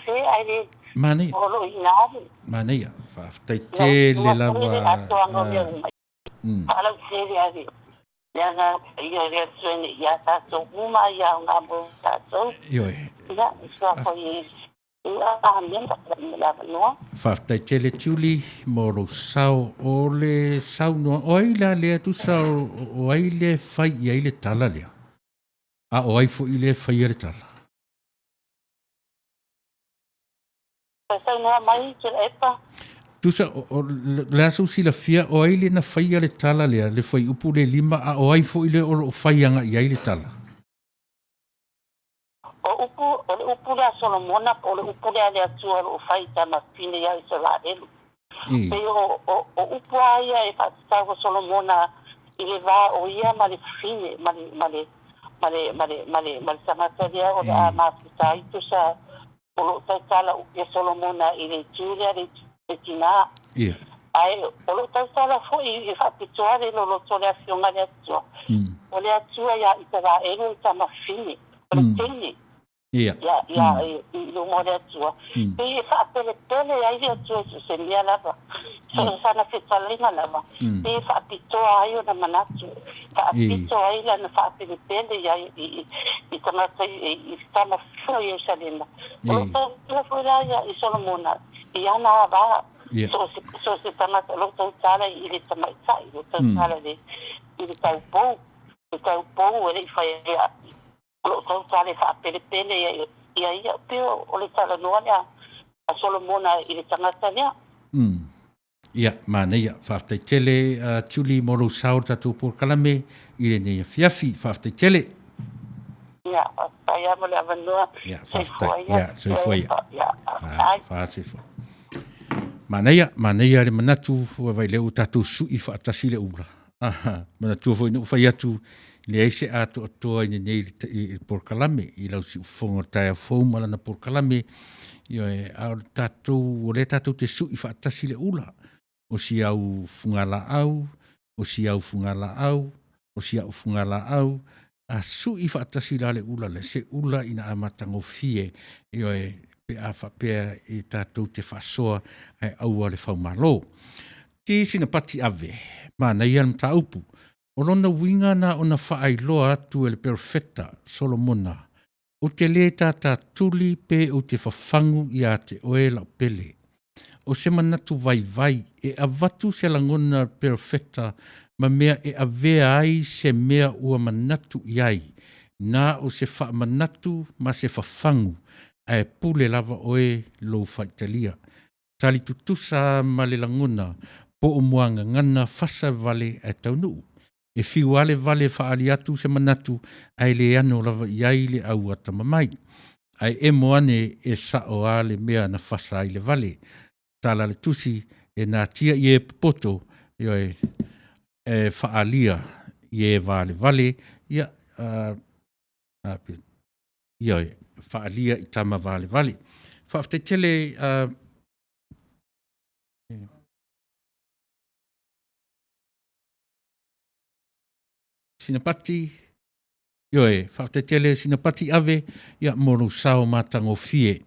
se ai de mani lo ina mani ya fa tai te le la wa ala se ya de ya na ia re tsene ya ta so uma ya na bo ta so yo ya so foi Whaftai tele tuli moro sau o le sau noa o ai la lea tu sau o ai le whai i ai le tala lea a o ai fo i le whai i le tala Sau noa mai Tuila'epa tu sa le aso si la fia o ai le na whai i le tala lea le whai upu le lima a o ai fo i le o whai anga i ai le tala o upu le Solomona o le upu le atua o fai tama fine ia i se la elu. Pe o upu aia e whaatau o Solomona i le wā o ia ma le fine, ma le tangata rea o le a māwhita i tu sa o lo tautala e Solomona i le tūrea le tina. Ai, o lo tautala fo i whaapitoare lo lo tole a fionga le atua. O le atua ia i te wā elu i tama fine, o le tene. Ia. I lo mo le atua. Pe e whaapele ai le atua se mea lava. So sana whetalinga lava. Pe e whaapitoa ai o na manatu. Whaapitoa ai la na whaapele ai i tangata i tama fua i Usalema. O lo tau fuera i Solomona. I ana awa. So se tangata lo tau tala i le tamaitai. Lo tau tala i le tau pou. Le tau pou e le i whaia lo tau tale fa pele ia pio o le tala noa lea a Solomona i le tangata lea. Ia, māneia, whaftai tele tuli moro sau tatu por kalame i le neia fiafi, whaftai tele. Ia, whaftai amo le avanua. Ia, whaftai, ia, soifua ia. Whaasifua. Māneia le manatu vai leu tatu sui whaatasi le ura. Manatu foi no fai atu le aise ato atoa i nei i por kalame i lau si ufonga taia fau malana por kalame i e au tatou o le tatou te sui whaatasi le ula o si au fungala au o si au fungala au o si au fungala au a sui whaatasi la le ula le se ula ina amatango fie i e pe a whapea i tatou te whasoa ai aua le whau malo ti sina pati ave mana ian ta upu o lona winga na ona whaailoa atu e le perfecta Solomona o te le tata tuli pe o te whawhangu i a te oela o pele o se manatu vai e avatu se langona perfecta ma mea e avea ai se mea ua manatu iai na o se wha manatu ma se whawhangu a e pule lava oe lo whaitalia tali tutusa ma le langona po o muanga ngana fasa vale e taunu. E fiu ale vale whaali atu se manatu ai le ano lava iai le au atamamai. Ai e moane e sao ale mea na fasa ai le vale. Tala le tusi e nā tia i e poto i e whaalia i e vale ia whaalia i tama vale. whaftetele sinapati, ioe, whaftetele sinapati ave, ia moru sao matango fie.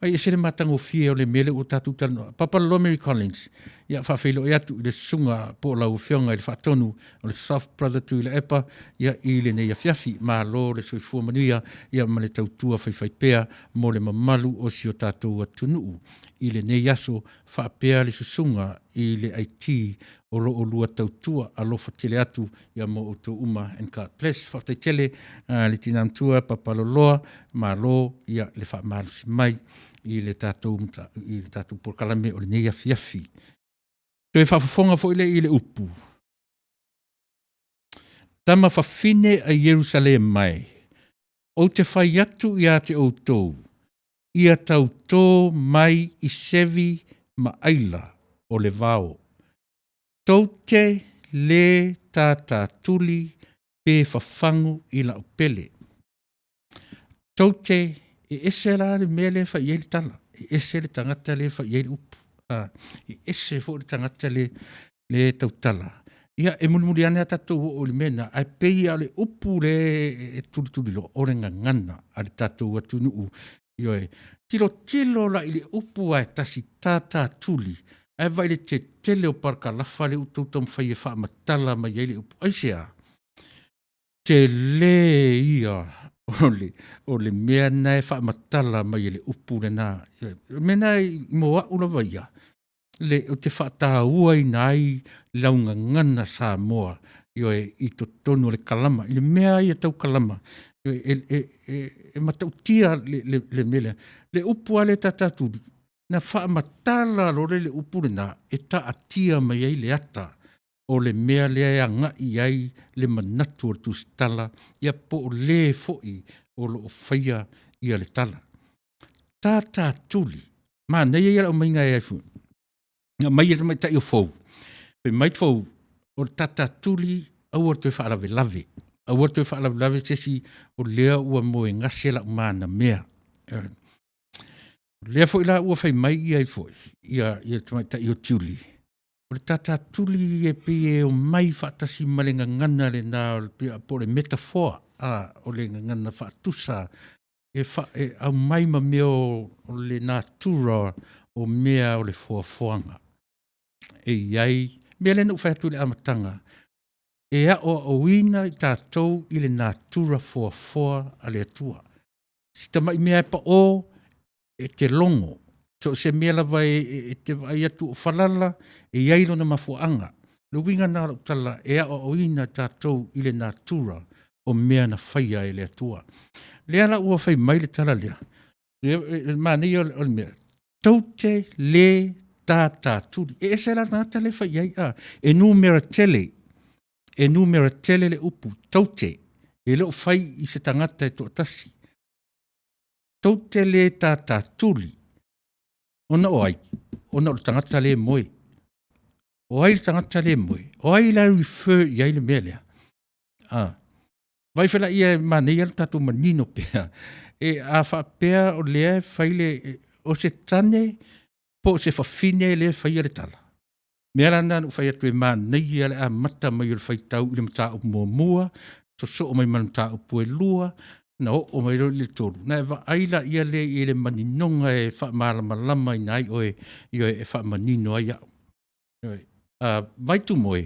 Ai e sere matango fie o le mele o tatu tano. Papa Lomery Collins, ia whawhilo e atu i le sunga po lau whionga i le whatonu o le South Brother Tuila'epa, ia i le nei a fiafi, ma lo le soifua manuia, ia ma le tautua whaiwhaipea, mo le mamalu o si o tātou atunuu. I le nei aso, whapea le susunga i le IT o lo o lua tautua a lo whatele atu, ia mo o tō uma and God bless. Whawhaitele le tinamtua, Papa Loloa, ma lo ia le whamalu si mai, i le tātou porkalame o le nei a fiafi. Toi whawhafonga fo i le upu. Tama whawhine a Jerusalem mai. O te whai atu i a te outou. Ia tau tō mai i sevi ma aila o le vao. Taute le tata tuli pe whawhangu i la upele. Taute e ese la le mele wha iei tala. E ese le tangata le wha iei upu. E ese fo le tangata le tautala. Ia e mulimuli ane atatou o le mena. Ai pei a le upu le tuli lo. O le ngangana a le tatou atunuu. Ioe, tilo la i le upu ai tasi tata tuli. Ai vai le te tele o parka lafa le utoutam whai e wha matala mai ei le upu. Aisea, te le ia o le mea nei wha matala mai le upu le nā. Mena i moa ula vaia. Le o te wha tā ua i nai launga ngana Samoa. Ioe i to tonu le kalama. I le mea i a tau kalama. E matau tia le mele. Le upu ale tataturi. Na wha matala lore le upu le nā. E ta atia mai ei le ata. O le mea lea ea ngai ai le manatu o tu stala. Ia po o le foi o lo o whaia ia le tala. Tatatuli. Ma nei ea o mainga e fu. Nga mai e mai tai o fau. Pe mai fau o tatatuli au o te wha alawe lave. Au o te wha alawe lave sesi o lea ua moe ngase la umana mea. Lea fo ila ua whai mai ia i fo. Ia te mai tai o tiuli. O le tatatuli e pe o mai whaatasi malenga ngana le nā po le metafoa o le ngana whaatusa e au mai ma mea o le natura o mea o le foafoanga. E iai, mea le nuk whaatu le amatanga. E a o wina i tātou i le natura foafoa a le atua. Si tamai mea e pa o e te longo. So se mea lawa e te vai atu o whalala e iailo na mafuanga. Le winga nā tala e a o ina tātou i le natura o mea na whaia e le atua. Lea la ua whai mai le tala lea. Mā nei o le mea. Taute le tāturi. E ese la nāta le whai ai a. E numera tele. E numera tele le upu. Taute. E leo whai i se tangata e tō tasi. Taute le tāturi. Ona o ai. Ona o tangata le moe. O ai le tangata le moe. O ai la refer i ai le mea lea. Vai whela ia manei ala tatu manino pia. E a wha pia o lea whaile o se tane po se whawhine lea whaia le tala. Mea rana nu whaia tue manei ala a mata mai o le whaitau i le mata o mua. So o mai mata o pue lua. Na o mai roi le tolu. Na eva aila ia le i le maninonga e wha malama i nai oe i e wha manino ai au. Vai tu moe,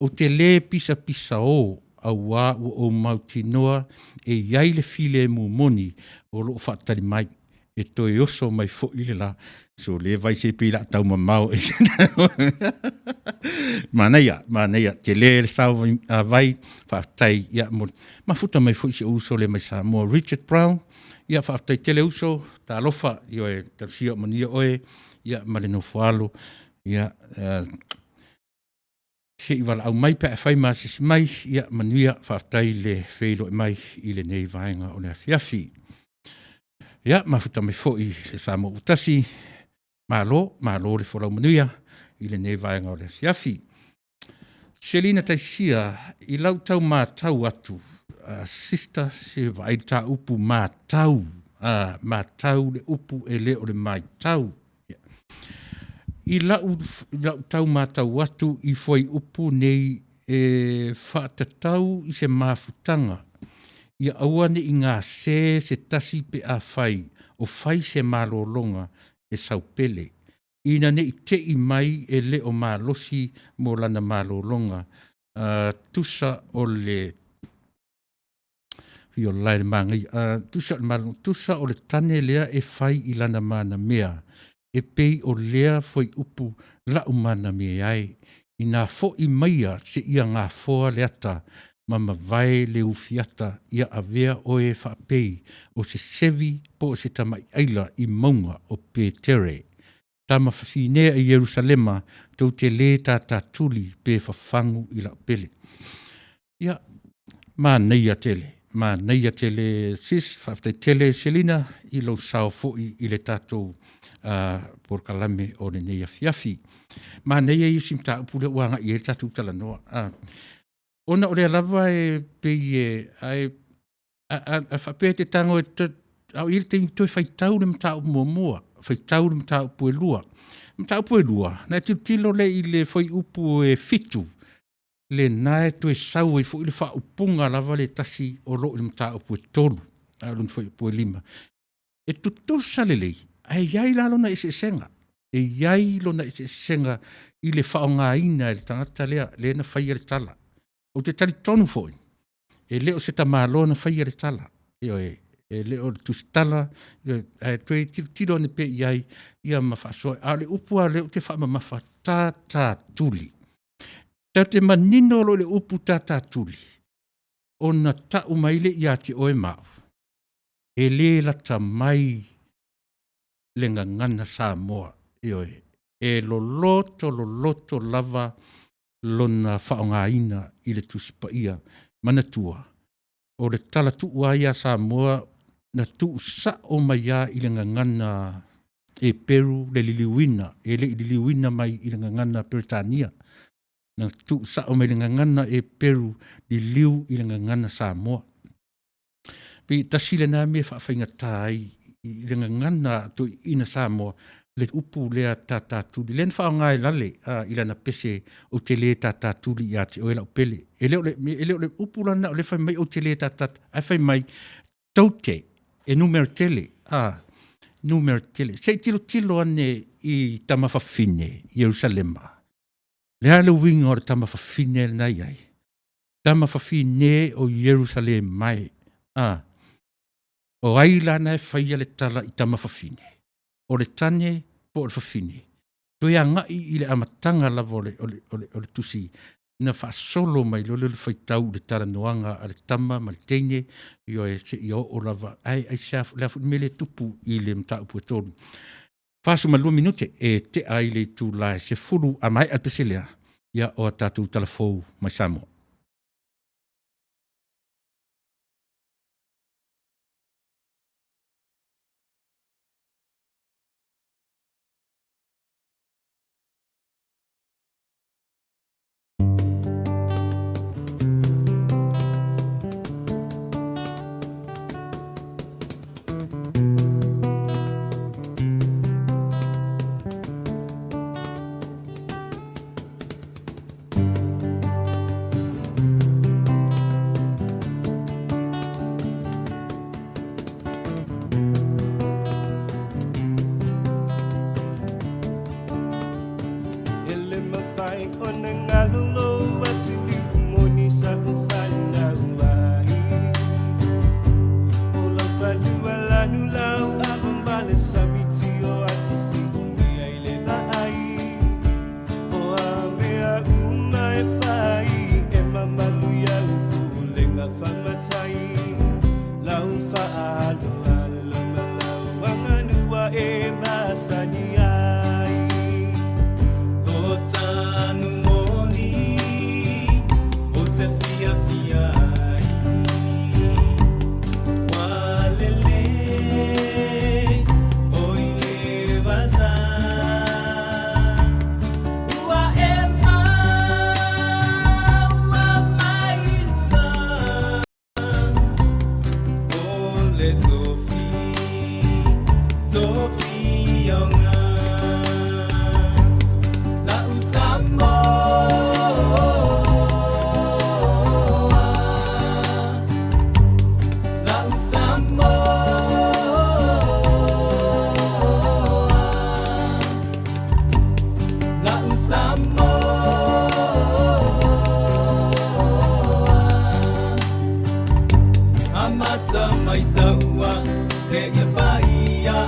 o te le pisa o au wā o mautinoa e iai le file mu moni o lo whaatari mai. E toi oso mai fo i le la. So le vai se pila tau mamau. Manaia, te le sao vai whaatai ia mo. Mafuta mai fo i se uso le mai Samoa. Richard Brown, ia whaatai tele uso, ta alofa, io e tarsia mania oe, ia marino fualo, ia se iwala au mai pe whai masis mai, ia manuia whaatai le wheilo mai i le nei vaenga o le fiafi. Ia, mafuta mai fo i le Samoa utasi, malo le folau manuia, i le nei vaenga o le fiafi. Selina taisia, i lau tau mātau atu, sister se vai ta upu mātau, Mātau le upu e le o le mai tau. I lau tau mātau atu i foi upu nei whaatatau i se mafutanga. Ia auane i ngā se tasi pe a whai, o whai se malolonga e saupele. Ina ne i te i mai e le o malosi mo lana malolonga. Tusa o le tusa o le tane lea e whai i lana mana mea. E pei o lea foi upu la umana mea ai. I nā fo i maia se ia ngā foa leata ma vai le ufiata ia avea oe whapei o se sevi po o se tamai aila i maunga o Petere. Tama whawhinea i Jerusalema tau te le tata tuli pe whawhangu i la pele. Ia, mā neia tele. Mā neia tele sis, whaftai tele Selina i lo sao foi i le tatou por kalame o ne neia fiafi. Mā neia i simta upule uanga i e tatou talanoa. Ona o le lava e pei e whapea te tango au i te toi whaitau le mtau mua. Whaitau le mtau pue lua. Mtau pue lua. Nā tilo le i le whai upu e fitu. Le nae tu e sau e fo i le wha upunga lava le tasi o lo i le mtau pue tolu. Alun whai pue lima. E tutosa le lei. Ai iai lalo na ise senga. E iai lo na ise senga i le wha o ngā ina e le tangata lea. Le na whai le tala. O te tali tonu foi. E leo se ta malo na whai le tala. E leo tu stala. E tue tiro ne pe iai. Ia mawhasoa. A le upua leo te wha mawha tata tuli. Tau te manino lo le upu tata tuli. O na tau maile ia te oe mau. E le lata mai le ngangana Samoa. E lo loto lava lona whaongaina i le tuspa ia manatua. O le tala tuua ia Samoa na tuu sa o maia i le ngangana e Peru le liliwina. E le liliwina mai i le ngangana Britania. Na tuu sa o mai le ngangana e Peru li liu i le ngangana Samoa. Pi tasile na me whawhainga tai i le ngangana tu ina Samoa le upu lea tatatuli. Len whaongai lale i lana pese o te le tatatuli i ate o ela o pele. E leo le upu lana o le whai mai o te le tatat. Ai whai mai taute e numero tele. Numero tele. Se tilo ane i tamawhawhine Jerusalema. Le ale winga o le tamawhawhine na iai. Tamawhawhine o Jerusalem mai. O aila na e whaia le tala i tamawhawhine. O le tane po o le whawhine. Toi a ngai i le amatanga lava o le tusi. Na whaasolo mai lo le whaitau le tara noanga a le tama ma le teine i o lava. Ai seafu le afu mele tupu i le mtaupu e tolu. Whaasu ma 2 minute e te ai le tūlae se furu a mai alpeselea ia o a tātou talafou mai Samoa. saua se ia paia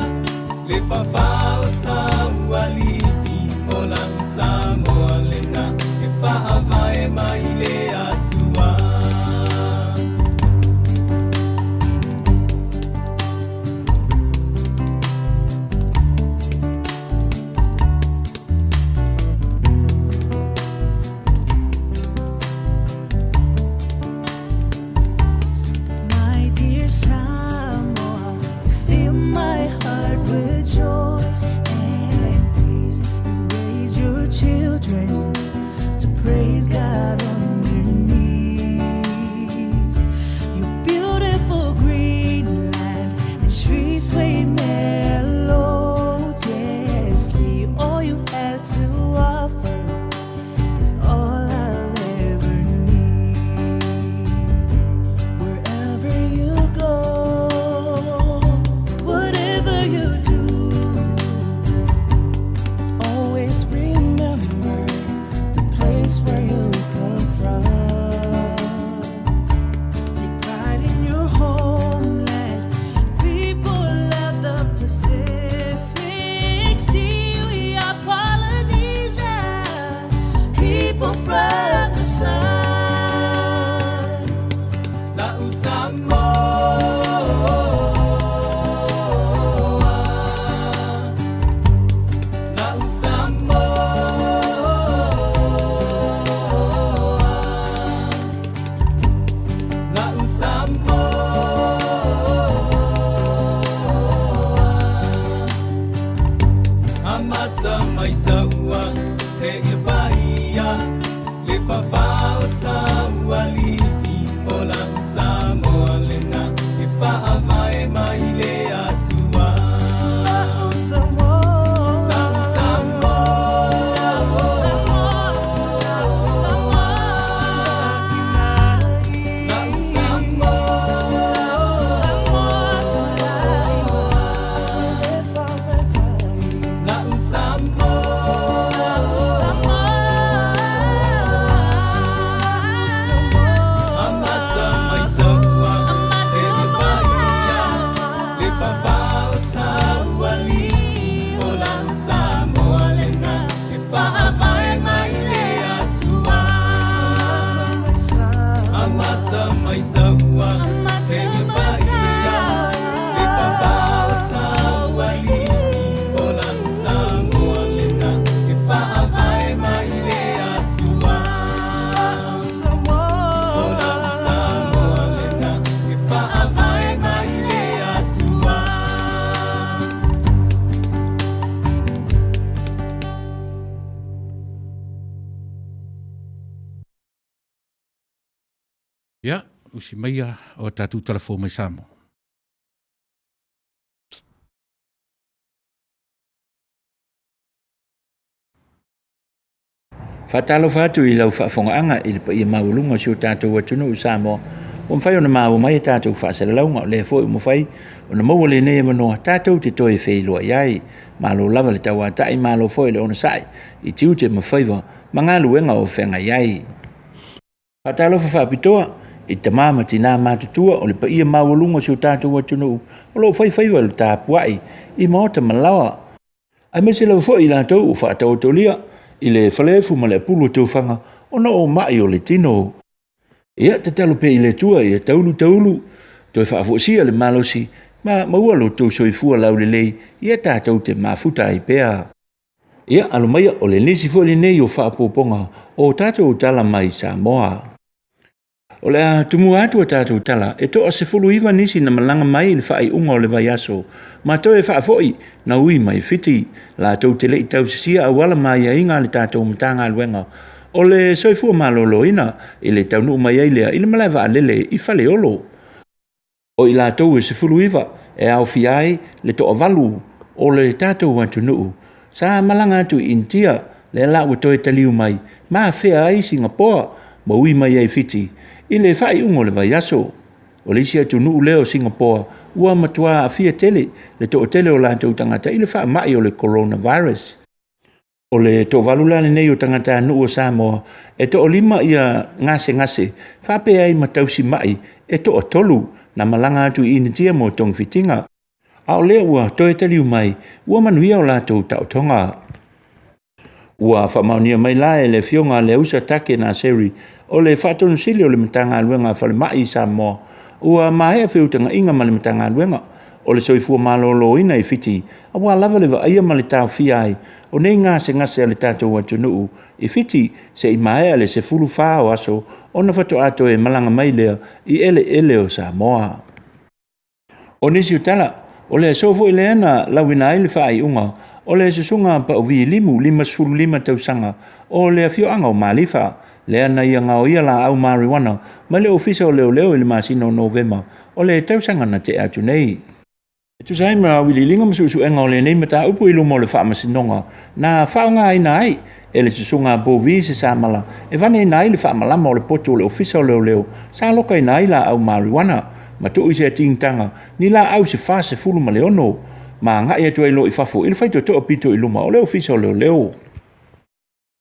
le fafao saua lipi o la Samoa lena e whaavae mai le atua. To praise God on your knees. Your beautiful green land and sweet sweet melodiously. All you had to offer is all I'll ever need. Wherever you go, whatever you do, always remember where you come from. Take pride in your homeland. People of the Pacific Sea, we are Polynesia, people from the sun. La Samoa, La Samoa. Amata mai saua se ia paia le fafao saua lipi o la Samoa lena e whaavae mai le atua. Ia, usi maia o tātou telefo mai Samoa. Fatalo fatu I lau whaafongaanga I pa ia maulunga si o tātou atunu o Samoa. O mwhai o na mau mai tātou whaasalaunga o le fo I mwhai o na maua le nei manoa tātou te toi whailoa iai. Malo lava le tau atai malo fo le ona sai I tiu te mwhaiva mangalu enga o whenga iai. Fatalo whaapitoa I te mama tina mātutua o le pa ia maulunga si o tātou atunu o lo whaiwhaiwa le tāpuai I maota malawa. Ai mese lau fo I lātou o whaatau tolia I le whalefu ma le pulu tauwhanga o na o mai o le tino. Ia te talo pe I le tua I taulu toi whaafosia le malosi ma maua lo tau soifua lau le lei ia tātou te mafuta I pea. Ia alumaya o le nisi fo le nei o whaapoponga o tātou tala mai Samoa. O le tumu atu a tātou tala e toa se fulu iwa nisi na malanga mai le whaai unga o le vai aso ma toi whaafoi na ui mai fiti la tau te lei tau sisia a wala mai a inga le tātou mtanga luenga o le soifua malolo ina I le tau nuu mai ailea I le malaiwa a lele I whale olo. O I la tau e se fulu iwa e au fiai le toa valu o le tātou atu nuu sa malanga atu intia le la ua toi taliu mai ma whea ai Singapore ma ui mai ai fiti I le whai ungo le vai aso. O le isi atu nuu leo Singapore ua matua a fia tele le to tele o lantou tangata I le wha mai o le coronavirus. O le to valula le nei o tangata nu o Samoa, e to o lima ia ngase, whape ai matausi mai, e to o tolu, na malanga atu i initia mo tong fitinga. A o lea ua toe taliu mai, ua manuia o lātou tau tonga. Ua whamaunia mai la e le fionga le usa take na seri, o le whatonu sili o le matanga luenga whale mai i Samoa, ua mahea whiutanga inga ma le matanga luenga, o le soifua malolo ina i fiti, a wā lava le wa ia ma le tau fiai, o nei ngase a le tātou atunuu, i fiti se i mahea le se fulu whao aso, o na whato ato e malanga mai lea i ele o Samoa. O nisi utala, o le sofo i leana lawina ai le whaai unga, o le susunga pa uvi lima sulu lima tausanga, o le fioanga o malifa, lea na ia ngao ia la au marijuana, ma le ofisa o leo i le masino Novema, o le tausanga na te atu nei. E tu sai ma wili linga masusu enga o le nei mata upu ilu mo le wha masinonga, na whaonga ai na ai, e le susunga bovi se samala, e vane na ai le wha malama o le poto o le ofisa o leo, sa loka i na ai la au marijuana, ma tu ise tingtanga, ni la au se fa se fulu ma leono, ma nga ia tu ai lo i fafo, ili fai to pito i luma, o leo ofisa o leo.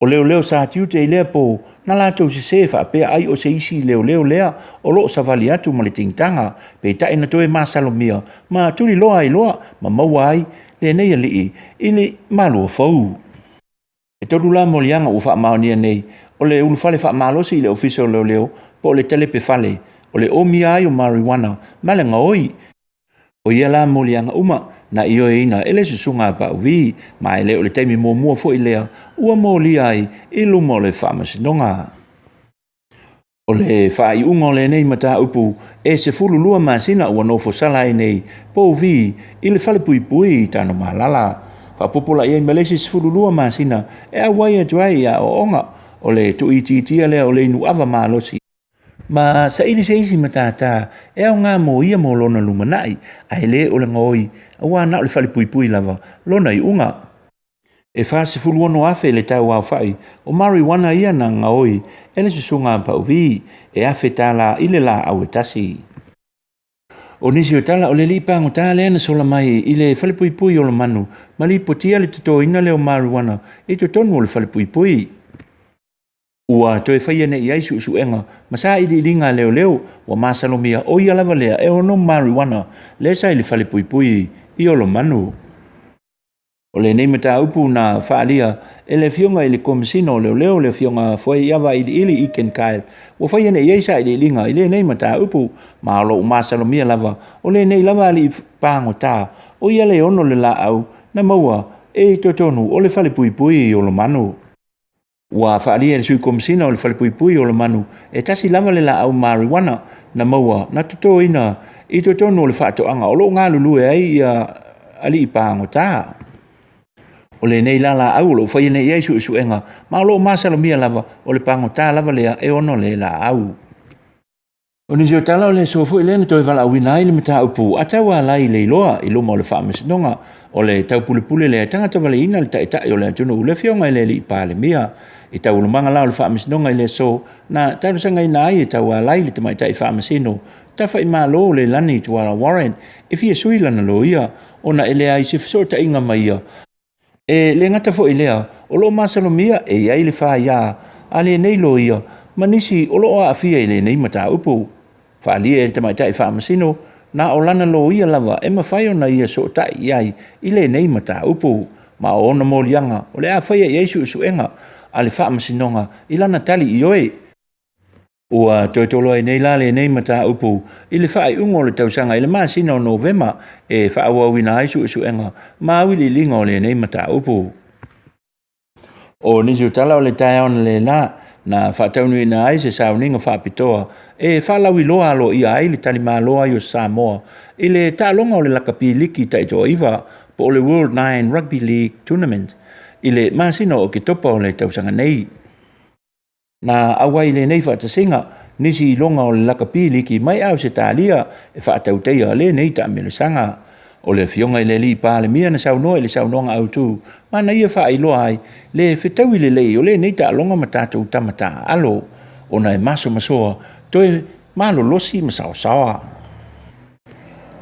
O leo sa tiu te i lea po, na la tau se sefa, pe ai o se isi leo lea, o lo sa vali atu ma le tingtanga, pe ta ina toe ma salomia, ma tuli loa ai loa, ma maua ai, le nei a lii, ili malu o fau. E toru la mo lianga u wha maonia nei, o le ulu fale wha malosi i le ofisa o leo, po le telepe fale, o le omi ai o marijuana, ma le ngaoi. O ia la mo lianga uma, na iyo ina ele susunga pa uvi, ma ele o le taimi mua fo i lea, ua mo li ai, ilu mo le whamasinonga. O le whai unga o le nei mata upu, e se fulu lua masina ua nofo salai nei, po uvi, ili fale pui i tano malala. Whapopola i Malaysia se fulu lua masina, e a waia tuai a o onga, o le tu ititia lea o le inu ava malosi. Ma sa ili se isi matata, e au ngā mo ia mo lona lumanai, a ele o le ngoi, a wā na o le fale pui lava, lona i unga. E wha se fulu ono afe le tau au whai, o marijuana ia na ngaoi, e le susunga pa uvi, e afe tala ile la au e tasi. O nisi o tala o le lipango tā lea sola mai i le fale pui o le manu, ma li potia le tuto ina leo marijuana, e to tonu o le fale pui. Ua toe whaia ne i aisu enga, ma sa ili ringa leo, wa masalomia o ia lava lea e ono marijuana, le sa ili fale pui i o lo manu. O le nei mata upu na whaalia, e le fionga i le komisino leo le fionga fwai iawa ili i ken kael, wa whaia ne i aisa ili ringa i le nei mata upu, ma lo masalomia lava, o le nei lava ali pango tā, o ia le ono le la au, na maua, e totonu o le fale pui i o lo manu. Wa whaalia le sui komisina o le fale pui o lo manu, e tasi lava le la au marijuana, na maua, na toto ina, i totonu o le whaatoanga, o lo ngā lulue ai ali i pango tā. O le nei la au lo whaia nei ai su enga, ma lo masalomia lava, o le pango tā lava lea e ono le la au. O nisi o tala o le sofu i lena toi wala awina i le mata upu, a taua lai le iloa, i loma o le whaamasinonga, o le tau pule le tangata wale ina le tae o le atunu u le fionga i le li pa le mia, i tau lumanga lao le whaamasinonga i le so, na tau sanga ina ai e taua lai le tamai tai whaamasino, tafa i maa lo le lani tuara Warren, e fia sui lana lo ia, o na ele ai se fisota inga mai ia. E le ngata fo i lea, o lo masalomia e iai le wha ia, a le nei lo ia, ma nisi o lo a fia i le nei mata upu. Whaalia e tamai tai whaamasino, na o lana lo ia lava, e mawhai o na ia so tai iai, i le nei mata upu, ma o ona molianga, o le a whaia i eisu enga, a le whaamasinonga, i lana tali i oe. Ua toi tolo ai nei la le nei mata upu, i le whaai ungo le tausanga i le masina o Novema, e whaawawina aisu enga, ma awili linga o le nei mata upu. O nisi o tala o le tae ona le na whaataunu ina ai se sauninga whaapitoa, e whaalawi loa alo ia ai le talima loa i o Samoa, i le tālonga o le lakapi liki taito iwa, po o le World 9 Rugby League Tournament, i le masina o ke topa o le tausanga nei. Na awai le nei whaatasinga, nisi i longa o le lakapi liki mai au se tālia, e whaatauteia le nei ta me le sanga. O le fionga i le li pa le mia na saunoa i le saunonga au tū, ma na ia wha i loa ai, le whetau i le lei o le nei ta longa matatu tamata alo, o na e maso masoa, toi malo losi masaosawa.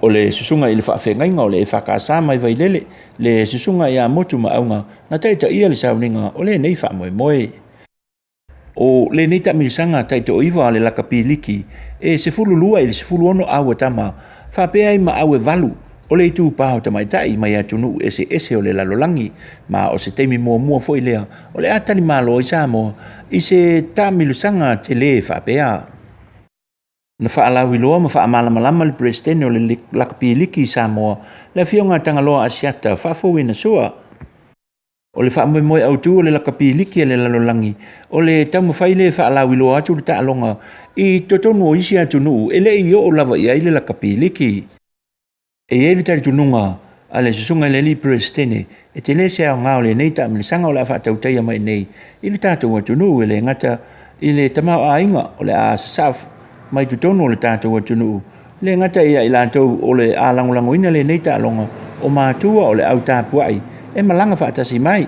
o le susunga i le whaafengainga o le e whakasa mai vai lele, le susunga i a motu maunga, na taita ia le sauninga o le nei wha moe moe. O le nei ta milisanga taita o iwa le laka piliki, e se fulu lua i le se fulu ono awe tama, whapea i ma awe valu, o le itu paho tamaitai mai atunu ese o le lalolangi, ma o se teimi mua fo i lea, o le atani malo i Samoa, i se ta milisanga te le whapea. Na whaalawi loa ma whaamalama le presidente o le lakapiliki i Samoa, le fionga tangaloa asiata whafowina sua. O le whaamoemoe au tu o le lakapiliki e le lalolangi, o le taumawhaile whaalawi loa atu le taalonga, i totonu o isi atu nuu, ele i o lava i aile lakapiliki. E ele tari tununga, a le susunga le li presidente, e te le sea o ngā o le nei ta milisanga o le whaatauteia mai nei, i le tātou atu nuu e le ngata, i le tamau a inga o le a sasafu, mai tu tono le tātou atunu. Le ngata ia i lātou o le ālangolango ina le nei tālonga o mātua o le au tāpuai e malanga whaatasi mai.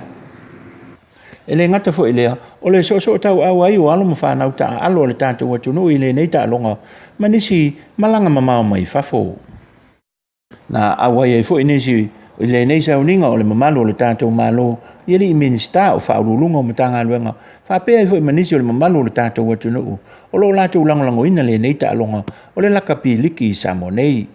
E le ngata fo i lea o le so tau au ai o alo ma whanau ta alo le tātou atunu i le nei tālonga ma nisi malanga mamao mai whafo. Na au ai fo i nisi i le nei sauninga o le mamalo o le tātou malo i li i minista o whaurulunga o matanga aluenga. Whapea i fo i manisi o le mamalo o le tātou atunu. O lo lātou langolango ina le nei tālonga o le lakapiliki i Samoa nei.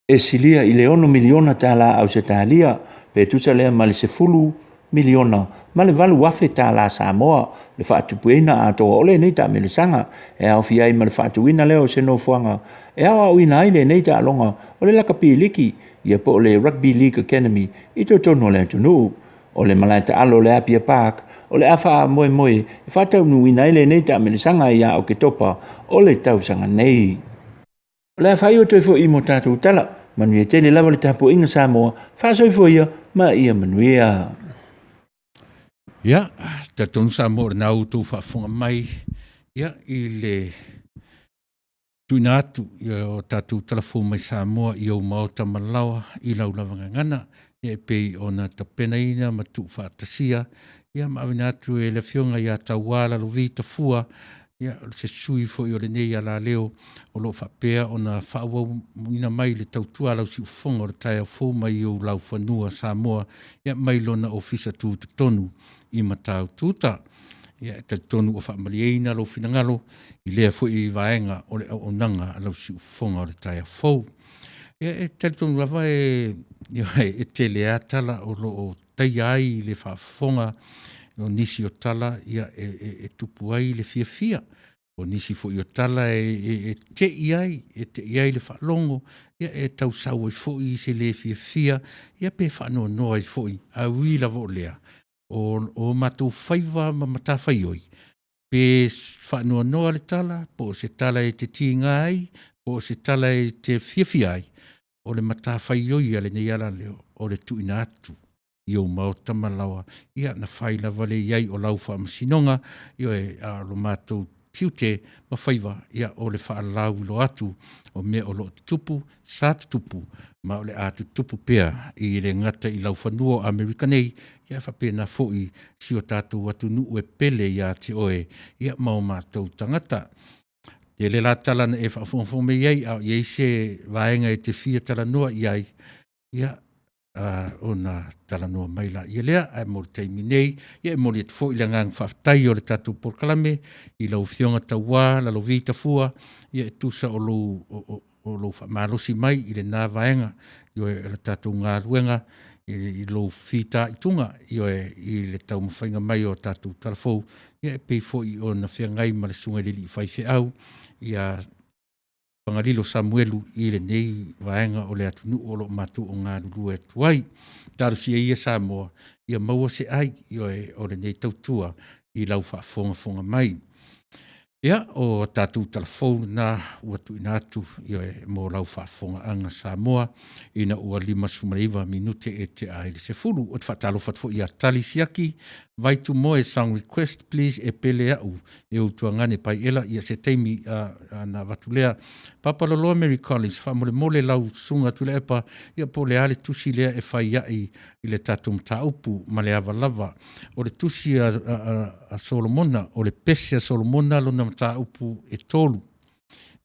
E silia i le 1 miliona tāla au se tālia, pe tusa lea ma le 10 miliona, ma le valu wafe tāla Samoa, le whaatupuina atoa o le nei tā melisanga, e au fiai ma le whaatuina leo se no fuanga, e au ina ai le nei tālonga o le lakapiliki, ia po le Rugby League Academy, i to tono le atunu. O le malaita alo le Apia Park, o le awha moe, e whatau nui nei le nei ta milisanga ia o ke topa, o le tausanga nei. O le awhai o toifo i mo tātou tala, manui e tele lava le tapo inga Samoa, whasoi fo ia, ma ia manuia. Ia, tātou Samoa na utu whafunga mai, ia i le tuina atu o tātou talafo mai Samoa i au maota malawa i lau lavanga ngana, e pei o na tapena ina ma tu whaatasia, ia maawina atu e le fionga i a tauala lo vita fua, ia se sui fo i o le nei ala leo o lo whapea o na whaawau ina mai le tautua lau si ufonga o le taia fo mai i o lau whanua Samoa, ia mai lona ofisa tu tonu i matau tuta. Ia te tonu o whaamaliena lo finangalo i lea fo i vaenga o le au onanga lau si ufonga o le taia fo. E te tonu rawa e te lea tala o lo o taiai le whaafonga o nisi o tala ia e tupu ai le fia. O nisi fo i o tala e te iai le whaalongo ia e tau sau i fo i se le fia ia pe whaanoa noa i fo i a wila vo lea. O matou whaiva ma mata whaioi. Pe whaanoa noa le tala, po se tala e te tinga ai, po se tala e te fia ai. O le mata whaioi ale nei ala leo, o le tuina atu. I o maota malawa, ia na whaila vale iai o lau whaamasinonga, i o e lo mātou tiute ma whaiva, ia o le whaalau lo atu, o mea o lo tupu, sa tupu, ma o le atu tupu pea, i le ngata i lau whanua Amerika nei, ia whapena foi, si o tātou atu nuu e pele ia te oe, ia mau mātou tangata. Te le la tala na e whaafonfome iai, au iei se vaenga e te fia tala noa iai, ia o na tala noa maila. Ia lea, e mori teimi nei, ia e mori et fo i le ngang whaftai o le tātou porkalame, i lau fionga taua, la lo vita fua, ia e tusa o lo whamalosi mai, i le nā vaenga, i le tātou ngā ruenga, i lo fita i tunga, i le tau mawhainga mai o tātou talafou, ia e pei fo i o na whiangai ma le sunga lili i whaiwhi au, ia Pangalilo Samuelu i le nei vaenga o le atunu o lo matu o ngā ruru e tuai. Tāru si ia Samoa, ia maua se ai i o le nei tautua i lau whaafonga mai. Ia o tātou talafou na ua tuina atu i mō lau whaafonga anga Samoa ina ua 5 minute e te aile se furu. O te whaatalo whatfo i a tali siaki, vai tu mo e song request please e pele au e utua ngane pai ela i a se teimi na watulea Papaloloa Mary Collins, whamole mole lau sunga Tuila'epa ia po le ale tusi lea e whai ai i le tatum taupu ma le avalava. O le tusi a Solomona, o le pese a Solomona lona taupu e tolu.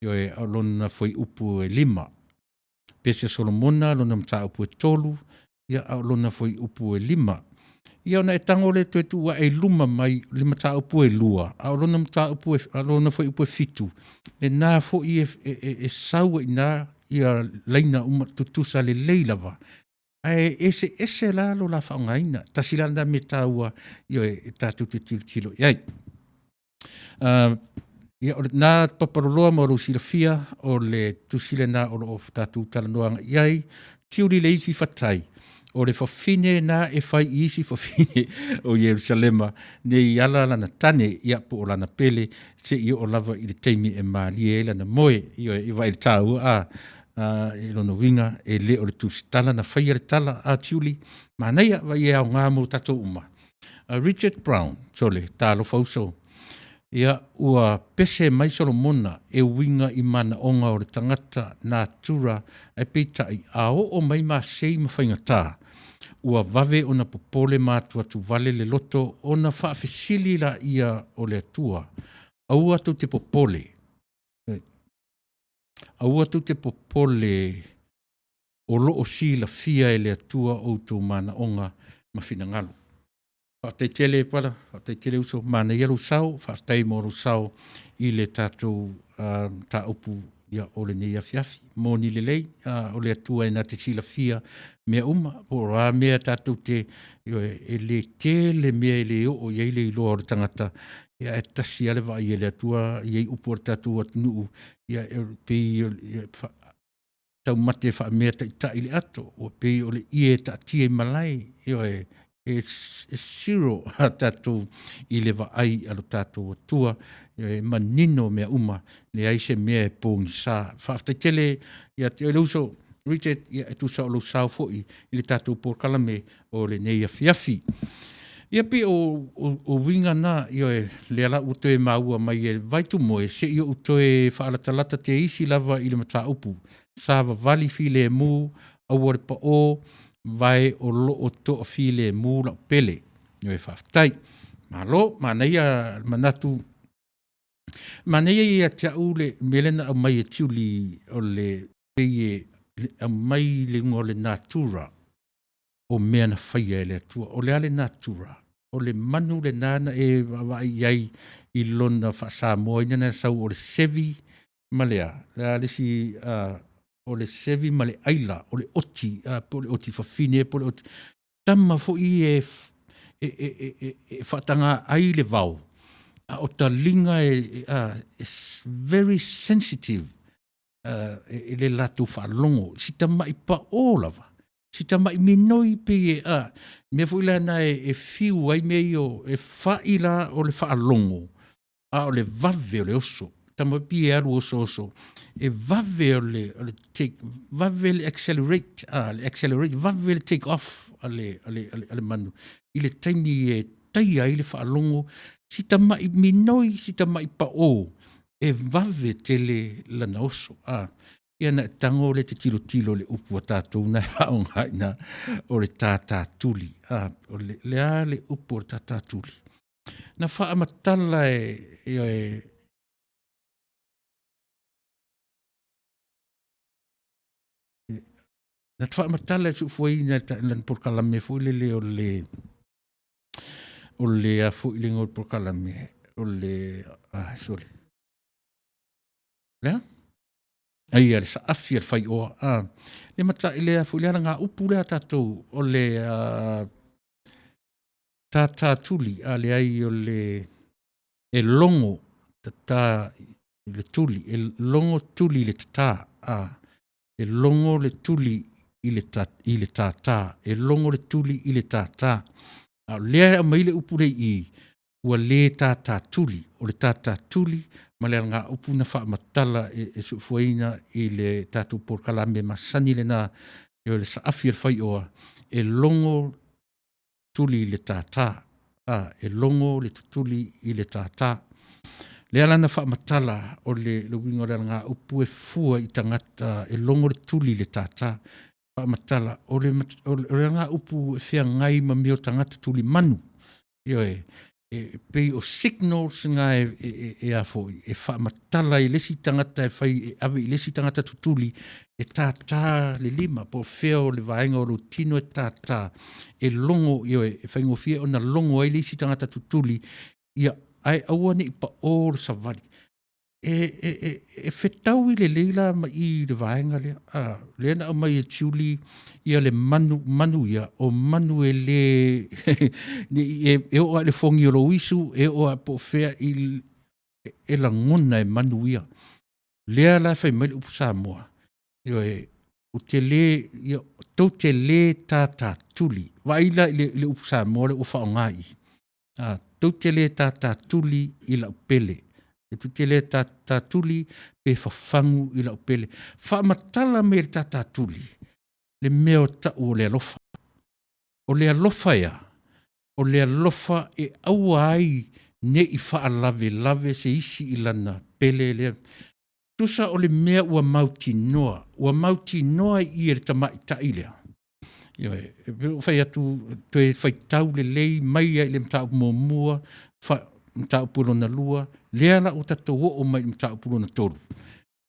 Io e lona foi upu e 5. pese Solomona, lona mta upu e tolu, ia au lona foi upu e 5. Ia ona e tango le tu tua e luma mai le mata upu e lua. Au lona mata upu e lona foi upu e fitu. Le nā fo i e saua i nā ia leina uma tutusa le leilava. Ai ese la lo la whaungaina. Tasilanda me taua ia e tātou te tilo. Iai. Ia o nā paparoloa mo rusila fia o le tusile nā o tātou talanoanga. Iai, tiuri le isi fatai. O le whawhine nā e whai isi whawhine o Yerusalema ne i ala lana tane ia po o lana pele se i o lava i le teimi e maali e lana moe i wa i le tāua e lono winga e le o le tūsitala na whai le tala a tiuli ma neia wa i au ngā mo tato uma. Richard Brown, tole, tālo whauso. Ia ua pese mai Solomona e winga i mana onga o le tangata nā tura e peita i ao o mai ma sei ma whainga tā. Ua vave ona popole mātua tu vale le loto ona whaafesili la ia o le atua. Aua tu te popole. Aua tu te popole o lo o si la fia e le atua o tu mana onga ma finangalo. Whaatai tele pala, whaatai tele uso, mana ia rusau, whaatai mo rusau i le tātou tā upu ia o le nei afiafi. Mō ni le lei, o le atua e nā te sila fia mea uma, o rā mea tātou te e le tele mea e le o iei le iloa o le tangata, ia e tasi ale wa i e le atua, iei upu o le tātou atunuu, ia e pei tau mate wha mea ta i le ato, o pei o le ie ta tia i malai, ia e siro a tātou i le wa ai alo tātou atua, e manino mea uma, le aise mea e pōngi sā. Whaaftai tele, ia te le uso, Richard, ia e tusa o lo sāu fo'i, i le tātou pōkalame o le nei afiafi. Ia pi o winga nā, ia e le ala utoe maua mai e vaitu moe, se ia utoe whaalatalata te isi lava i le mata upu. Sāwa vali fi le mū, aware pa o, vai o lo o to file mula pele yo e faftai malo manaia manatu manaia ia taule melena mai tiuli o le peye mai le ngole natura o mea na faia le tua o le ale natura o le manu le nana e vai ai i lona fa Samoa ina sa o le sevi malea la si o le sevi ma le aila, o le oti, po le oti whawhine, po le oti. Tama fo i e whatanga ai le vau. O ta linga very sensitive e le latu whalongo. Si ta mai pa o lava. Si ta mai minoi pe me fo ila na e fiu ai me o e whaila o le whalongo. O le vave o le oso. Tama pi aru oso. E vave le take, vave le accelerate, vave le take off ale manu. I le taimi e taia i le whaalongo, si ta mai minoi, si ta mai pa o, e vave tele lana oso. Ia na tango le te tilo le upu a tātou na haonga ina o le tātā tuli. Le a le upu o le tātā tuli. Na wha amatala na tfa matala su foi na por kalame foi le o le a foi le ngol por kalame o le sorry la ai al sa afir fai o le mata ile a foi le nga upula tato o le tata tuli ale ai o le e longo tata le tuli e longo tuli le tata e longo le tuli i le tata, e longo le tuli i le tata. Lea mai le upure i, ua le tata tuli, o le tata tuli, ma le nga upu na wha matala e sufuaina i le tatu por kalame masani le na, e o le saafir fai oa, e longo tuli i le tata, e longo le tuli i le tata. Le alana wha matala o le wingo le nga upu e fua i tangata, e longo le tuli i le tata, matala o le nga upu fia ngai ma mio tangata tuli manu. Io pei o signals nga e a fo e fa matala i lesi tangata e fai ave i lesi tangata tutuli e tata le lima po feo le vaenga o rutino e tata e longo io e fai ngofia ona longo ai lesi tangata tutuli ia ai awane i pa o savari e fetau i le leila ma i le vaenga le le na mai e tiuli ia le manu ia o manu e le e o le fongi o lo isu e o a po fea e la ngona e manu ia lea la fai mai upu Samoa io e o te le ia tau te le tata tuli waila le upu Samoa le ufa o ngai tau te le tata tuli i la upele e tu te le tata tuli pe fafangu i la upele fa matala me le tata tuli le meo ta o le alofa o le alofa ia o le alofa e aua ai ne i faa lave se isi i lana pele le tusa o le mea ua mauti noa i e le tamai ta ilea io e fai atu tu e fai tau le lei mai ai le mta mua mta pulo na lua lea la o tato o mai mta pulo na tolu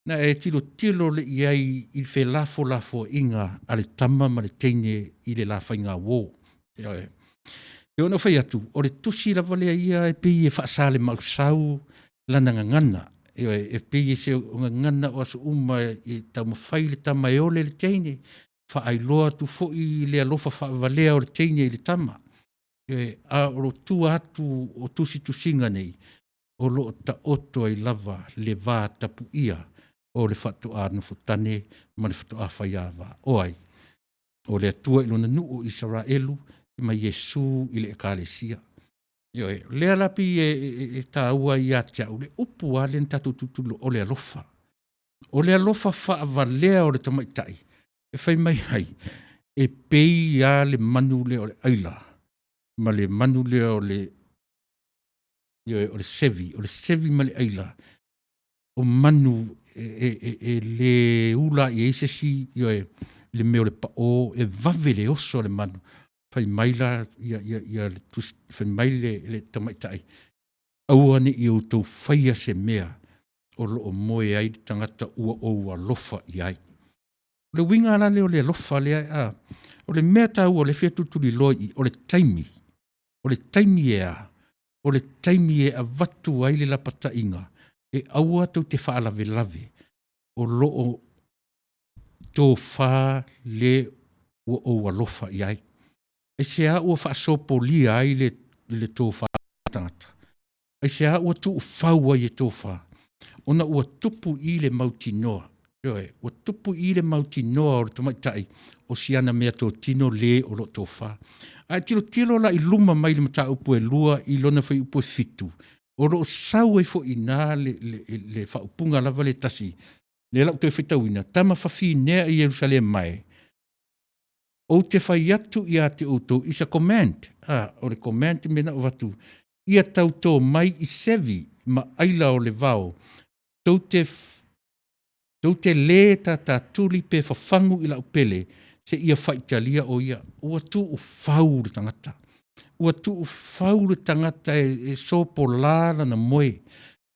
na e tilo le iai i fe lafo inga ale tama ma le teine i le lafa inga wo e ona fai atu o le tusi la vale ia e pei e faasale mausau lana ngana e pei e se ngana o aso uma e tau mawhai le tama e ole le teine fa ai loa tu fo i le alofa fa valea o le teine i le tama a o lo tu atu o tusinga nei o lo ta oto ai lava le vā tapu ia o le fatu a nufutane ma le fatu a whaiawa oai o le atua ilo na nu o Israelu ma Yesu i le ekalesia lea lapi e ta ua i atia o le upu a le tatu tutulo o le alofa wha valea o le tamaitai e whai mai hai e pei a le manu le o le aila ma le manu le o le sevi ma le aila o manu e le ula i eisesi le meo le pao e vave le oso le manu fai mai la fai mai le tamaitai aua ni i utou faia se mea o loo moe ai tangata ua o alofa i ai le winga ala le o le alofa le ai o le mea tau o le fia tutuli loi o le taimi o le taimi e a vatu ai le lapata inga e aua tau te wha lave o loo tō wha le ua o alofa i ai e se a ua wha sopo lia ai le tō wha tangata e se a ua tu whaua i e tō wha ona ua tupu i le mauti noa ua tupu i le mauti noa o le tamaitai o siana mea tō tino le o lo tō wha ai tilo la i luma mai le mata upu e lua i lona fai upu e fitu o lo sau e fo ina le wha upunga lava le tasi le lau te whitauina tama whawhi nea i Jerusalem mai o te whai atu i a te auto is a command o le command mena o watu ia tau tō mai i sevi ma aila o le vao tau te le ta tuli pe whawhangu i la upele se ia whaitalia o ia ua tu u whau le tangata ua tu u whau le tangata e sopo lala na moe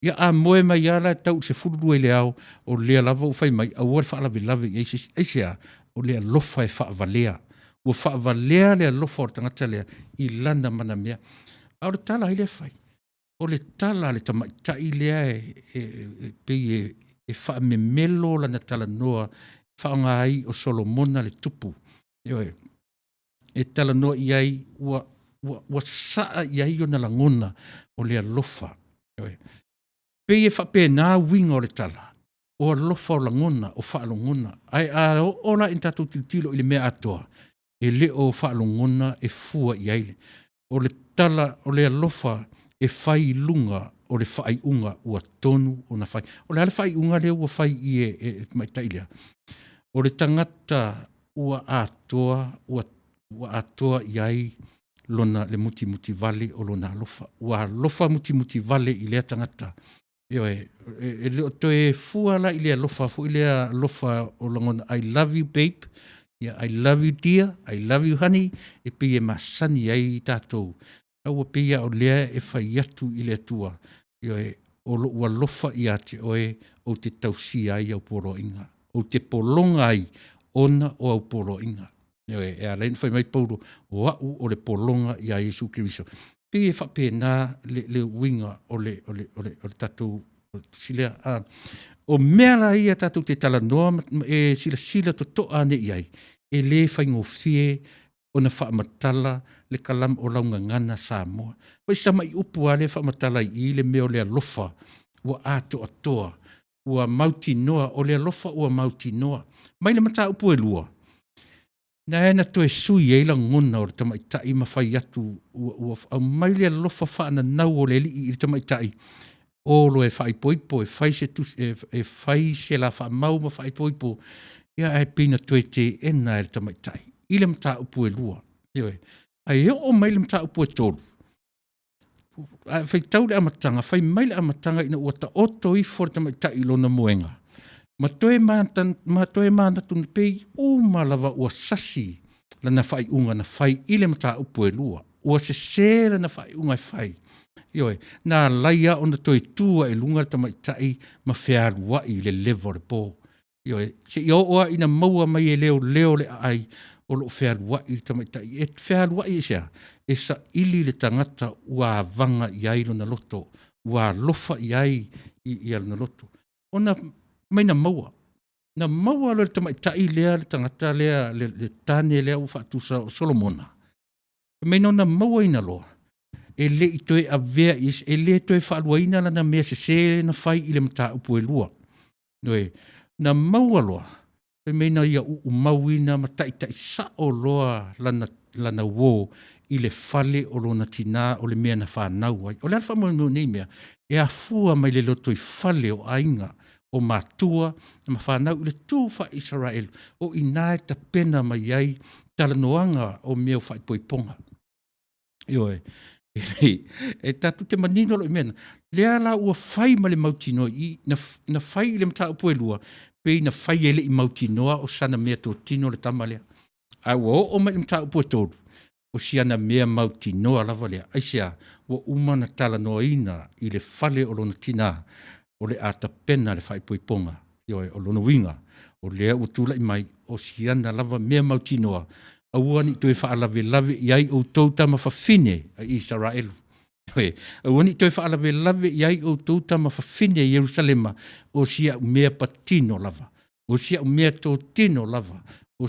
ia a moe mai ala tau se fururu e leao o lea lava u whai mai a ua whaalawe eisea o lea lofa e whaavalea ua whaavalea lea lofa o le tangata lea i lana mana mea a o le tala i lea whai o le tala le tamaitai lea pei e wha me melo lana tala noa whaanga ai o Solomona le tupu. E tala noa i ai ua saa i ai o na langona o le alofa. Pei e wha pe nā winga o le tala. O alofa o langona o wha alongona. Ai a ona in tatou tilo i le mea atoa. E le o wha alongona e fua i aile. O le tala o le alofa e whai lunga o le whai unga ua tonu o na whai. O le ale whai unga leo ua whai i e maitailea. O le tangata ua atoa i ai lona le muti vale o lona alofa. Ua alofa muti vale i lea tangata. E leo to e fua la i lea alofa. Fu i lea alofa o langona I love you babe. I love you dear. I love you honey. E pe e masani ai tātou. Aua pia o lea e whai atu I le tua. O lo ua lofa I ate oe o te tausia ai au poro inga. O te polonga ai ona o au poro inga. E a lein whai mai pauro o au o le polonga I a Yesu Kiriso. Pia e whapena le winga o le tatou silea. O mea la ia tatou te tala noa e sila to toa ne iai. E le whai ngofie o na whaamatala le kalam o launga ngana Samoa. Pai sa mai upu ale whaamatala I le meo le alofa ua ato atoa. Ua mauti noa o le alofa ua mauti noa. Mai le mata upu e lua. Na ena to e sui e la ngona o le tamaitai mawhai atu. Au mai le alofa whaana nau o le li I le tamaitai. Olo e whai poipo, e whai se la wha mau ma whai poipo. Ia e pina to e te ena e le tamaitai. I le mata upu e lua. Ai o mai le mta upu e tolu. Whai tau le amatanga, whai mai le amatanga ina ua ta oto I for tamai ta ilo na moenga. Ma toe maana tuna pei o malawa ua sasi lana whai unga na whai I le mta upu e lua. Ua se sera na whai unga e whai. Na laia ona toe tua e lunga tamai tai ma whea I le levo le po. Se I oa ina maua mai e leo le ai o lo whea ruai tamaitai. E whea ruai sea, e sa ili le tangata ua vanga I ailo na loto, ua lofa I ai I ailo na loto. Ona mai na maua. Na maua le tamaitai lea le tangata lea, le tane lea u whaatusa o Solomona. Mai na maua ina loa. E le I toe a vea is, e le toe whaaluaina lana mea se na whai I le mta upu e lua. Na maua loa. E meina ia mauina ma tai sa o loa lana wo I le fale o lona tina o le mea na whanau ai. O le alfa mo nei mea, e a fua mai le loto I fale o ainga o matua ma whanau I le tūwha Israel o inae ta pena mai ai talanoanga o mea whai poiponga. E tatu te manino lo I mena. Lea la ua whai ma le mautino I na whai I le mta upu e lua. Pei na whai ele I mautinoa o sana mea tō tino le tamalea. Ai o mai mta upu e tōru. O siana mea mautinoa lava lea. Aisea, ua umana tala noa ina I le whale o lona tina o le ata pena le whai poiponga. O lona winga. O lea utula I mai o siana lava mea mautinoa. Auani toi whaalave I ai o tautama whawhine a Israelu. Auani toi whaalave I ai o tautama whawhine I Jerusalema o sia mea patino lava. O sia mea tō tino lava. O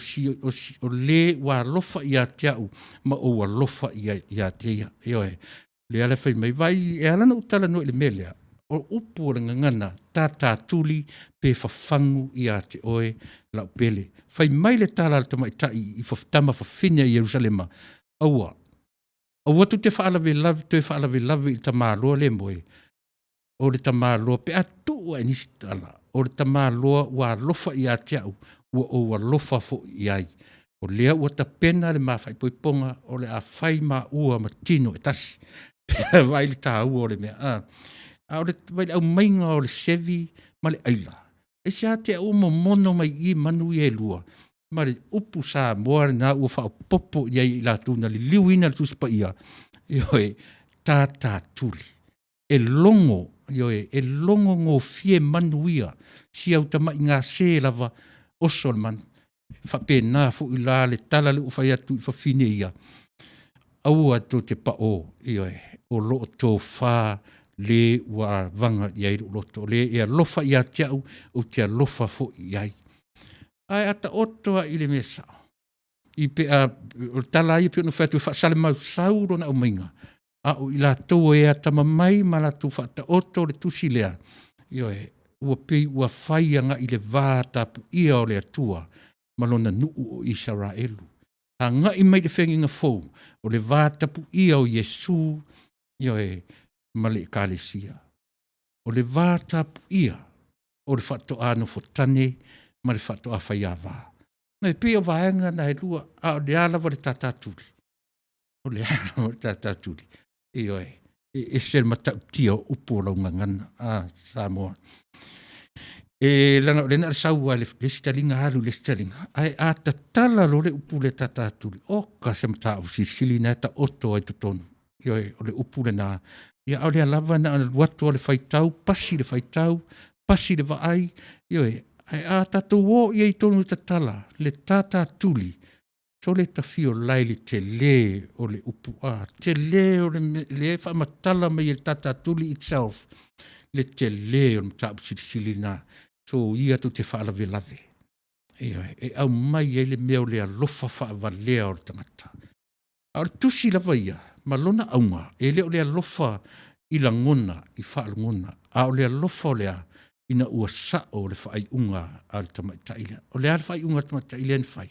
le wa lofa I a teau ma o wa lofa I a tea. Le ala whai mai vai e alana utala no le melea. O upu o ngana tata tuli pe whawhangu I a te oe lau pele. Whai mai le tala al tamaitai I whaftama whawhine I Jerusalema. Aua tu te whaalawe lawe I tamāloa le moe. O le tamāloa pe atu ua nisi tala. O le tamāloa ua lofa I a teau. Ua lofa fo I ai. O lea ua ta pena le mawhai poiponga o le a whai ma ua ma tino e tasi. Pea vai le tā ua o le mea. O le vai au mainga o le sevi ma le aila. E se a te au mono mai I manu I e lua. Ma le upu sa moa na ua wha popo I ai la tūna li liuina le tuspa ia. Tā tuli. E longo, e longo ngō fie manu ia. Si au tamai ngā se lava oso le manu. Whapena fu I la le tala le ufai atu I whawhine ia. Aua tō te pao, o loo tō whā le wa vanga I ai roto. Le e alofa I a tiau o te alofa fo I ai. Ai ata otoa I le mesa. I pe a tala I pe no whatu whaasale mau sauro na umainga. A o I la tō e a tamamai ma la tō whata oto le tusi lea. Ua pei ua whaianga I le vāta pu ia o le atua. Malona nuu o Israelu. A ngai mai le whenginga fōu. O le vāta pu ia o Yesu. Ma le kalesia. O le vāta pu ia. O le whato ano fotane. Ma le whato a whaiawa. Nai pia vaenga na e lua. A o le alawa le tatatuli. O le alawa le tatatuli. E ser matau tia upo lau ngangana. Samoa. E langa le na saua le stalinga halu le stalinga. Ai a tatala lo le upu le tatatuli. O ka se mata o sisili na ta oto ai tutonu. o le upu le nā. Ia au lea lava na ana watu le whaitau, pasi le whaitau, pasi le vaai, ai a tatou o ia i tonu tatala, le tata tuli, so le tafio lai le te le o le upu a, te le o le whamatala mai le tata tuli itself, le te le o le mtapu sili nā, so ia tu te whaalawe lave. E au mai e le mea o le alofa whaavalea o le tangata. Au le tusi lava ia, ma lona aunga, e leo le alofa i la ngona, i whaalungona, a o le alofa o lea, ina ua sao le whaai unga a le tamaitaile. O le whaai unga tamaitaile en whai.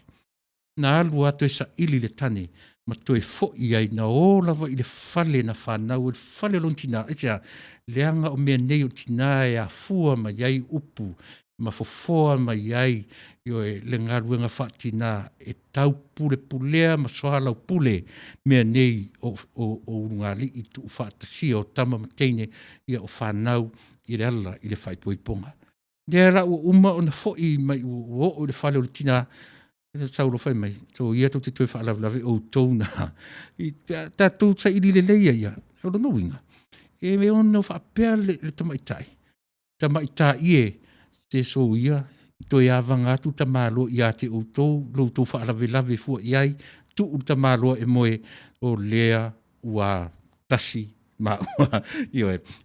Na alu atu e sa ili le tane, ma toe fo i ai na o lava i le whale na whanau, le whale lon tina, e tia, leanga o mea nei o tina e a fua ma iai upu, ma fofoa ma iai, le ngaruenga whatina e tau pule pulea, ma sohala pule, mea nei o ungali i tu whaatasia o tama mateine ia o whanau i le ala i le whaipoiponga. Nea ra ua uma o na foi mai o le whale o le tina, e sauro whai mai, so ia tau te tue whaalawlawe o tauna. Ta tau sa ili le leia ia, e ora no winga. E me ono whaapea le tamaitai. Tamaitai ie, te so ia, toi awanga tu ta malo ia te o tau, lo tau whaalawe fua iai, tu u ta malo e moe o lea ua tasi ma ua.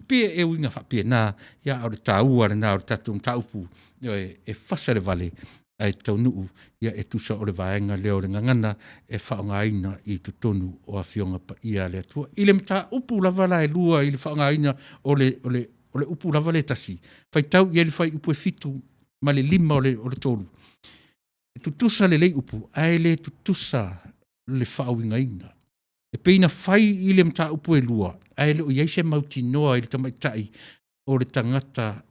Pia e winga whaapea nā, ia au le tāua le nā o le tatu mtaupu, e whasa le vale, ai tau nuu, ia e tusa o le vaenga leo le ngangana, e whaonga aina i tu tonu o a fionga pa ia le atua. I le mta upu lava la e lua i le whaonga aina o le upu lava le tasi. Whai tau i le whai upu e fitu, ma le lima o le tolu. E tutusa le lei upu, ai le tutusa le whaoinga ina. E peina whai i le mta upu e lua, ai le o iaise mauti noa i le tamaitai o le tangata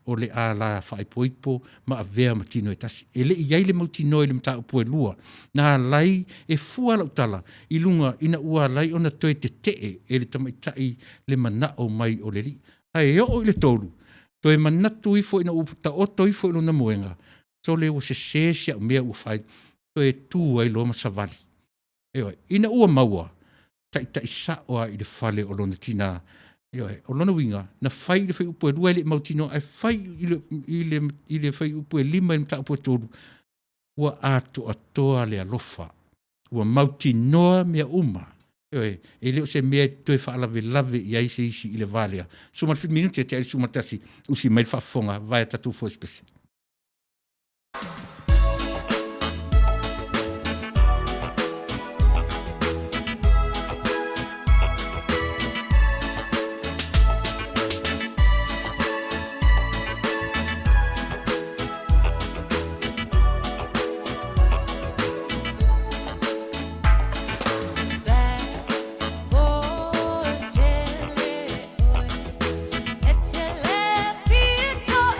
o le ala whaipoipo ma a vea matino e tasi. E le iai le mauti noa i le mta upu e lua. Nā lai e fua la utala i lunga ina ua lai ona toe te tee e le tamaitai le manao mai o le li. Ai o i le tolu. Toe manatu ifo ina uputa o to ifo ilo na moenga. So le o se sesia o mea ua whai. Toe tū ai loma savali. Ewa, ina ua maua. Ta isa oa i le whale o lona tina. Ewa, o lona winga. Na whai le whai upu e lua ele mautino. Ai whai i le whai upu e lima i mta upu e tolu. Ua ato atoa le alofa. Ua mautinoa mea uma. E leo se mea toe whaalawe lave i aise isi i le valea. Sumar 5 minuti e te ai sumatasi usi mai whafonga vai tatu fo spesi. It's your left, it's your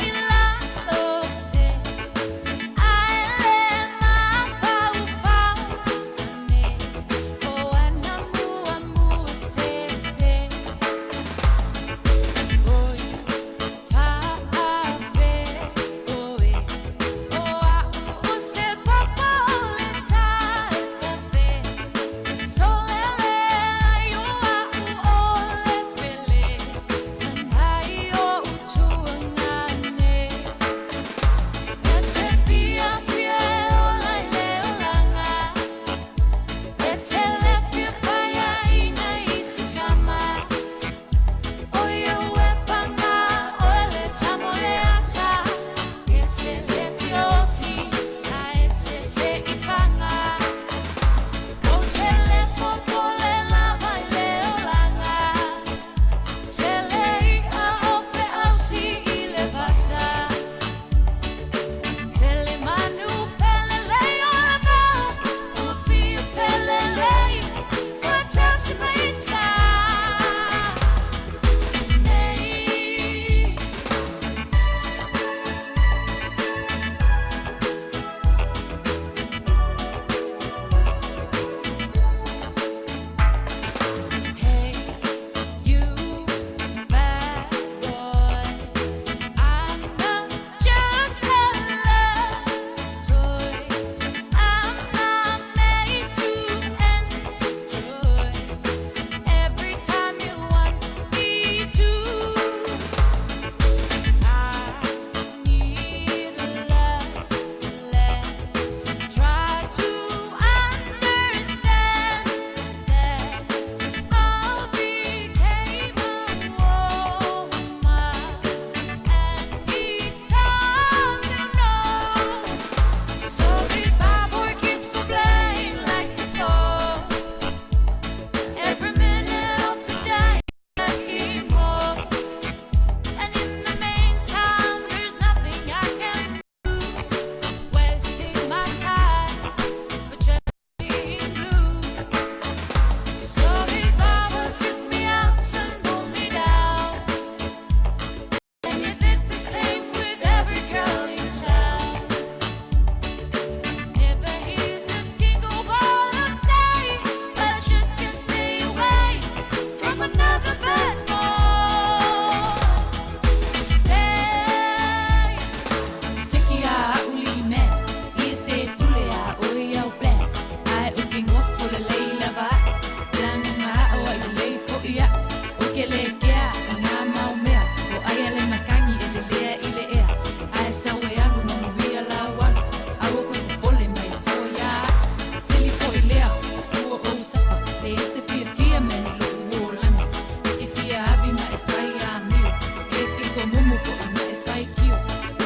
umu fo ina e fai kio.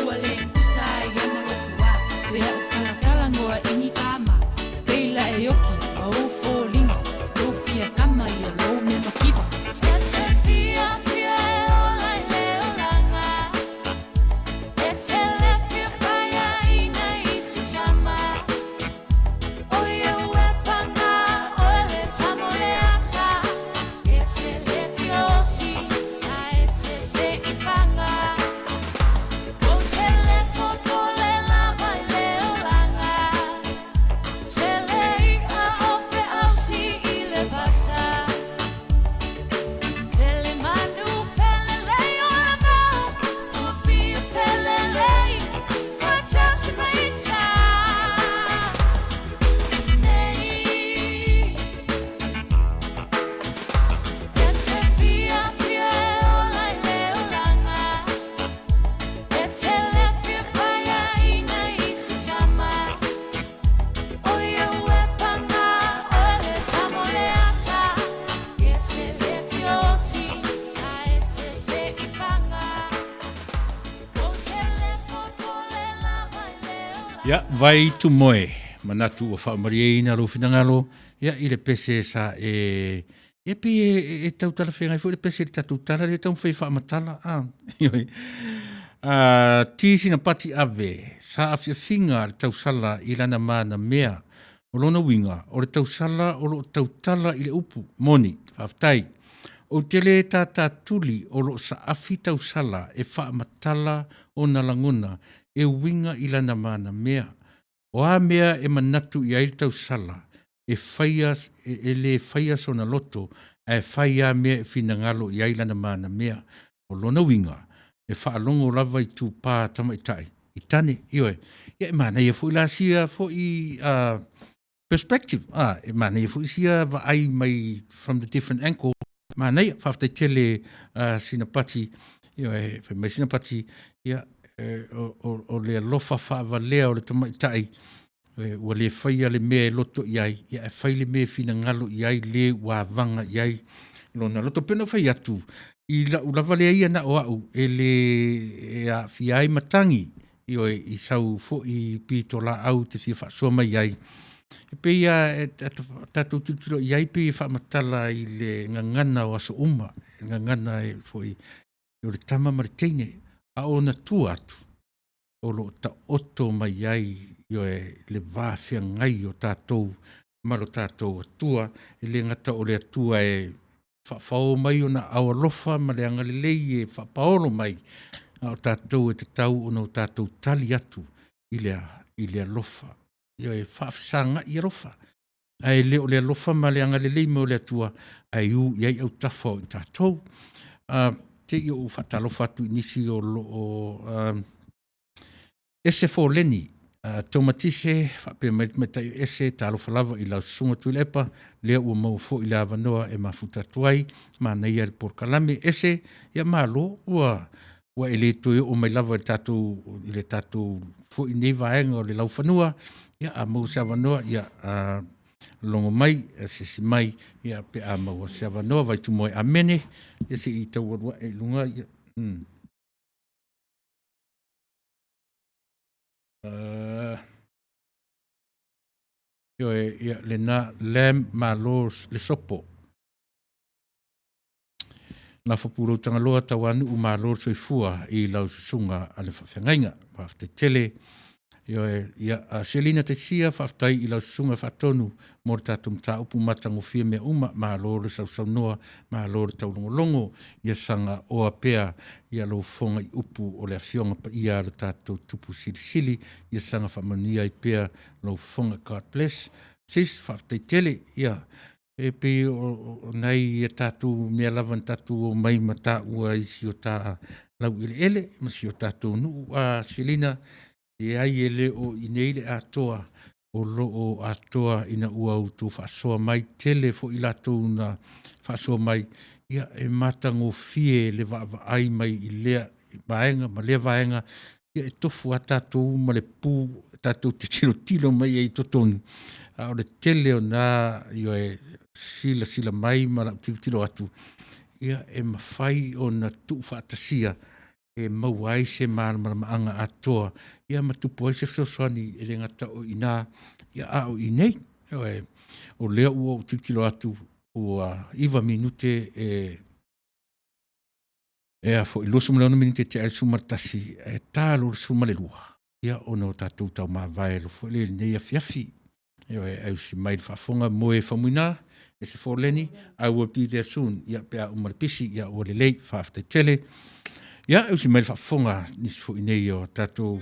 Ua le kusai ya malofua. Wea ukalakala ngoa ingi ama. Peila e yoki, a ufo linga. Lofia kama ia lo me makiva. Ya, vai tu moe, manatu o whaamariei ro finangalo, ya i le pese sa e pi e tautala whengai fu le pese le tatutala le tau whai whaamatala. Tisi na pati ave, sa afia finga le tausala i lana mana mea, o lona winga, o le tausala o lo tautala i le upu, moni, whaftai. O tele tata tuli o lo sa afi tausala e whaamatala o na languna, e winga i lana mana mea. O a mea e manatu i aile tausala, e le whaia sona loto, e whaia mea e finangalo i aile na mana mea. O lona winga, e whaalongo lava i tū pā tama i tai. I tane, ioi. Ia e mana ia fo i la sia fo i perspective. E mana ia fo i sia va ai mai from the different angle. Mana ia, whaftai tele sinapati, ioi, mai sinapati, ia, o le lofa whaavalea o le tamaitai, o le whaia le mea loto iai, ia e whai le mea fina ngalo iai, le wāvanga iai, lona loto pena whai atu, i la ulava le ia na o au, e le fiai matangi, i sau fo i pito la au te fia whaasoma iai, e pe ia tatou tuturo iai pe whaamatala i le ngangana o aso uma, ngangana e fo i le tama mariteine, a o na tu atu, o lo ta oto mai ai, le vāwhia ngai o tātou, maro tātou atua, e le ngata o le atua e whao mai o na awalofa, ma le angalelei e whapaolo mai, o tātou e te tau o na tātou tali atu, i le alofa, e whaafisanga i alofa. Ai le o le alofa ma le angalelei ma o le atua, ai u, iai au tafa o tātou, te i o whatalofa atu inisi o ese fo leni, tomatise, whape metai ese, talofa lava i lau sunga Tuila'epa, lea ua mau fo i la wanoa e mafuta tuai, ma nei al porkalame, ese, ia malo, ua ele tue o mai lava i le tātou fo i nei vaenga o le lau whanua, ia a mau sa wanoa, ia longo mai, sisi mai, ia pe a mau sa wanoa, vai tu moe amene, ia se i tau warua e lunga, ia, ia le na lem malo le sopo. Na whapuro tanga loa tawanu u malo soifua i lau susunga a le whawhengainga, whafte tele, ia Selina te sia whaftai i lau susunga whatonu mor tātum tā upu matango fia mea uma malo le saunoa, malo le taulongolongo, ia sanga oa pea ia lau fonga i upu o le awhionga pa ia le tātou tupu sili, ia sanga whamania i pea lau fonga God bless. Sis whaftai tele, ia, e pe o nei e tātou mea lawan tātou o mai mata ua isi o tā lau ele, ma si o tātou nu a Selina, e ai ele o ineile atoa, o loo atoa ina ua utu whaasoa mai tele fo i latou na whaasoa mai, ia e matango fie le wa ai mai i lea vaenga, ma lea vaenga, ia e tofu a tātou ma le pū, tātou te tilo mai e i totonu, a o le tele o nā, ia e sila mai ma la tilo atu, ia e mawhai o na tu whaatasia, e mauai se maanga atoa. Ia matupu ai se fsoswani e le ngata o ina, ia au inei. O lea ua o titilo atu ua iwa minute e a fo ilosu mleona minute te ai sumartasi e talo sumale lua. Ia ona o tatou tau mawai lo fo le nei a fiafi. Au si mai whafonga moe whamuina e se fo leni. I will be there soon. Ia pia umaripisi, ia o le lei, whaafte tele. Ia au si mai whafonga nisi fo inei o tatou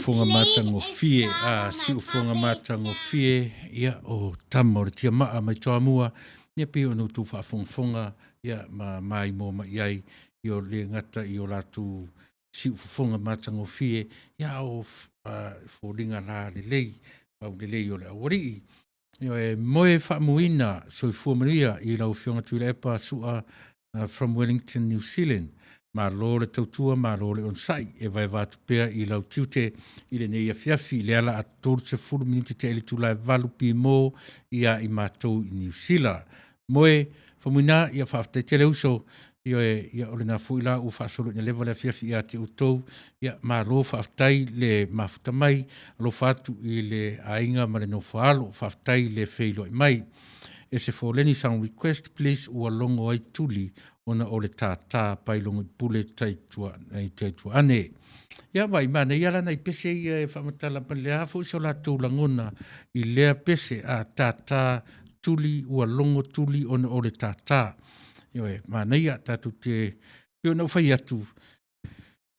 ufonga matang o fie, si ufonga matang o fie, ia o tama o tia maa mai toa mua, ia pe o nutu whaafonga, ia mai mo ma iai, i o le ngata i o latu si ufonga matang o fie, ia o fōringa la le lei, au le lei o le awari. Ia e moe whaamuina, so i fuamaria i lau whionga Tuila'epa sua from Wellington, New Zealand. Ma lo le tautua, ma lo le onsai, e vai vātu pēr i lau tiute i le nei a fiafi, le ala a tōru te furu miniti te ele tūlai valu pi mō ia i mātou i New Zealand. Moe, whamuina, ia whaafatai tele uso, ia ole nā fuila u whaasolo i lewa le fiafi ia te utou, ia ma lo whaafatai le mafuta mai, lo whatu i le ainga ma le no whaalo, whaafatai le wheilo i mai. E se fōleni sang request, please, ua longo ai tuli, ona o le tātā pailongo pule taitua ane. Ia vai mana, ia lana i pese ia e whamatala pa le hafo iso la tūlangona i lea pese a tātā tuli ua longo tuli ona o le tātā. Ia mana ia tātu te pio nau whai atu.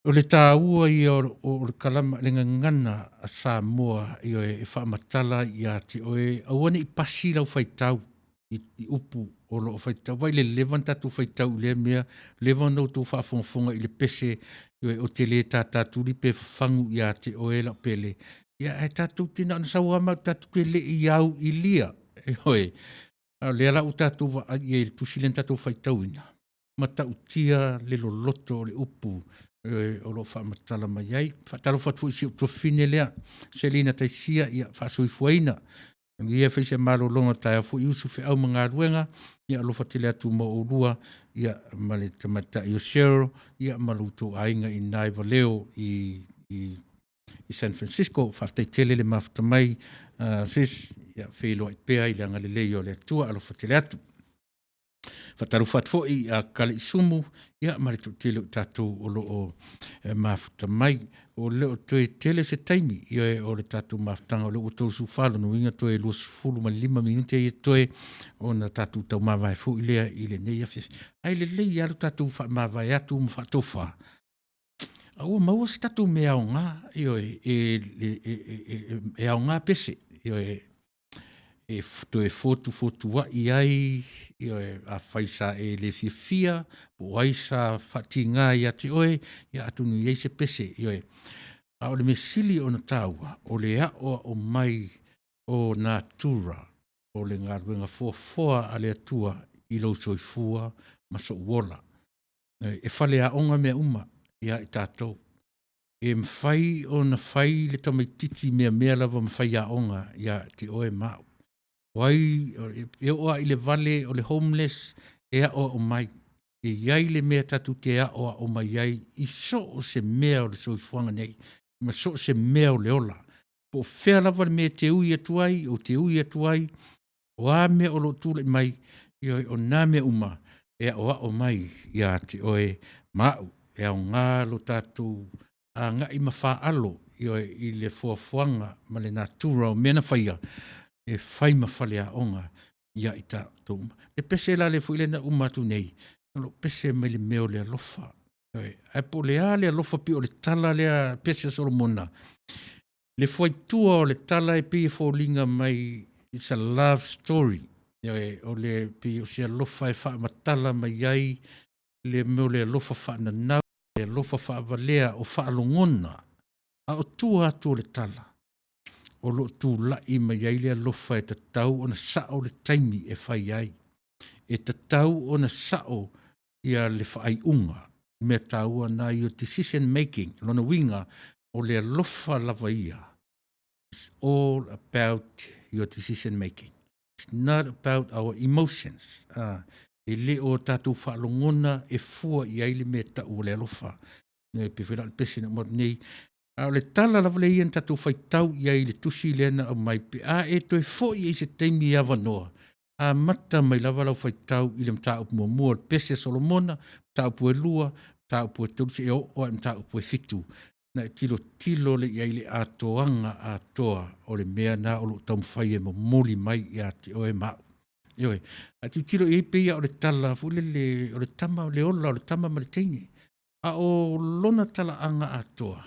O le tā ua i o le kalama le ngangana a Samoa i e whamatala i a te oe awane i pasi lau whai tau. I upu o lo whaitau. Wai le levan tatu whaitau le mea, levan no tō whaafonga i le pese o te le tātā turi pe whangu i a te oela pele. Ia e tatu tina ana sau ama tatu ke le i au i lia. E hoe, le ala u tatu wa i e tusilen tatu whaitau ina. Mata utia le lo loto o le upu o lo whaamatala mai ai. Whaataro whatu isi o tofine lea. Selina taisia ia whaasui fuaina. Ia whaise malo longa tai afu iusu whi au mga ruenga, ia alofa tele atu mo urua, ia male tamata i o Cheryl, ia maluto ainga i Naiva leo i San Francisco, whaftai tele le mafuta mai, sis, ia whelo i pea i langa le leo le atua, alofa tele atu. Whataru whatfo i a kale i sumu, ia marito tele o tātou o loo mafuta mai, o leo toe tele se taimi, ia o le tātou mafutanga o leo o tau sufalo, no inga toe luas fulu ma 5 minute i toe, o na tātou tau mawai fu i lea i le nei afis. Ai le lei alo tātou mawai atu ma whatofa. Aua maua se tātou me ao ngā, e ao ngā pese, e toe fotu wa i ai a whaisa e le fia o aisa whati ngā i ate oe i atunu i eise pese i oe. A o le mesili o na tāua, o le ao o mai o nā tura, o le ngā ruenga fua a le atua i lau soifua ma so uola. E whale a onga mea uma i a i tātou. E mwhai o na whai le tamaititi mea lava mwhai a onga i a te oe mau. Wai, e oa i le vale o le homeless, e a oa o mai. E iai le mea tatu te a oa o mai iai, i so o se mea o le soifuanga nei, ma so o se mea o le ola. Po whea lava le mea te ui atuai, o te ui atuai, o a mea o lo tūle mai, i o nā mea uma, e a oa o mai, i a te oe mau, e a o ngā lo tatu, a ngā i mawha alo, i le fuafuanga, ma le natura o mena whaia, e whai mawhale a onga ia i tātou. E pese la le fuile na umatu nei, lo pese mai le meo le alofa. E po le a le alofa pi o le tala le a pese Solomona. Le fuaitua o le tala e pi e fōlinga mai, it's a love story. O le pi o se alofa e wha matala mai ai, le meo le alofa wha na nau, le alofa wha avalea o wha alongona. A o tua atu o le tala. O lo tu la i mai ai le alofa e tatau o na sao le taimi e whai ai. E tatau o na sao ia le whai unga. Mea taua na i o decision making, lona winga o le alofa lava ia. It's all about your decision making. It's not about our emotions. E le o tātou whaalongona e fua i ai le mea tau o le alofa. Pe whira le pese na mor nei. A le tala lava le ian tātou whaitau i ai le tusi lena o mai pe a e toi fo i eise teimi i awa noa. A mata mai lava lau whaitau i le mta upu mua pese Solomona, mta upu e lua, mta upu e tulsi e o mta upu e fitu. Na tilo le i ai le atoanga atoa o le mea na o lo tau mwhai e mo moli mai i a te oe mau. Ioe, a tilo i pe ia o le tala, fu o le tama o le ola, o le tama ma le teine. A o lona tala anga atoa.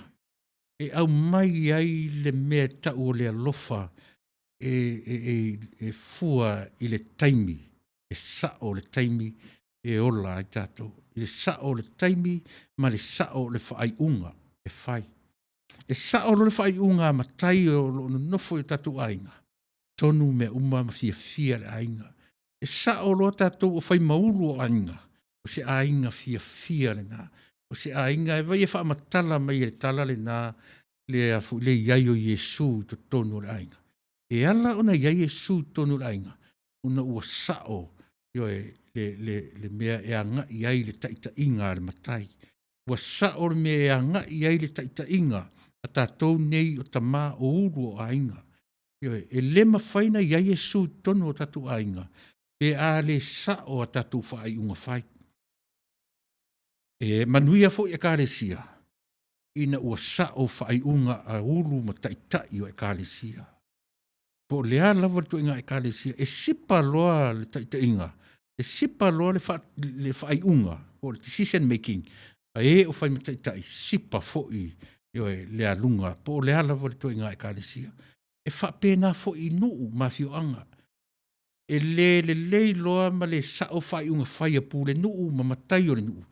e au mai ai le mea tau o le alofa e fua i le taimi, e sao le taimi e ola ai tātou. I le sao le taimi, ma le sao le whaai unga e whai. E sao le whaai unga ma tai o lo nofo i tātou ainga. Tonu me uma ma fia le ainga. E sao lo tātou o whai mauru o ainga. O se ainga fia le nā. O se ainga e vai e wha matala mai e tala le nā le iai o Yesu to tonu le ainga. E ala ona iai Yesu tonu le ainga. Una ua sao le mea e anga iai le taita inga le matai. Ua sao le mea e anga iai le taita inga a tātou nei o tamā o uru o ainga. E lema whaina iai Yesu tonu o tātou ainga. E a le sao a tātou whaai unga whai. E manuia fo e kāresia. Ina ua sao whaai unga a uru ma taitai o e kāresia. Po lea lava tu inga e kāresia. E sipa loa le taita inga. E sipa loa le whaai unga. O le decision making. E o whai ma taitai. Sipa fo i lea lunga. Po lea lava tu inga e kāresia. E whapena fo i nuu ma fio anga. E le loa ma le sao whai unga whai a pūle nuu ma matai o le nuu.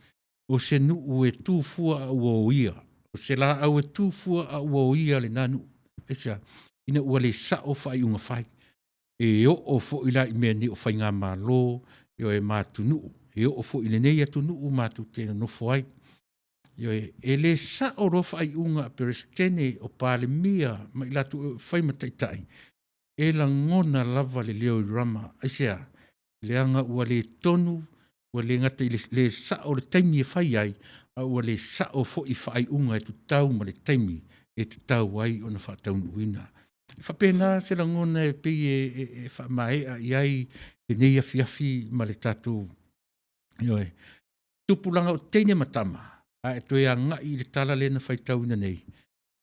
O se nuu e tūfua a ua o ia. O se la au e tūfua a ua o ia le nanu. E sea, ina ua le sao whai unga whai. E o fo ila i mea ni o whai ngā mālo, e mātu nuu. E o fo ila nei atu nuu mātu tēna no whai. E le sao ro whai unga perestene o pāle mia, ma ila tu whai mataitai. E la ngona lava le leo i rama. E sea, le anga ua le tonu, ua le ngata le sao le taimi e whai ai, a ua le sao fo i whai unga e tu tau ma le taimi e tu tau ai o na whatau nuina. E whapena se la ngona e pei e whamaea i ai e nei afi ma le tātou. Tupulanga o teine matama, a e toi a ngai le tala le na whaitau na nei.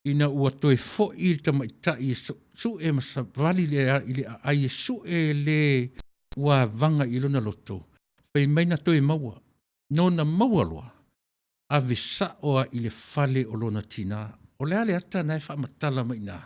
Ina ua toi fo i le tamaitai e su e masavali le ai e su e le ua vanga i lona loto. Pai maina toi maua. Nona maua loa. Ave saoa i le fale o lona tina. O le ale ata na e wha matala mai nā.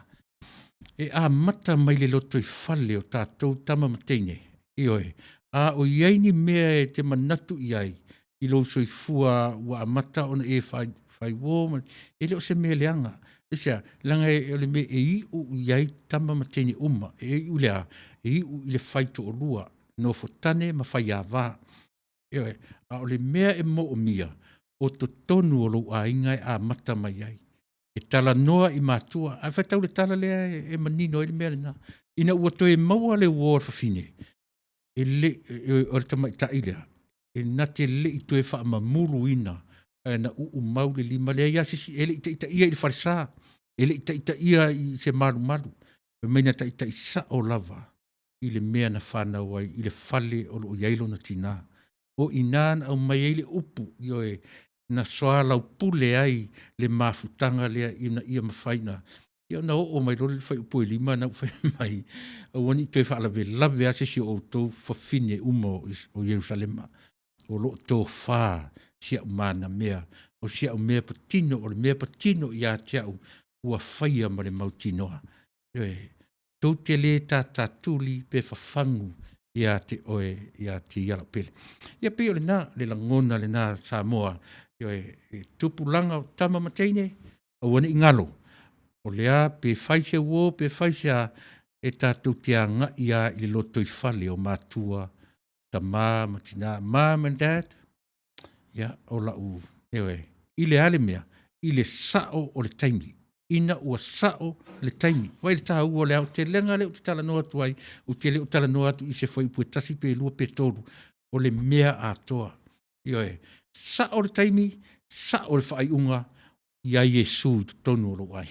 E a mata mai le loto i fale o tātou tama mateine. Ioe. A o iaini mea e te manatu iai. I lo so i fua wa a mata ona e whai wō. E leo se mea leanga. E sea, langa e le me e iu iai tama mateine uma. E iu lea. E iu i le whaito o lua. No fotane ma whai a wā. A o le mea e mo o mia, o to tonu o lo a ingai a mata mai ai. E tala noa i mātua, a whaitau le tala lea e manino e le mea lena. Ina ua to e maua le uor fafine. E le, o le tamai ta ilea. E nate le i to e wha ma mulu ina, na mau le lima lea ia sisi, e le ita ia i le farisa, e le ita ia i se maru. E meina ta ita i sa o lava, i le mea na whanau ai, i le fale o lo iailo na tina. O inan au mai ele upu na soa lau pule ai le mafutanga lea ina ia mawhaina. Na o mai role whai upu e lima na whai mai. Au ani toi whaalawe lawe asesi o tau whawhine uma o Jerusalema. O lo tau whaa sia umana mea. O sia u mea patino, o le mea patino ia tiau ua whaia ma le mautinoa. Tau te le tā tuli pe whawhangu. Ia te oe, ia te iala pele. Ia peo le nā, le langona le nā Samoa, tupulanga o tama mateine, au ane ingalo. O lea, pe whaisia uo, pe whaisia e tātou te anga ia i le loto i whale o mātua, ta mā, matina, mom and dad, ia, o lau, i le ale mea, i le sao o le taimi. Ina ua sao le taimi. Wai le taha ua le au te lenga le o te tala noa tu ai, o te le o tala noa tu i se whai pue tasi pe lua pe toru, o le mea a toa. Ioe, sao le taimi, sao le whai unga, ia Yesu to tonu o lo ai.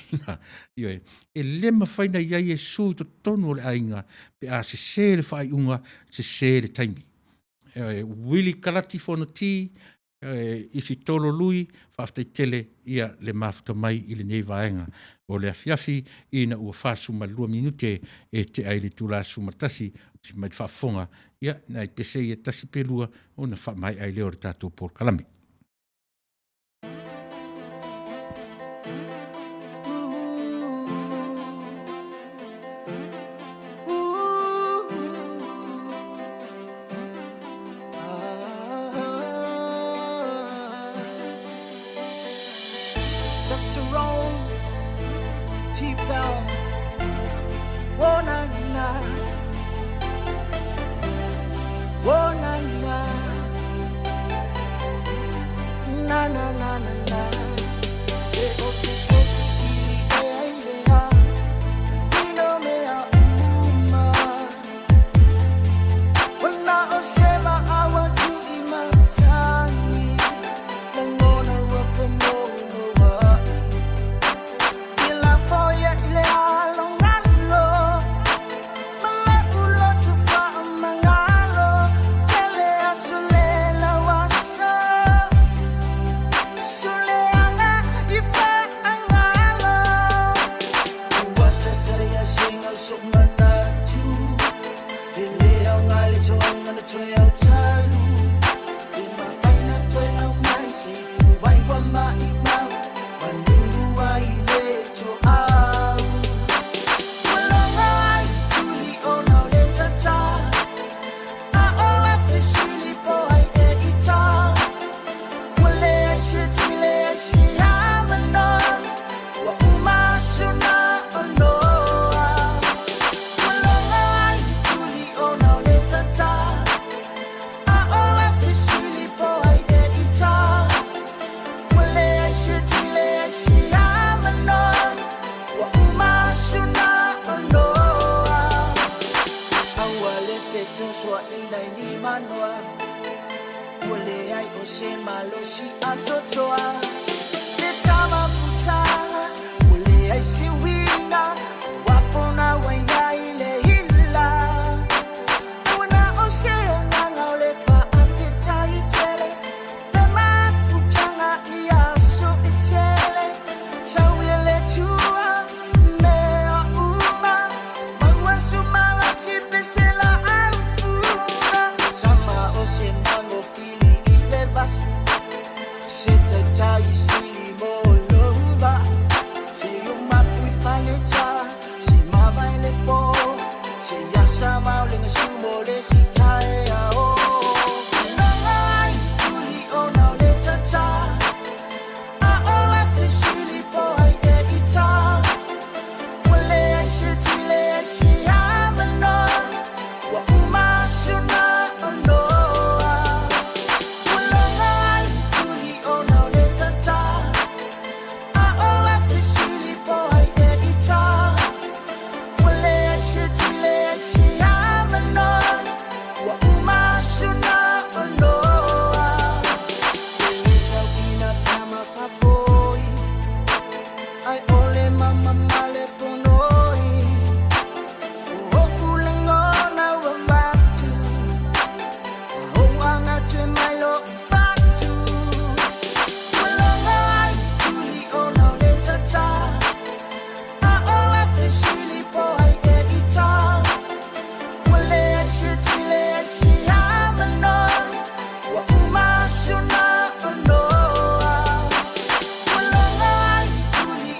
Ioe, e lema whaina ia Yesu to tonu o le ainga, pe a se le whai unga, se le taimi. Ioe, wili kalati fono ti, isi tolo lui, whaftai tele ia le mafuta mai i le nei vaenga o le afiafi ina ua whasuma 2 minute e te aile tula suma tasi si mai whafonga ia na i pese i tasi pelua o na wha mai aile o le tātou Paul Kalame. wrong. Deep down, oh na na, oh na na, na na na na na.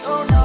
Oh no.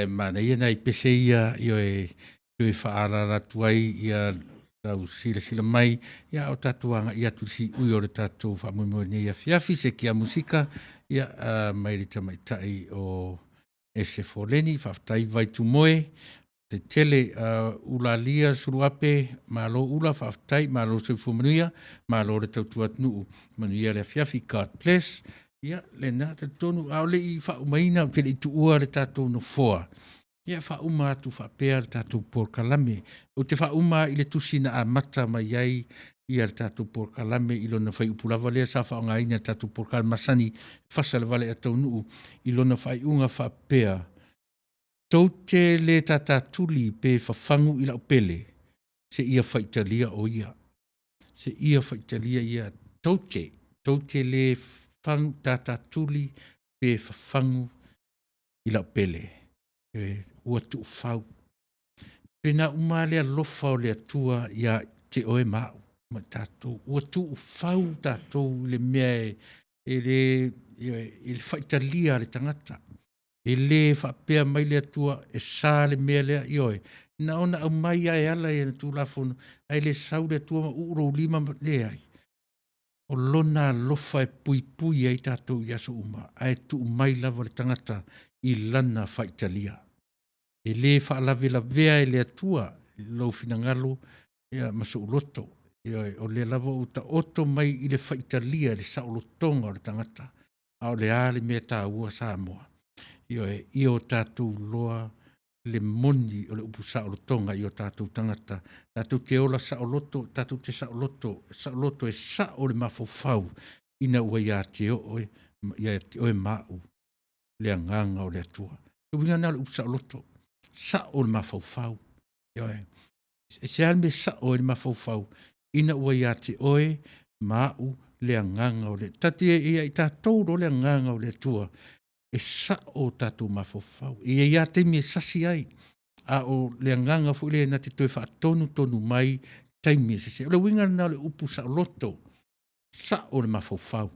mana ia nei pese ia i whaarara tuai ia tau sila mai ia o tatuanga ia tusi ui o le tatu whamumoi nei ia fiafi se kia musika ia mai rita mai tai o ese foleni whaftai vai tu moe te tele ulalia suruape malo ula whaftai malo se fumanuia malo le tautua tnu manuia le fiafi God bless ia le na te tonu au le i whaumaina o te le tu ua le tatu no foa ia whauma atu whapea le tatu por kalame o te whauma i le tusina a mata mai ai ia le tatu por kalame i lona whai upulawa lea sa whaonga ina tatu por kalame masani whasale vale a tau nuu i lona whai unga whapea tau te le tata tuli pe whafangu i lau pele se ia whaitalia o ia se ia whaitalia ia tau te le whangu tata tuli pe whafangu i lau pele ua tu whau. Pena umale a lofa o le atua ia te oe mau ma tātou. Ua tu whau tātou le mea e le whaitalia le tangata. E le whapea mai le atua e sā le mea lea i oe. Na ona au mai ai ala e na tūlafono ai le sau le atua ma uro lima le ai. O lona lofa e pui ai tātou i aso uma. Ai tu mai lava le tangata i lana whaitalia. E le whaalawe la vea e le atua, lau finangalo, ia maso uloto. O le lava o ta oto mai i le whaitalia, le saulotonga o le tangata. A o le ale mea tā ua Samoa. I o tātou loa le moni o le upu saulotonga i o tātou tangata. Tātou te ola sauloto, tātou te sauloto e sa o le mafofau. Ina ua ia te oe mau, le anganga o le atua. Uinga nā le upu sauloto. Sa o le mafaufau. E se alme sa o le mafaufau. Ina ua ia te oe mau le anganga o le. Tati e i tātou ro le anganga o le tua. E sa o tātou mafaufau. E ia te me sasi ai. A o le anganga fu le na te toe wha tonu mai taimi se se. O le winga na le upu sa loto. Sa o le mafaufau.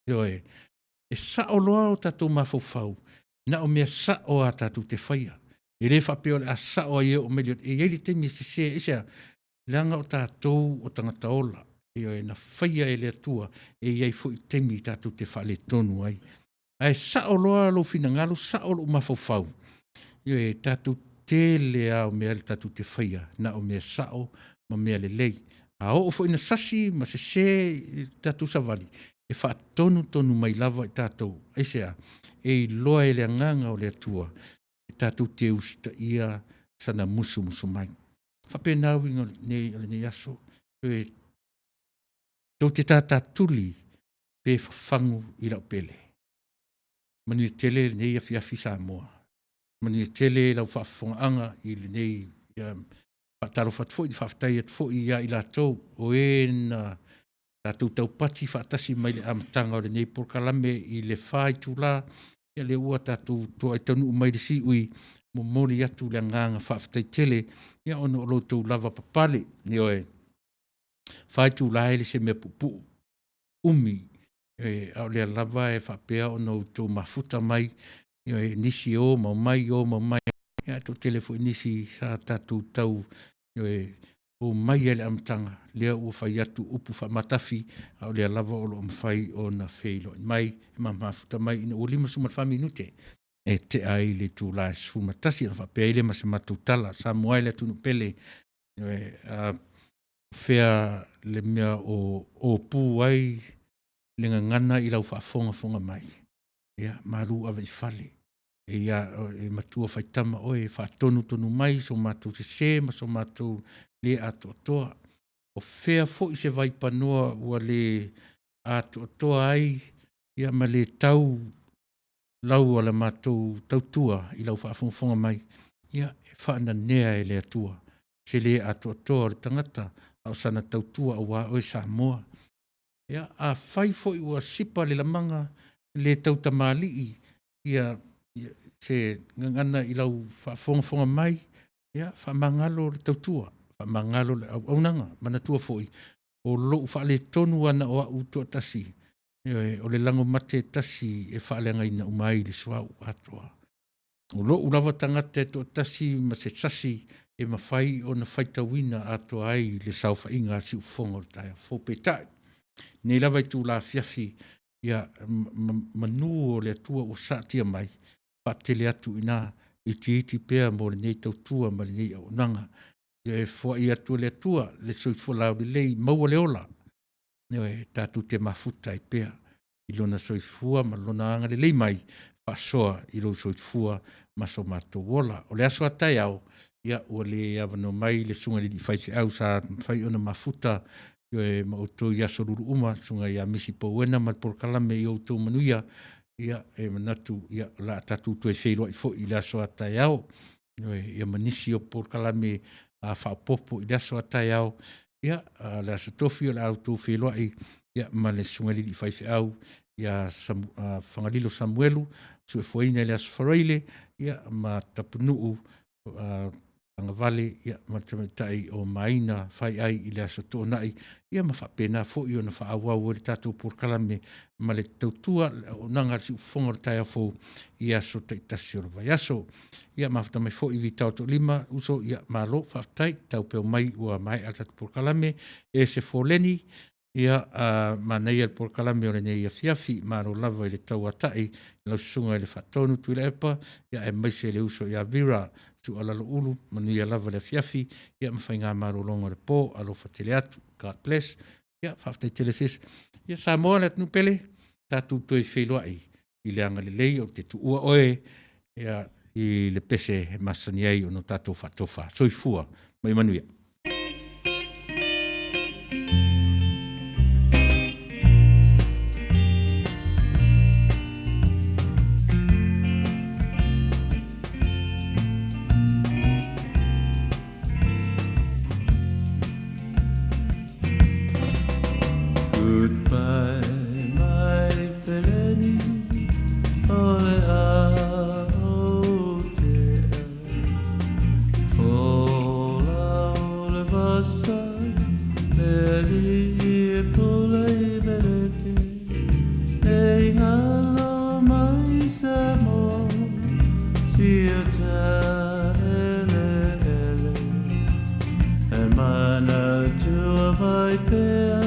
E sa o loa o tātou mafaufau. Na o mea sa o a tātou te whaia. E le whapeo le a sao ai o mele e eili te mi se e sea langa o tātou o tangata ola e na whaia e le atua e iei fo i temi tātou te whale tonu ai ai sao loa lo fina ngalo sao lo mafofau e tātou te le a o mea le tātou te whaia na o mea sao ma mea le lei a o fo ina sasi ma se tātou savali e wha tonu mai lava i tātou e sea e loa e le anganga o le atua tātou te usita ia sana musu mai. Whapena winga nei aso. Tau te tātā tuli pe whangu i rau pele. Mani tele nei a fiafi Samoa. Mani tele lau whafonga i nei whataro whatfo i whaftai at fo i a i la tau o e na tātou tau pati whatasi mai le amatanga o le nei porkalame i le whai tūla ia le ua tātou toa i tanu umai le si ui mo mori atu le nganga whaftai tele ia ono o loutou lava papale ni oe whaitu laele se mea pupu umi au le lava e whapea ono tō mafuta mai nisi o mai ia tō telefo nisi sa tātou tau o mai ele amtanga lea ua whai atu upu whamatafi au lea lava o lo mwhai o na wheilo mai mafuta mai ina o lima suma whaminute e te ai le tū la sumatasi na whapea ile masa matutala Samoa le tunu pele whea le mea o pū ai le ngana i lau whaafonga mai ia maru awa i whale ia e matua whaitama oe whaatonu mai so mātou se ma so mātou le atoa o whea fo i se vai panoa ua le atoa ai ia ma le tau lau ala mātou tautua i lau whaafonga mai ia e whaana nea e le atua se le atoa le tangata au sana tautua au a oe Samoa ia a whai fo i ua sipa le lamanga le tautamali ia se ngana i lau whaafonga mai ia whamangalo le tautua whamangalo le aunanga manatua foi o lo whaale tonu ana o au tua tasi o le lango mate tasi e whaale ngai na umai le suau atoa O lo ulawa tangata e to tasi ma se tasi e mawhai o na whaitawina ato ai le sauwha inga si ufonga o taia whopetai. Nei lawa i tū la fiafi ia manu o le atua o saatia mai patele atu ina iti pea mo le nei tautua ma le nei au nanga. E fua i atua le atua le soifua lau le lei maua le ola. E tatu te mafuta i pea i lona soifua ma lona anga le lei mai pasoa i lo soifua ma so mato wola. O le aso atai au ia o le avano mai le sunga li whaifi au sa whai ona mafuta e mautou ia soruru uma sunga ia misi pauena ma porkalame i outou manuia ia e manatu ia la tatu tu e wheiroa i fo i le aso atai au ia manisi o porkalame a whapopo i le aso atai au ia le aso tofi o le autou wheiroa i ia ma le sunga li whaifi au ia whangalilo Samuelu su e fuaina le aso whareile ia ma tapunuu anga vale ia matamatai o maina fai ai i le aso tōnai ia ma whapena fo i ona whaawau o le tātou porkalame ma le tautua o nanga si ufonga o tai afo i aso taitasi o le vai aso ia ma whatamai fo i vi tau to lima uso ia ma lo whaftai tau peo mai ua mai al tātou porkalame e se fōleni ia ma nei al porkalame o le nei a fiafi ma ro lava i le tau atai lau sunga i le whatonu Tuila'epa ia e maise le uso ia vira tu alalo ulu manu ia lava le fiafi ia mawhai ngā maro longa le pō alo whatele atu God bless ia whaftai telesis ia Samoa le atnu pele tātou toi wheiloa i le anga le lei o te tuua oe ia i le pese he masani ai o no tātou whatofa soifua mai manu ia. Goodbye, my feleni, ole a otea. Fola ole vasa, meli pole belefi. Ei ngalo mai Samoa, siota ele. E mana tua vai pea.